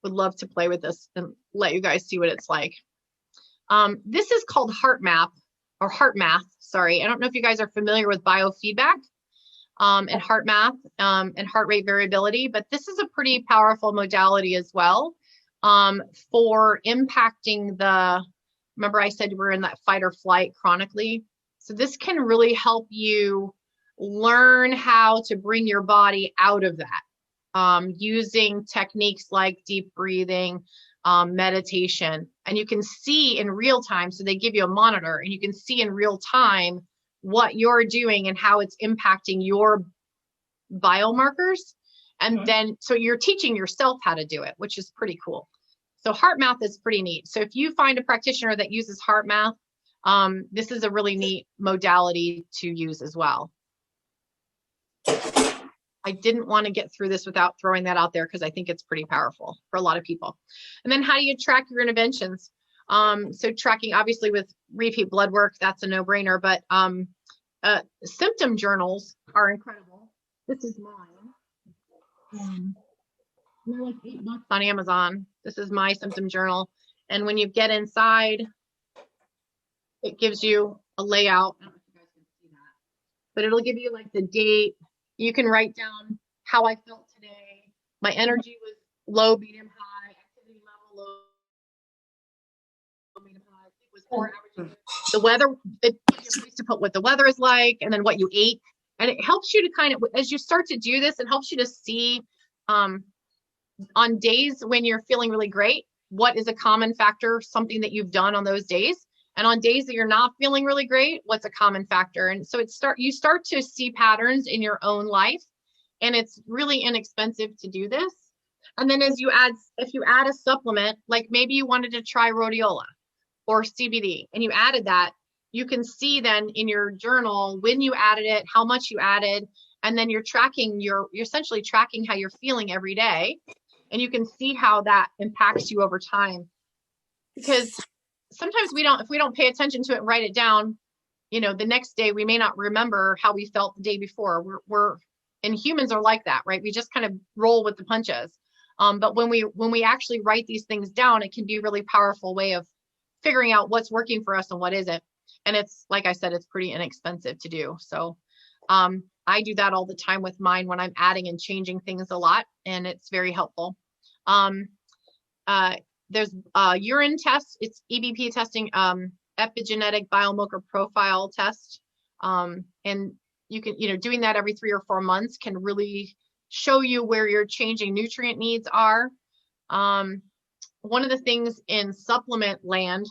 would love to play with this and let you guys see what it's like. This is called Heart Math. Sorry. I don't know if you guys are familiar with biofeedback and heart math and heart rate variability, but this is a pretty powerful modality as well for impacting remember I said we're in that fight or flight chronically. So this can really help you learn how to bring your body out of that using techniques like deep breathing, meditation, and you can see in real time. So they give you a monitor and you can see in real time what you're doing and how it's impacting your biomarkers. And then, so you're teaching yourself how to do it, which is pretty cool. So heart math is pretty neat. So if you find a practitioner that uses heart math, this is a really neat modality to use as well. I didn't want to get through this without throwing that out there because I think it's pretty powerful for a lot of people. And then how do you track your interventions? So tracking, obviously with repeat blood work, that's a no-brainer, but symptom journals are incredible. This is mine. They're like $8 on Amazon. This is my symptom journal. And when you get inside, it gives you a layout. I don't know if you guys can see that, but it'll give you like the date. You can write down how I felt today. My energy was low, medium, high, activity level, low, medium, high. It was more average. The weather, it gives you a place to put what the weather is like and then what you ate. And it helps you to kind of, as you start to do this, it helps you to see on days when you're feeling really great, what is a common factor, something that you've done on those days. And on days that you're not feeling really great, what's a common factor? And so you start to see patterns in your own life, and it's really inexpensive to do this. And then if you add a supplement, like maybe you wanted to try rhodiola or CBD, and you added that, you can see then in your journal when you added it, how much you added, and then you're essentially tracking how you're feeling every day, and you can see how that impacts you over time. Because sometimes if we don't pay attention to it and write it down, the next day we may not remember how we felt the day before. And humans are like that, right? We just kind of roll with the punches. But when we actually write these things down, it can be a really powerful way of figuring out what's working for us and what isn't. And it's, like I said, it's pretty inexpensive to do. So I do that all the time with mine when I'm adding and changing things a lot, and it's very helpful. There's urine tests. It's EBP testing, epigenetic biomarker profile test. And you can, doing that every 3 or 4 months can really show you where your changing nutrient needs are. One of the things in supplement land,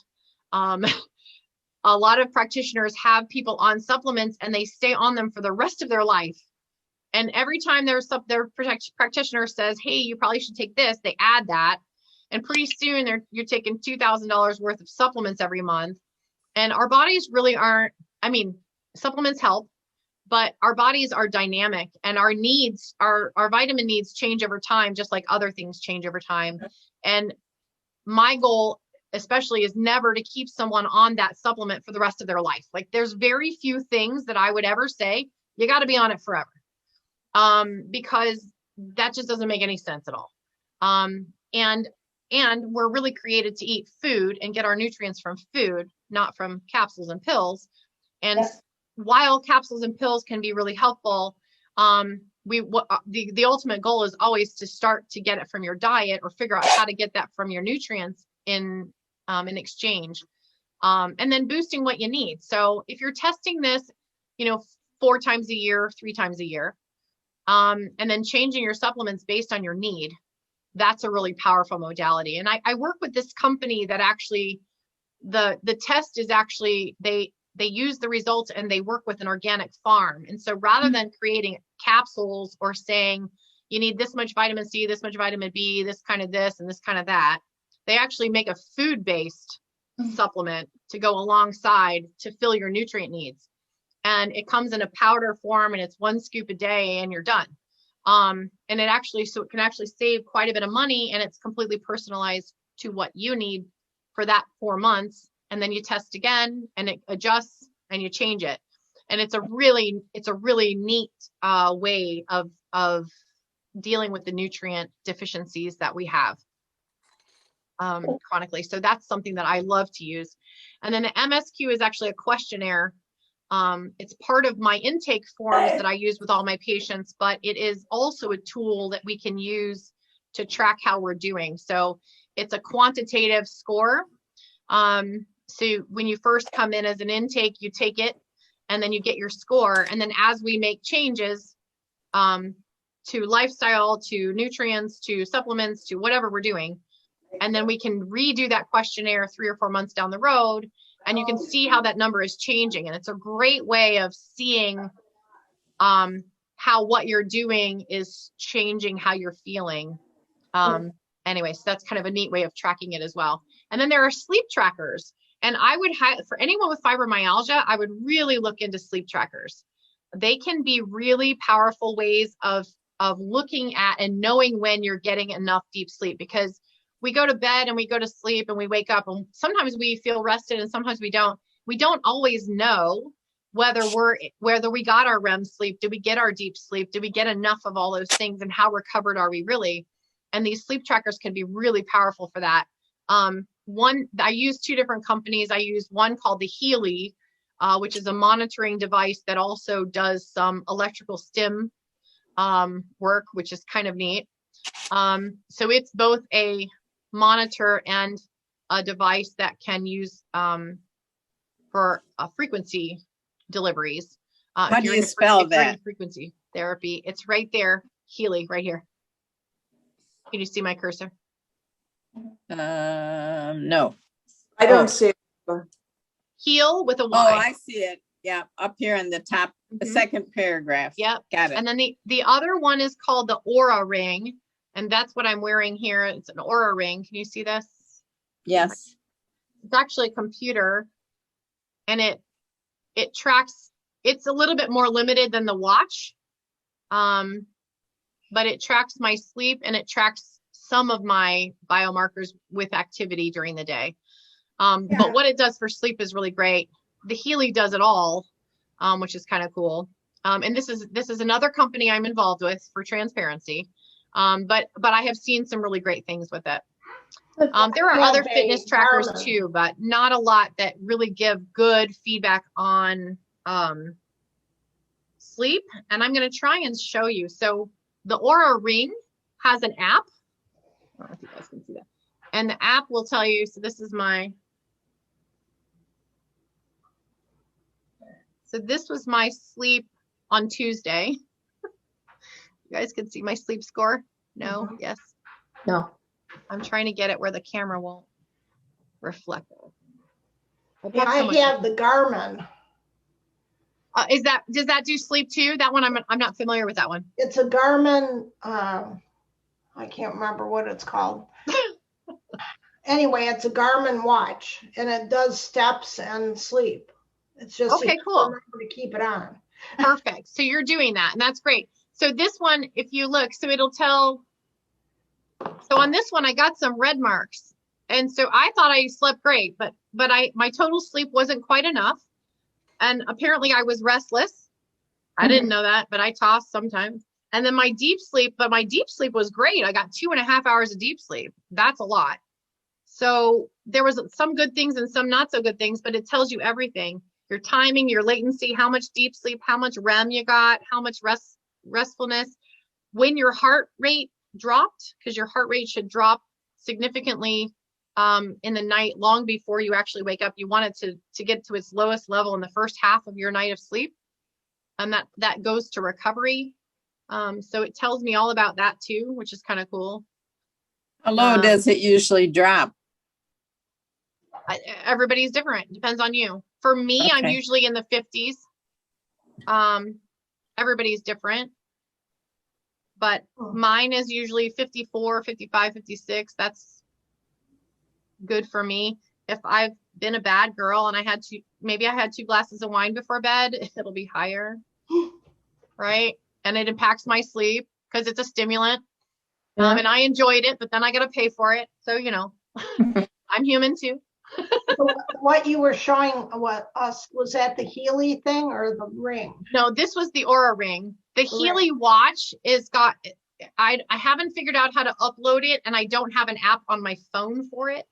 a lot of practitioners have people on supplements and they stay on them for the rest of their life. And every time their practitioner says, hey, you probably should take this, they add that. And pretty soon you're taking $2,000 worth of supplements every month. And our bodies really aren't I mean, supplements help, but our bodies are dynamic and our needs, our vitamin needs change over time, just like other things change over time. And my goal especially is never to keep someone on that supplement for the rest of their life. Like there's very few things that I would ever say, you got to be on it forever. Because that just doesn't make any sense at all. And we're really created to eat food and get our nutrients from food, not from capsules and pills. And while capsules and pills can be really helpful, the ultimate goal is always to start to get it from your diet or figure out how to get that from your nutrients in exchange, and then boosting what you need. So if you're testing this, 4 times a year, 3 times a year, and then changing your supplements based on your need, that's a really powerful modality. And I work with this company that actually, the test is actually, they use the results and they work with an organic farm. And so rather than creating capsules or saying you need this much vitamin C, this much vitamin B, this kind of this and this kind of that, they actually make a food-based supplement to go alongside to fill your nutrient needs. And it comes in a powder form and it's 1 scoop a day and you're done. And it can actually save quite a bit of money, and it's completely personalized to what you need for that 4 months. And then you test again and it adjusts and you change it. And it's a really neat way of dealing with the nutrient deficiencies that we have chronically. So that's something that I love to use. And then the MSQ is actually a questionnaire. It's part of my intake forms that I use with all my patients, but it is also a tool that we can use to track how we're doing. So it's a quantitative score. So when you first come in as an intake, you take it and then you get your score. And then as we make changes to lifestyle, to nutrients, to supplements, to whatever we're doing, and then we can redo that questionnaire 3 or 4 months down the road, and you can see how that number is changing. And it's a great way of seeing how what you're doing is changing how you're feeling. Anyway, so that's kind of a neat way of tracking it as well. And then there are sleep trackers. And I would for anyone with fibromyalgia, I would really look into sleep trackers. They can be really powerful ways of looking at and knowing when you're getting enough deep sleep, because we go to bed and we go to sleep and we wake up and sometimes we feel rested and sometimes we don't. We don't always know whether we got our REM sleep. Did we get our deep sleep? Did we get enough of all those things, and how recovered are we really? And these sleep trackers can be really powerful for that. I use 2 different companies. I use one called the Healy, which is a monitoring device that also does some electrical stim work, which is kind of neat. So it's both a monitor and a device that can use for frequency deliveries. How do you spell that? Frequency therapy. It's right there, Healy, right here. Can you see my cursor? No. I don't see it. Heal with a Y. Oh, I see it. Yeah, up here in the top, the second paragraph. Yep. Got it. And then the other one is called the Aura Ring, and that's what I'm wearing here. It's an Aura Ring. Can you see this? Yes. It's actually a computer, and it tracks. It's a little bit more limited than the watch, but it tracks my sleep and it tracks some of my biomarkers with activity during the day. But what it does for sleep is really great. The Healy does it all, which is kind of cool. And this is another company I'm involved with for transparency. But I have seen some really great things with it. There are other fitness trackers too, but not a lot that really give good feedback on sleep. And I'm going to try and show you. So the Aura Ring has an app. I don't know if you guys can see that. And the app will tell you, so this is so this was my sleep on Tuesday. You guys can see my sleep score? No? Yes? No. I'm trying to get it where the camera won't reflect it. Yeah, I have the Garmin. Does that do sleep too? That one, I'm not familiar with that one. It's a Garmin, I can't remember what it's called. Anyway, it's a Garmin watch and it does steps and sleep. It's just. Okay, you have to cool. remember to keep it on. Perfect. So you're doing that, and that's great. So this one, if you look, so it'll tell, so on this one, I got some red marks. And so I thought I slept great, but my total sleep wasn't quite enough. And apparently I was restless. I didn't know that, but I tossed sometimes. And then my deep sleep was great. I got 2.5 hours of deep sleep. That's a lot. So there was some good things and some not so good things, but it tells you everything. Your timing, your latency, how much deep sleep, how much REM you got, how much restfulness, when your heart rate dropped, because your heart rate should drop significantly in the night long before you actually wake up. You want it to get to its lowest level in the first half of your night of sleep. And that goes to recovery. So it tells me all about that too, which is kind of cool. How low does it usually drop? Everybody's different. Depends on you. For me, I'm Okay. usually in the 50s. Everybody's different. But mine is usually 54, 55, 56. That's good for me. If I've been a bad girl and I had 2 glasses of wine before bed, it'll be higher. Right? And it impacts my sleep because it's a stimulant. And I enjoyed it, but then I got to pay for it. So, I'm human too. What you were showing us, was that the Healy thing or the ring? No, this was the Aura Ring. The Healy watch I haven't figured out how to upload it, and I don't have an app on my phone for it.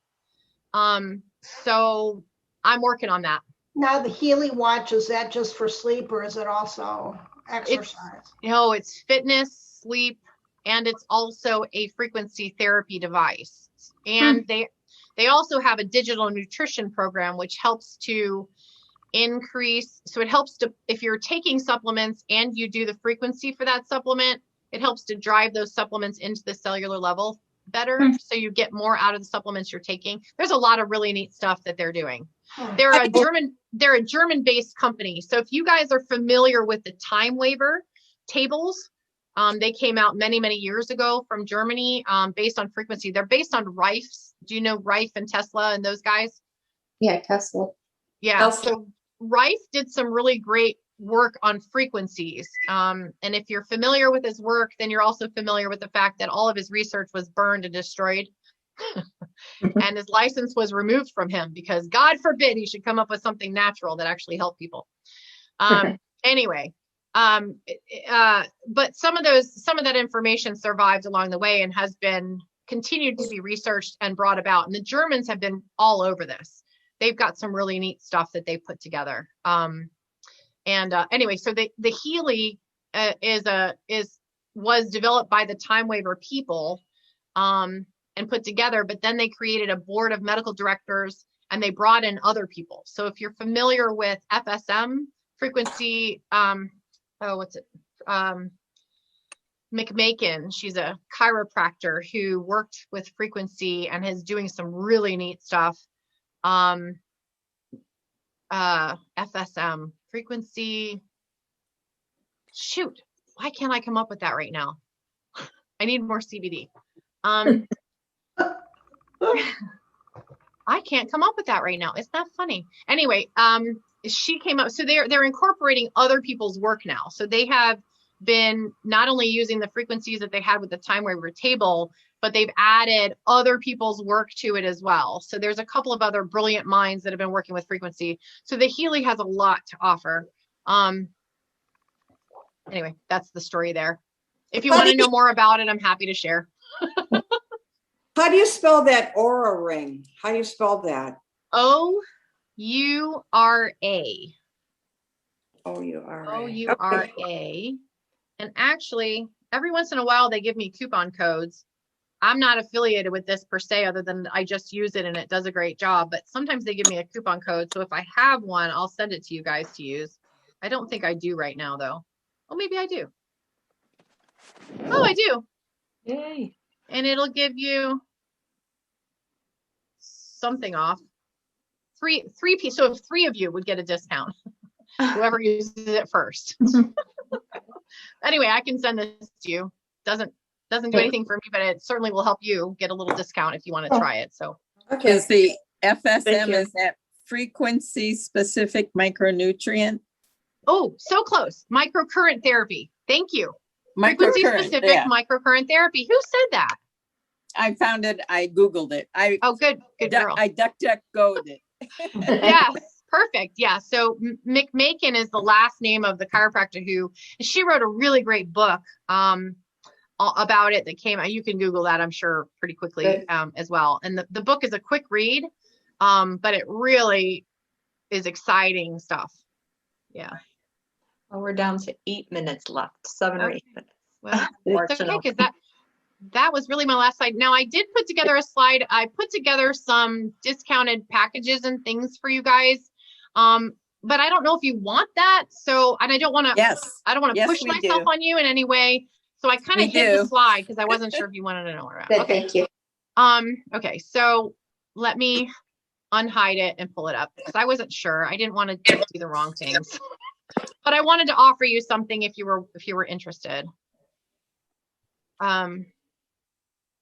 So I'm working on that. Now the Healy watch, is that just for sleep or is it also exercise? It's fitness, sleep, and it's also a frequency therapy device. And they also have a digital nutrition program, which helps to increase. So it helps to, if you're taking supplements and you do the frequency for that supplement, it helps to drive those supplements into the cellular level better. So you get more out of the supplements you're taking. There's a lot of really neat stuff that they're doing. They're a German-based company. So if you guys are familiar with the time waiver tables, they came out many, many years ago from Germany, based on frequency. They're based on Rife's. Do you know Rife and Tesla and those guys? Yeah, Tesla. Yeah. So Rife did some really great work on frequencies. And if you're familiar with his work, then you're also familiar with the fact that all of his research was burned and destroyed. And his license was removed from him because God forbid he should come up with something natural that actually helped people. Anyway, but some of that information survived along the way and has been continued to be researched and brought about. And the Germans have been all over this. They've got some really neat stuff that they put together. Anyway, so the Healy was developed by the Time Waiver people and put together, but then they created a board of medical directors and they brought in other people. So if you're familiar with FSM frequency, McMakin, she's a chiropractor who worked with frequency and is doing some really neat stuff. FSM frequency. Shoot, why can't I come up with that right now? I need more CBD. I can't come up with that right now. Isn't that funny? Anyway, she came up. So they're incorporating other people's work now. So they have been not only using the frequencies that they had with the Time Waiver table, but they've added other people's work to it as well. So there's a couple of other brilliant minds that have been working with frequency. So the Healy has a lot to offer. Anyway, that's the story there. If you want to know more about it, I'm happy to share. How do you spell that Aura Ring? How do you spell that? O-U-R-A. O-U-R-A. O-U-R-A. And actually, every once in a while, they give me coupon codes. I'm not affiliated with this per se, other than I just use it and it does a great job. But sometimes they give me a coupon code. So if I have one, I'll send it to you guys to use. I don't think I do right now, though. Oh, maybe I do. Oh, I do. Yay. And it'll give you something off. Three piece. So if 3 of you would get a discount, whoever uses it first. Anyway, I can send this to you. Doesn't do anything for me, but it certainly will help you get a little discount if you want to try it. So Is the FSM, is that frequency specific micronutrient. Oh, so close. Microcurrent therapy. Thank you. Frequency Microcurrent, specific yeah. microcurrent therapy. Who said that? I found it. I Googled it. Oh, good girl. I DuckDuckGo'd it. Yes, perfect. Yeah. So McMakin is the last name of the chiropractor who, she wrote a really great book about it that came out. You can Google that, I'm sure, pretty quickly as well. And the book is a quick read, but it really is exciting stuff. Yeah. Well, we're down to 8 minutes left, 7 or 8 minutes. Well, it's okay, because that was really my last slide. Now, I did put together a slide. I put together some discounted packages and things for you guys. But I don't know if you want that. So, and I don't want to, Yes. I don't want to Yes, push we myself do. on you in any way. So I kind We of hid the do. slide because I wasn't sure if you wanted to know where. Good, Okay. thank you. Okay. So let me unhide it and pull it up because I wasn't sure. I didn't want to do the wrong things, but I wanted to offer you something if you were interested.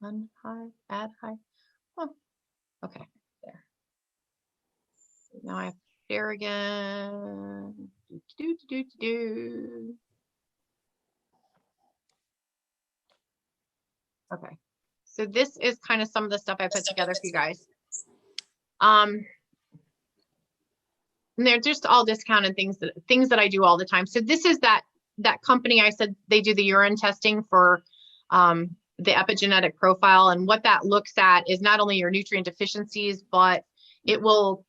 Unhide, add hide. Oh, okay, there. Now I have to share again. Okay, so this is kind of some of the stuff I put together for you guys. And they're just all discounted things that I do all the time. So this is that company I said they do the urine testing for the epigenetic profile, and what that looks at is not only your nutrient deficiencies, but it will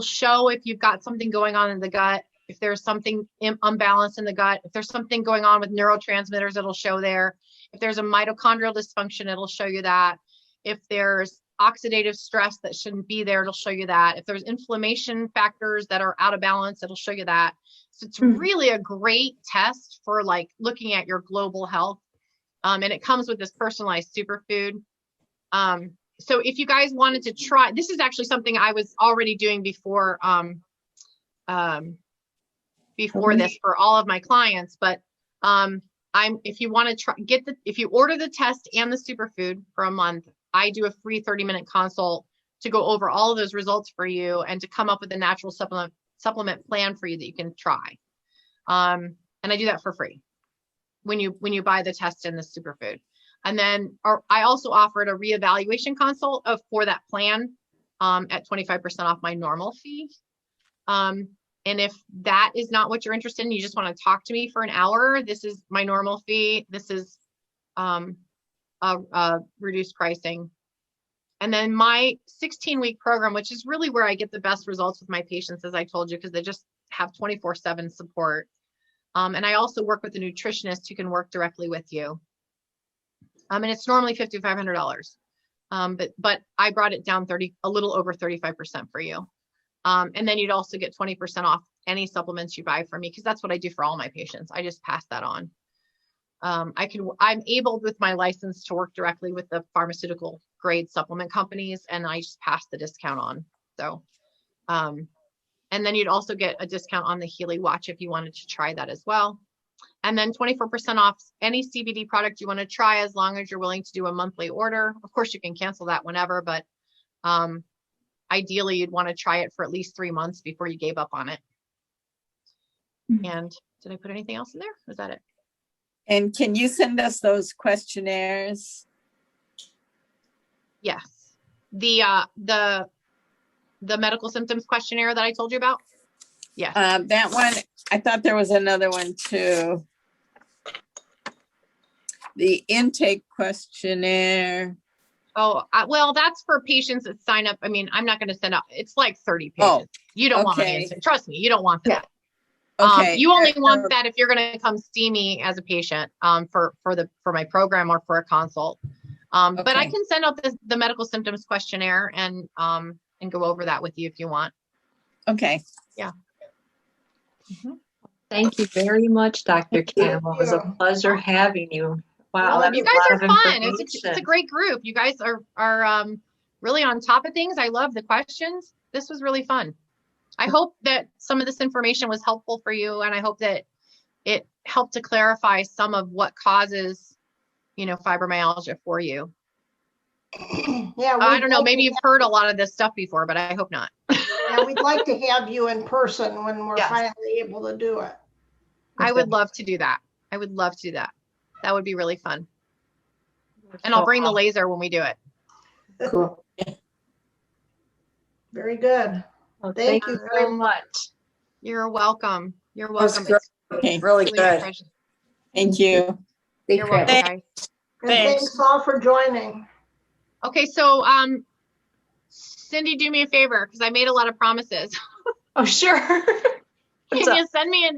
show if you've got something going on in the gut, if there's something unbalanced in the gut, if there's something going on with neurotransmitters, it'll show there. If there's a mitochondrial dysfunction, it'll show you that. If there's oxidative stress that shouldn't be there, it'll show you that. If there's inflammation factors that are out of balance, it'll show you that. So it's really a great test for like looking at your global health. And it comes with this personalized superfood. So if you guys wanted to try, this is actually something I was already doing before this for all of my clients, but if you want to try, if you order the test and the superfood for a month, I do a free 30-minute consult to go over all of those results for you and to come up with a natural supplement plan for you that you can try. And I do that for free when you buy the test and the superfood. And then I also offered a reevaluation consult for that plan at 25% off my normal fee. And if that is not what you're interested in, you just want to talk to me for an hour, this is my normal fee. This is reduced pricing. And then my 16-week program, which is really where I get the best results with my patients, as I told you, because they just have 24/7 support. And I also work with a nutritionist who can work directly with you. And it's normally $5,500. But I brought it down a little over 35% for you. And then you'd also get 20% off any supplements you buy from me, because that's what I do for all my patients. I just pass that on. I'm able with my license to work directly with the pharmaceutical grade supplement companies, and I just pass the discount on. So, and then you'd also get a discount on the Healy watch if you wanted to try that as well. And then 24% off any CBD product you want to try, as long as you're willing to do a monthly order. Of course, you can cancel that whenever, but ideally you'd want to try it for at least 3 months before you gave up on it. And did I put anything else in there? Was that it? And can you send us those questionnaires? Yes. The medical symptoms questionnaire that I told you about? Yes. That one, I thought there was another one too. The intake questionnaire. Oh, well, that's for patients that sign up. I mean, I'm not going to send out, it's like 30 pages. Oh, you don't want okay. me. Trust me, you don't want that. Okay. You only want that if you're going to come see me as a patient for my program or for a consult. But I can send out the medical symptoms questionnaire and go over that with you if you want. Okay. Yeah. Thank you very much, Dr. Campbell. It was a pleasure having you. Wow, that was You a guys lot are of fun. It's information. a great group. You guys are really on top of things. I love the questions. This was really fun. I hope that some of this information was helpful for you, and I hope that it helped to clarify some of what causes, fibromyalgia for you. Yeah, I don't know. Maybe you've heard a lot of this stuff before, but I hope not. Yeah, we'd like to have you in person when we're Yes. finally able to do it. I would love to do that. I would love to do that. That would be really fun. And I'll bring the laser when we do it. Cool. Very good. Well, Thank you very so much. You're welcome. You're That was welcome. great. It's Okay, Really really good. precious. thank you. Safe You're welcome, travels. guys. And Thanks. thanks all for joining. Okay, so Cindy, do me a favor because I made a lot of promises. Oh, sure. What's Can up? you send me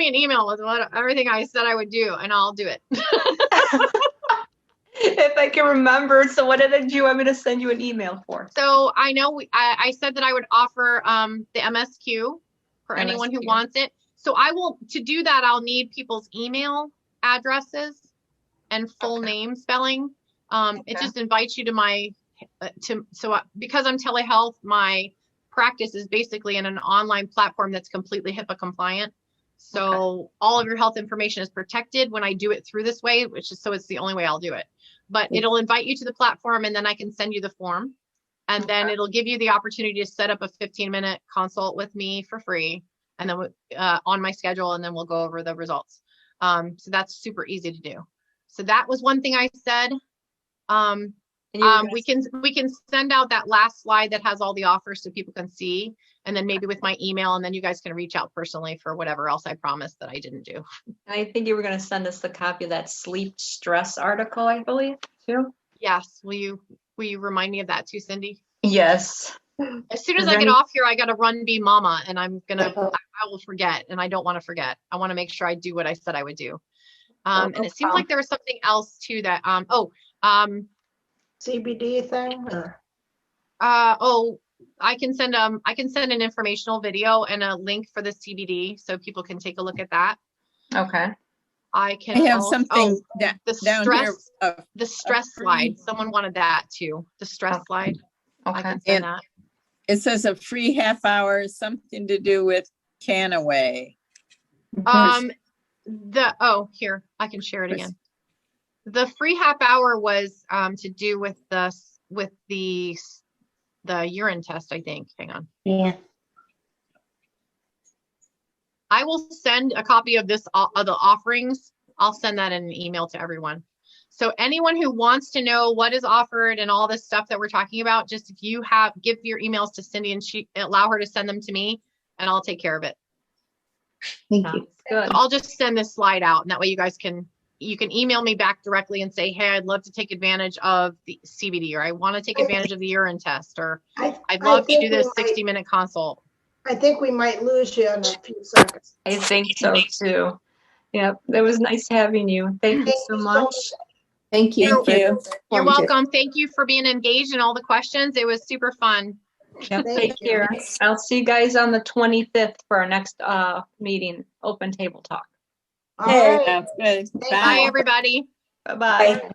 an email with everything I said I would do, and I'll do it. If I can remember. So what did you want me to send you an email for? So I know I said that I would offer the MSQ for anyone who MSQ. wants it. So to do that, I'll need people's email addresses and full Okay. name spelling. It Okay. just invites you to because I'm telehealth, my practice is basically in an online platform that's completely HIPAA compliant. So all of your health information is protected when I do it through this way, so it's the only way I'll do it. But it'll invite you to the platform, and then I can send you the form, and then it'll give you the opportunity to set up a 15-minute consult with me for free, and then on my schedule, and then we'll go over the results. So that's super easy to do. So that was one thing I said. We can send out that last slide that has all the offers so people can see, and then maybe with my email, and then you guys can reach out personally for whatever else I promised that I didn't do. And I think you were going to send us the copy of that sleep stress article, I believe, too. Yes, will you remind me of that too, Cindy? Yes. As soon as Is I there get any- off here, I got to run be mama, and I will forget, and I don't want to forget. I want to make sure I do what I said I would do. And it seems like there was something else too that CBD thing? Or? I can send an informational video and a link for the CBD so people can take a look at that. Okay. I can I have also- something the down here. stress, the stress slide. Someone wanted that too. The stress Okay. slide. I Okay. can send And- that. It says a free half hour, something to do with Canaway. Here, I can share it again. The free half hour was to do with the urine test, I think. Hang on. Yeah. I will send a copy of the offerings. I'll send that in an email to everyone. So anyone who wants to know what is offered and all this stuff that we're talking about, just if you give your emails to Cindy and allow her to send them to me, and I'll take care of it. Thank you. Sounds good. So I'll just send this slide out, and that way you guys can email me back directly and say, hey, I'd love to take advantage of the CBD, or I want to take advantage of the urine test, or I'd love to do this 60-minute consult. I think we might lose you in a few seconds. I think so too. Yep. It was nice having you. Thank you so much. Thank you. Thank you. You're welcome. Thank you for being engaged in all the questions. It was super fun. Yep. Thank Take you. care. I'll see you guys on the 25th for our next meeting, Open Table Talk. All Okay, right. that's good. Thank Bye, you. everybody. Bye-bye. Bye.